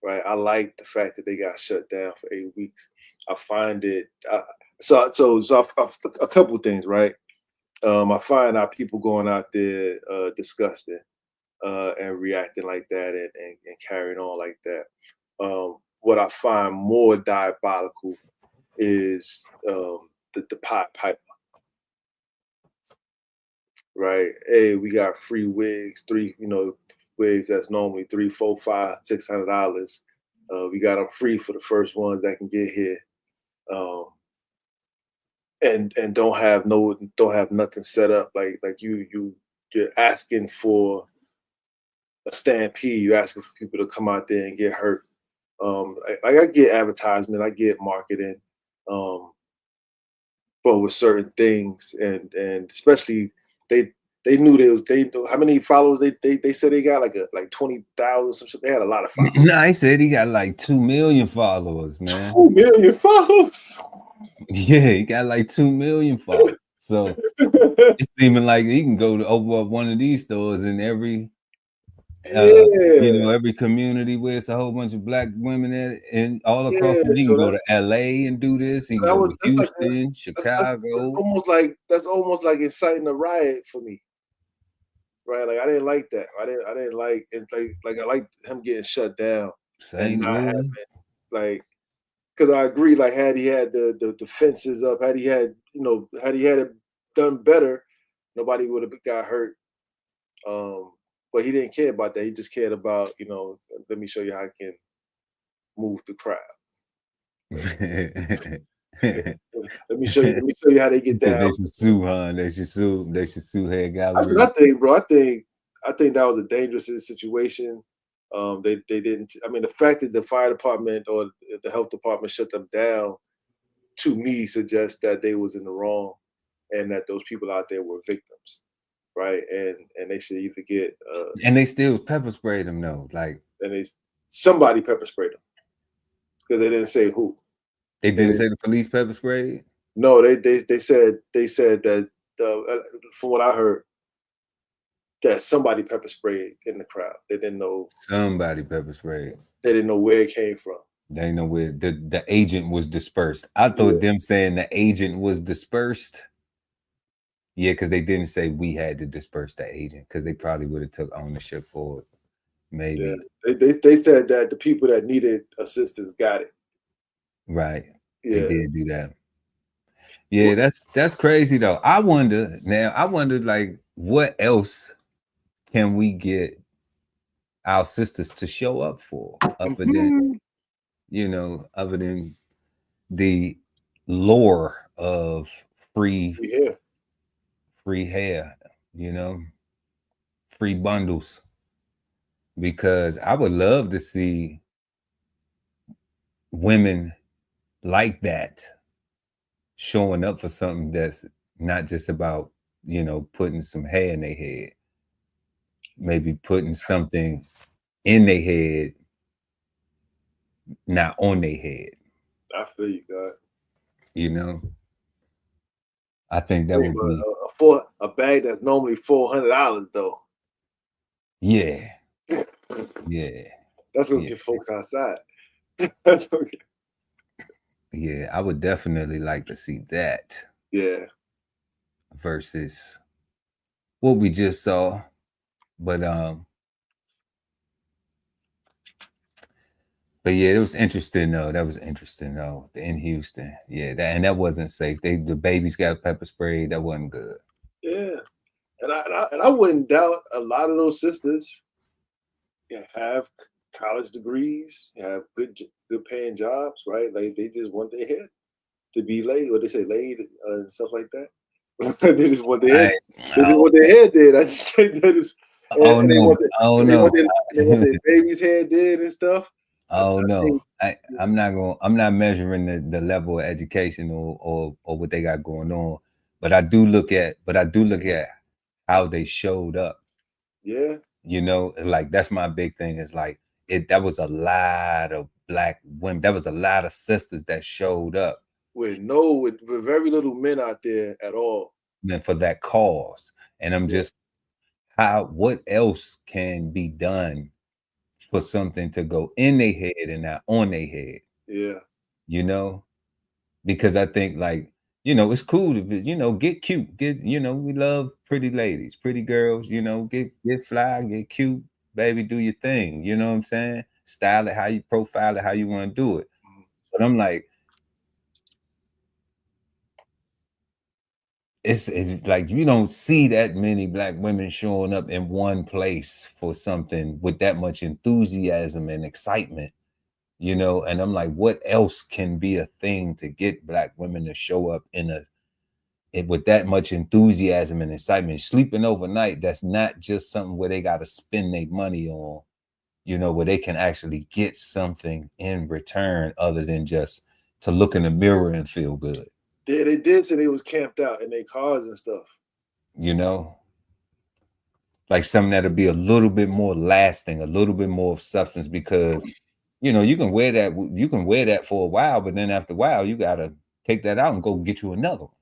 Right. I like the fact that they got shut down for 8 weeks. I find it so a couple things, right? I find our people going out there disgusting and reacting like that and carrying on like that. What I find more diabolical is the pot piper. Right. Hey, we got free wigs, wigs that's normally $300, $400, $500, $600. We got them free for the first ones that can get here. And don't have nothing set up. Like you're asking for a stampede, you're asking for people to come out there and get hurt. Like I get advertisement, I get marketing, but with certain things and especially they knew how many followers they said they got like 20,000 some shit. They had a lot of followers. No, he said he got like 2 million followers, man. 2 million followers. Yeah, he got like 2 million followers. So it's seeming like he can go to over one of these stores in every every community where it's a whole bunch of black women and all across the he can go to LA and do this. He can go to Houston, Chicago. That's almost like inciting a riot for me. Right, like I didn't like that. I didn't like it. Like I liked him getting shut down. Same having, because I agree. Like had he had the fences up, had he had it done better, nobody would have got hurt. But he didn't care about that. He just cared about let me show you how I can move the crowd. Let me show you how they get down. They should sue, huh? They should sue Hair Gallery. That's what I think, bro. I think that was a dangerous situation. They didn't. I mean, the fact that the fire department or the health department shut them down, to me, suggests that they was in the wrong, and that those people out there were victims, right? And they should either get. And they still pepper sprayed them, though. Somebody pepper sprayed them because they didn't say who. They didn't say the police pepper sprayed? No, they said that from what I heard, that somebody pepper sprayed in the crowd. They didn't know somebody pepper sprayed. They didn't know where it came from. They didn't know where the agent was dispersed. I thought them saying the agent was dispersed. Yeah, because they didn't say we had to disperse the agent because they probably would have took ownership for it. Maybe. Yeah. They said that the people that needed assistance got it. Right. Yeah. They did do that. Yeah, that's crazy though. I wonder like what else can we get our sisters to show up for other than other than the lure of free hair, free bundles. Because I would love to see women like that showing up for something that's not just about putting some hair in their head, maybe putting something in their head, not on their head. I feel you, God. I think that would be a bag that's normally $400 though. Yeah. That's gonna get folks outside. That's okay. Yeah, I would definitely like to see that. Yeah. Versus what we just saw. But yeah, it was interesting though. That was interesting though. In Houston. Yeah, that wasn't safe. The babies got pepper sprayed. That wasn't good. Yeah. And I wouldn't doubt a lot of those sisters have college degrees, have good paying jobs, right? Like they just want their head to be laid, what they say, laid and stuff like that. They just want their head. They just want their head did. I just think that is. They want their baby's head did and stuff. Oh no, I'm not measuring the level of education or what they got going on, but I do look at how they showed up. Yeah. Like that's my big thing is like that was a lot of black women. That was a lot of sisters that showed up with very little men out there at all. for that cause. And I'm just, what else can be done for something to go in their head and not on their head? Yeah. You know, because I think, like, you know, it's cool to be, you know, get cute, get, you know, we love pretty ladies, pretty girls, you know, get fly, get cute, baby, do your thing. You know what I'm saying? Style it how you profile it, how you want to do it. But I'm like, it's like you don't see that many Black women showing up in one place for something with that much enthusiasm and excitement, you know. And I'm like, what else can be a thing to get Black women to show up with that much enthusiasm and excitement? Sleeping overnight, that's not just something where they got to spend their money on, you know, where they can actually get something in return other than just to look in the mirror and feel good. Yeah, they did say they was camped out in their cars and stuff. You know, like something that'll be a little bit more lasting, a little bit more of substance, because, you know, you can wear that for a while, but then after a while, you got to take that out and go get you another one.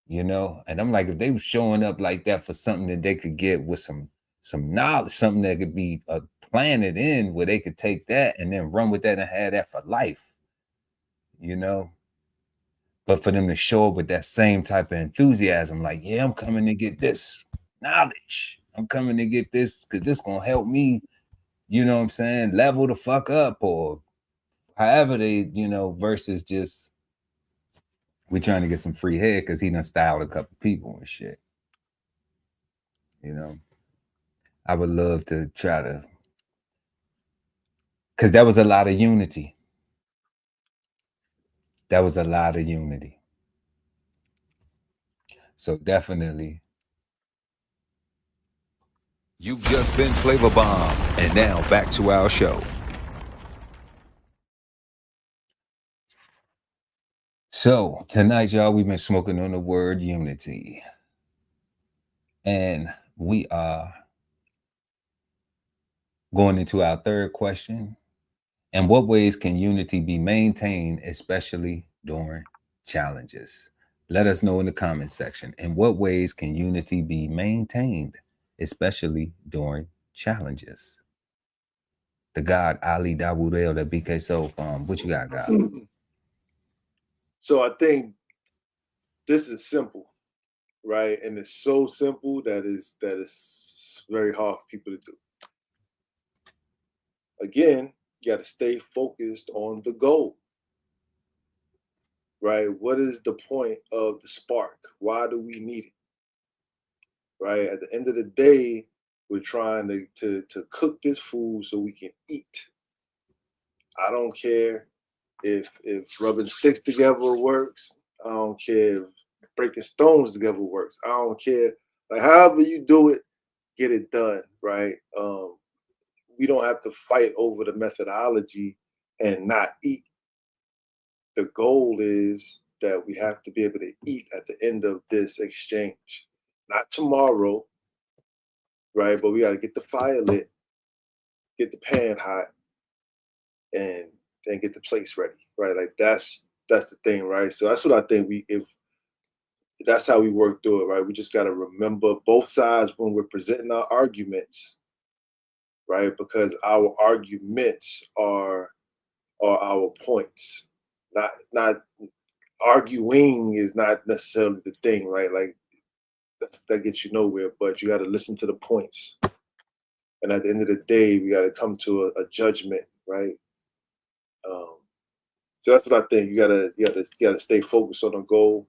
You know, and I'm like, if they were showing up like that for something that they could get with some knowledge, something that could be planted in where they could take that and then run with that and have that for life, you know. But for them to show up with that same type of enthusiasm, like, yeah, I'm coming to get this knowledge. I'm coming to get this because this gonna help me, you know what I'm saying, level the fuck up, or however they, you know, versus just we trying to get some free head because he done styled a couple people and shit. You know, I would love to try to, because that was a lot of unity. That was a lot of unity. So definitely. You've just been flavor bombed, and now back to our show. So tonight, y'all, we've been smoking on the word unity. And we are going into our third question. In what ways can unity be maintained, especially during challenges? Let us know in the comment section. In what ways can unity be maintained, especially during challenges? The God Ali Dawudel, the BK Soul Farm. What you got, God? So I think this is simple, right? And it's so simple that is very hard for people to do. Again, you got to stay focused on the goal, right? What is the point of the spark? Why do we need it? Right? At the end of the day, we're trying to cook this food so we can eat. I don't care if rubbing sticks together works. I don't care if breaking stones together works. I don't care. Like, however you do it, get it done, right? We don't have to fight over the methodology and not eat. The goal is that we have to be able to eat at the end of this exchange. Not tomorrow, right? But we got to get the fire lit, get the pan hot, and then get the place ready, right? Like that's the thing, right? So that's what I think if that's how we work through it, right? We just got to remember both sides when we're presenting our arguments, right? Because our arguments are our points. Not arguing is not necessarily the thing, right? Like that gets you nowhere, but you got to listen to the points. And at the end of the day, we got to come to a judgment, right? So that's what I think. You gotta stay focused on a goal,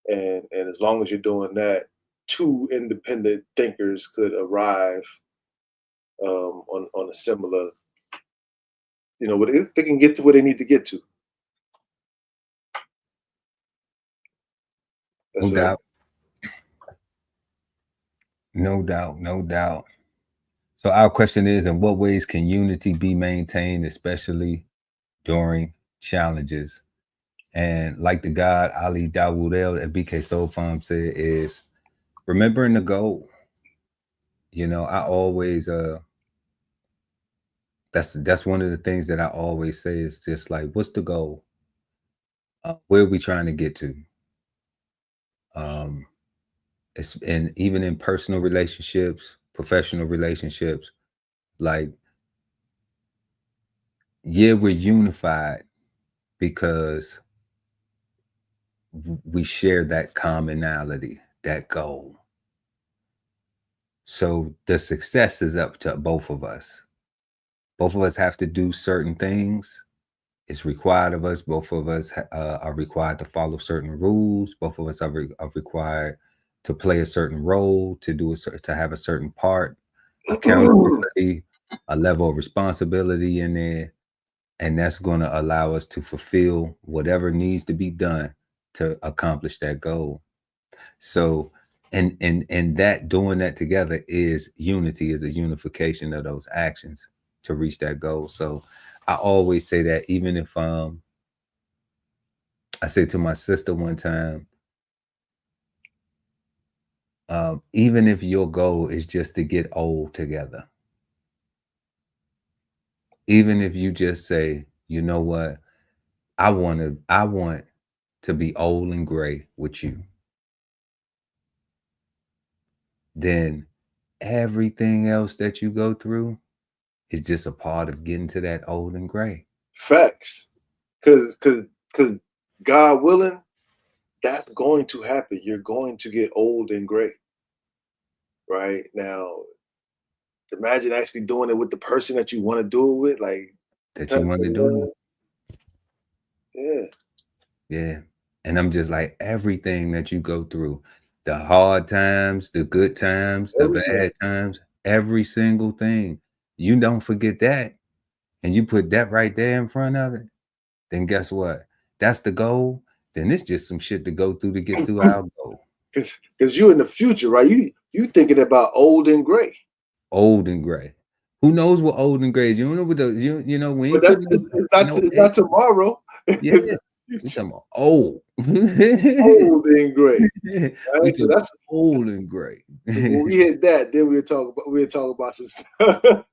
and as long as you're doing that, two independent thinkers could arrive on a similar, you know, they can get to where they need to get to. No doubt. No doubt, no doubt. So our question is, in what ways can unity be maintained, especially during challenges? And like the God Ali Dawudel at BK Soul Farm said, is remembering the goal. You know, I always that's one of the things that I always say is just like, what's the goal? Where are we trying to get to? And even in personal relationships, professional relationships, like, yeah, we're unified because we share that commonality, that goal. So the success is up to both of us. Both of us have to do certain things. It's required of us. Both of us are required to follow certain rules. Both of us are required to play a certain role, to have a certain part, accountability, a level of responsibility in there. And that's going to allow us to fulfill whatever needs to be done to accomplish that goal. So, and that doing that together is unity, is a unification of those actions to reach that goal. So I always say that, even if I said to my sister one time, even if your goal is just to get old together, even if you just say, you know what, I want to be old and gray with you, then everything else that you go through is just a part of getting to that old and gray. Facts. Cause God willing, that's going to happen. You're going to get old and gray. Right? Now, imagine actually doing it with the person that you want to do it with, like that you want to do. Yeah. Yeah. And I'm just like, everything that you go through, the hard times, the good times, the bad times, every single thing, you don't forget that. And you put that right there in front of it, then guess what? That's the goal. Then it's just some shit to go through to get through our goal. Because you in the future, right? You thinking about old and gray. Old and gray. Who knows what old and gray is? You don't know what you know when you But put it's not tomorrow. Yeah. We talking about old. Old and gray. Right? So that's old and gray. So when we hit that, then we'll talk about some stuff.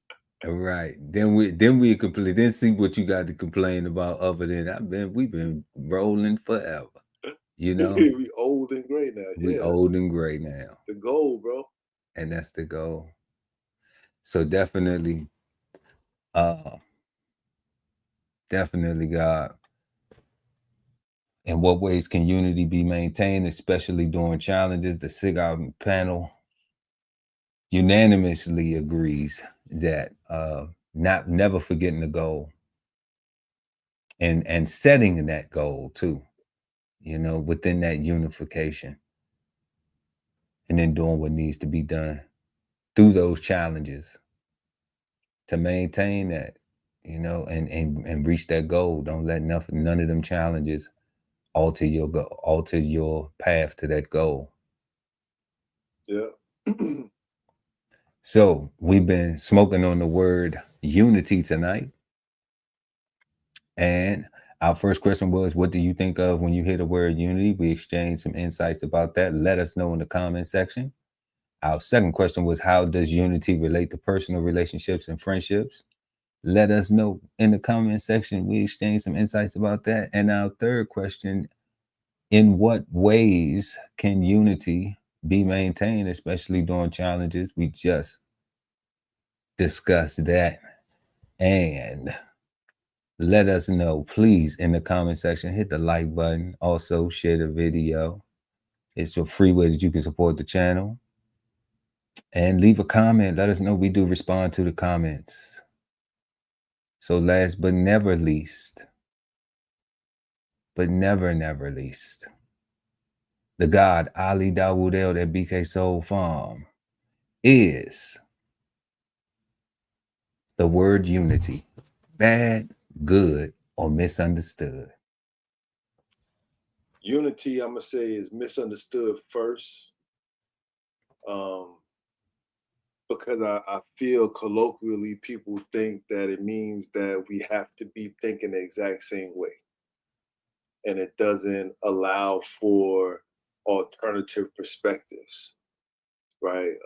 Right. Then we completely then see what you got to complain about, other than we've been rolling forever. You know? We old and gray now. We old and gray now. The goal, bro. And that's the goal. So definitely, God. In what ways can unity be maintained, especially during challenges? The Cigarden Panel unanimously agrees that never forgetting the goal and setting that goal too, within that unification, and then doing what needs to be done through those challenges to maintain that, and reach that goal. Don't let none of them challenges alter your path to that goal. Yeah. So we've been smoking on the word unity tonight. And our first question was, what do you think of when you hear the word unity? We exchanged some insights about that. Let us know in the comment section. Our second question was, how does unity relate to personal relationships and friendships? Let us know in the comment section. We exchanged some insights about that. And our third question, in what ways can unity be maintained, especially during challenges? We just discussed that. And let us know, please, in the comment section. Hit the like button. Also, share the video. It's a free way that you can support the channel. And leave a comment. Let us know. We do respond to the comments. So last but never least, never least, the God Ali Dawood at BK Soul Farm is the word unity. Bad, good, or misunderstood? Unity, I'm gonna say, is misunderstood first. Because I feel colloquially people think that it means that we have to be thinking the exact same way. And it doesn't allow for alternative perspectives, right?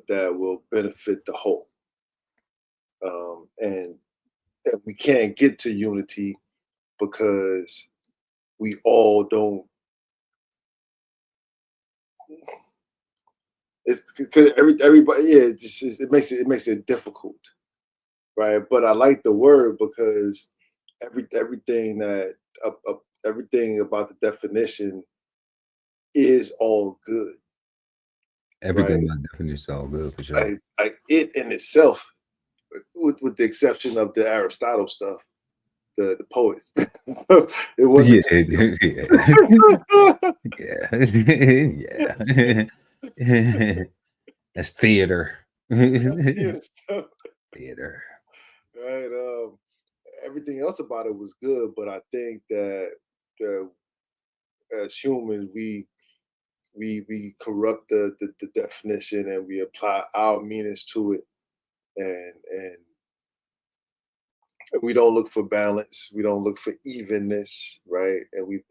That will benefit the whole. And we can't get to unity because we all don't It's because everybody, yeah, it makes it difficult, right? But I like the word because everything about the definition is all good. Everything right? about definition is all good for sure. Like it in itself, with the exception of the Aristotle stuff, the poets. It wasn't. Yeah. That's theater. Theater. Right. Everything else about it was good, but I think that as humans, we corrupt the definition and we apply our meanings to it, and we don't look for balance. We don't look for evenness, right? And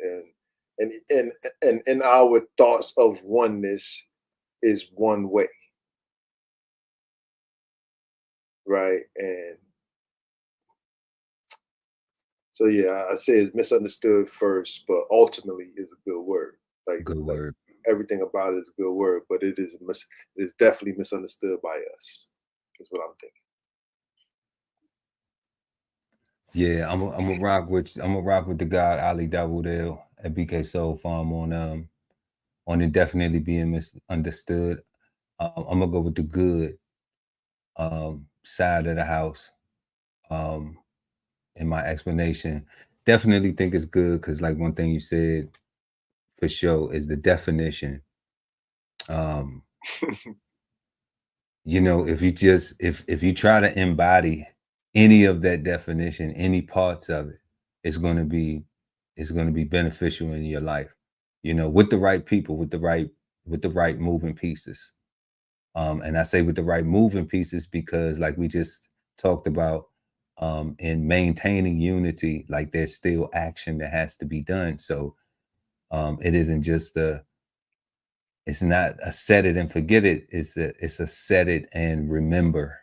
our thoughts of oneness is one way, right? And so yeah, I say it's misunderstood first, but ultimately is a good word. Good word. Everything about it is a good word, but it is definitely misunderstood by us. Is what I'm thinking. Yeah, I'm gonna rock with the guy Ali Dawoodale at BK Soul Farm on it definitely being misunderstood. I'm gonna go with the good side of the house in my explanation. Definitely think it's good because, like, one thing you said for sure is the definition. You know, if you try to embody any of that definition, any parts of it, it's going to be beneficial in your life, you know, with the right people, with the right moving pieces. And I say with the right moving pieces because, like we just talked about, in maintaining unity, like there's still action that has to be done. So it isn't just it's not a set it and forget it. It's a set it and remember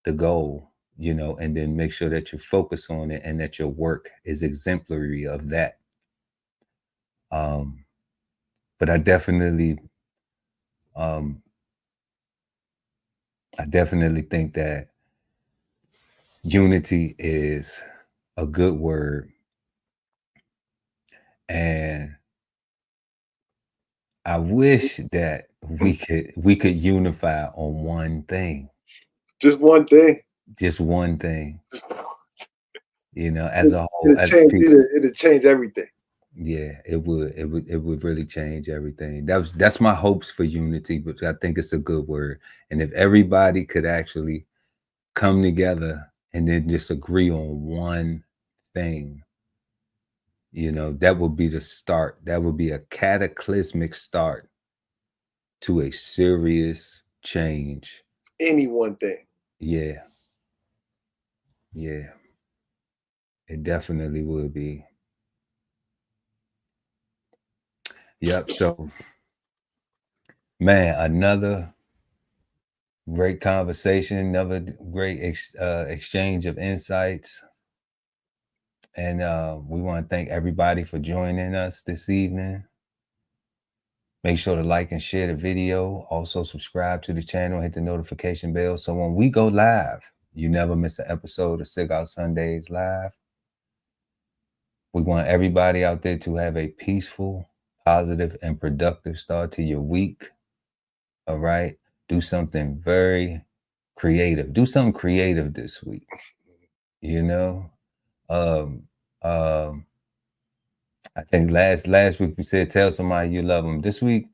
the goal, you know, and then make sure that you focus on it and that your work is exemplary of that. But I definitely think that unity is a good word, and I wish that we could unify on one thing. Just one thing. Just one thing. You know, as a whole, it'd change everything. Yeah, it would really change everything. That's my hopes for unity, but I think it's a good word. And if everybody could actually come together and then just agree on one thing, you know, that would be the start. That would be a cataclysmic start to a serious change. Any one thing. Yeah. Yeah. It definitely would be. Yep. So, man, another great conversation, another great exchange of insights. And we want to thank everybody for joining us this evening. Make sure to like and share the video. Also subscribe to the channel, hit the notification bell. So when we go live, you never miss an episode of Cigar Sundays live. We want everybody out there to have a peaceful, positive, and productive start to your week. All right. Do something very creative. Do something creative this week. You know? I think last week we said tell somebody you love them. This week,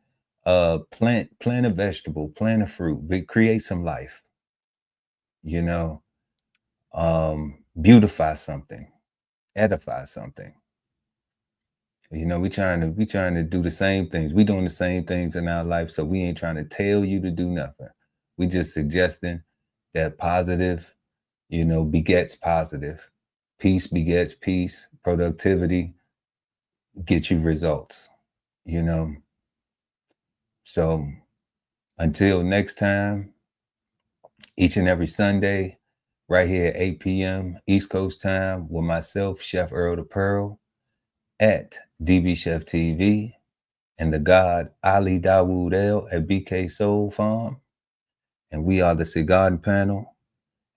plant a vegetable, plant a fruit, create some life. You know, beautify something, edify something. You know, we trying to do the same things. We doing the same things in our life, so we ain't trying to tell you to do nothing. We just suggesting that positive, you know, begets positive. Peace begets peace. Productivity get you results, you know. So until next time, each and every Sunday, right here at 8 p.m. East Coast time with myself, Chef Earl the Pearl, at DBCHEFTV. and the God Ali Dawood El at BK Soul Farm. And we are the Cigarden Panel.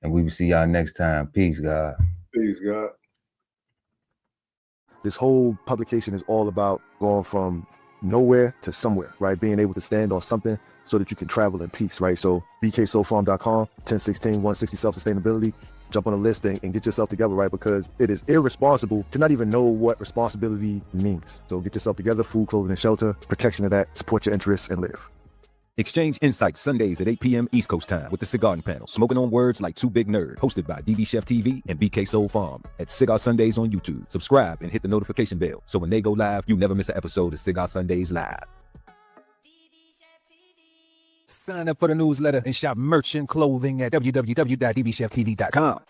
And we will see y'all next time. Peace, God. Peace, God. This whole publication is all about going from nowhere to somewhere, right? Being able to stand on something so that you can travel in peace, right? So bksoulfarm.com, 1016 160 self-sustainability. Jump on a list and get yourself together, right? Because it is irresponsible to not even know what responsibility means. So get yourself together, food, clothing, and shelter, protection of that, support your interests, and live. Exchange insights Sundays at 8 p.m. East Coast time with the Cigarden Panel. Smoking on words like two big nerds. Hosted by DBCHEFTV and BK Soul Farm at Cigar Sundays on YouTube. Subscribe and hit the notification bell so when they go live, you never miss an episode of Cigar Sundays Live. Sign up for the newsletter and shop merch and clothing at www.dbcheftv.com.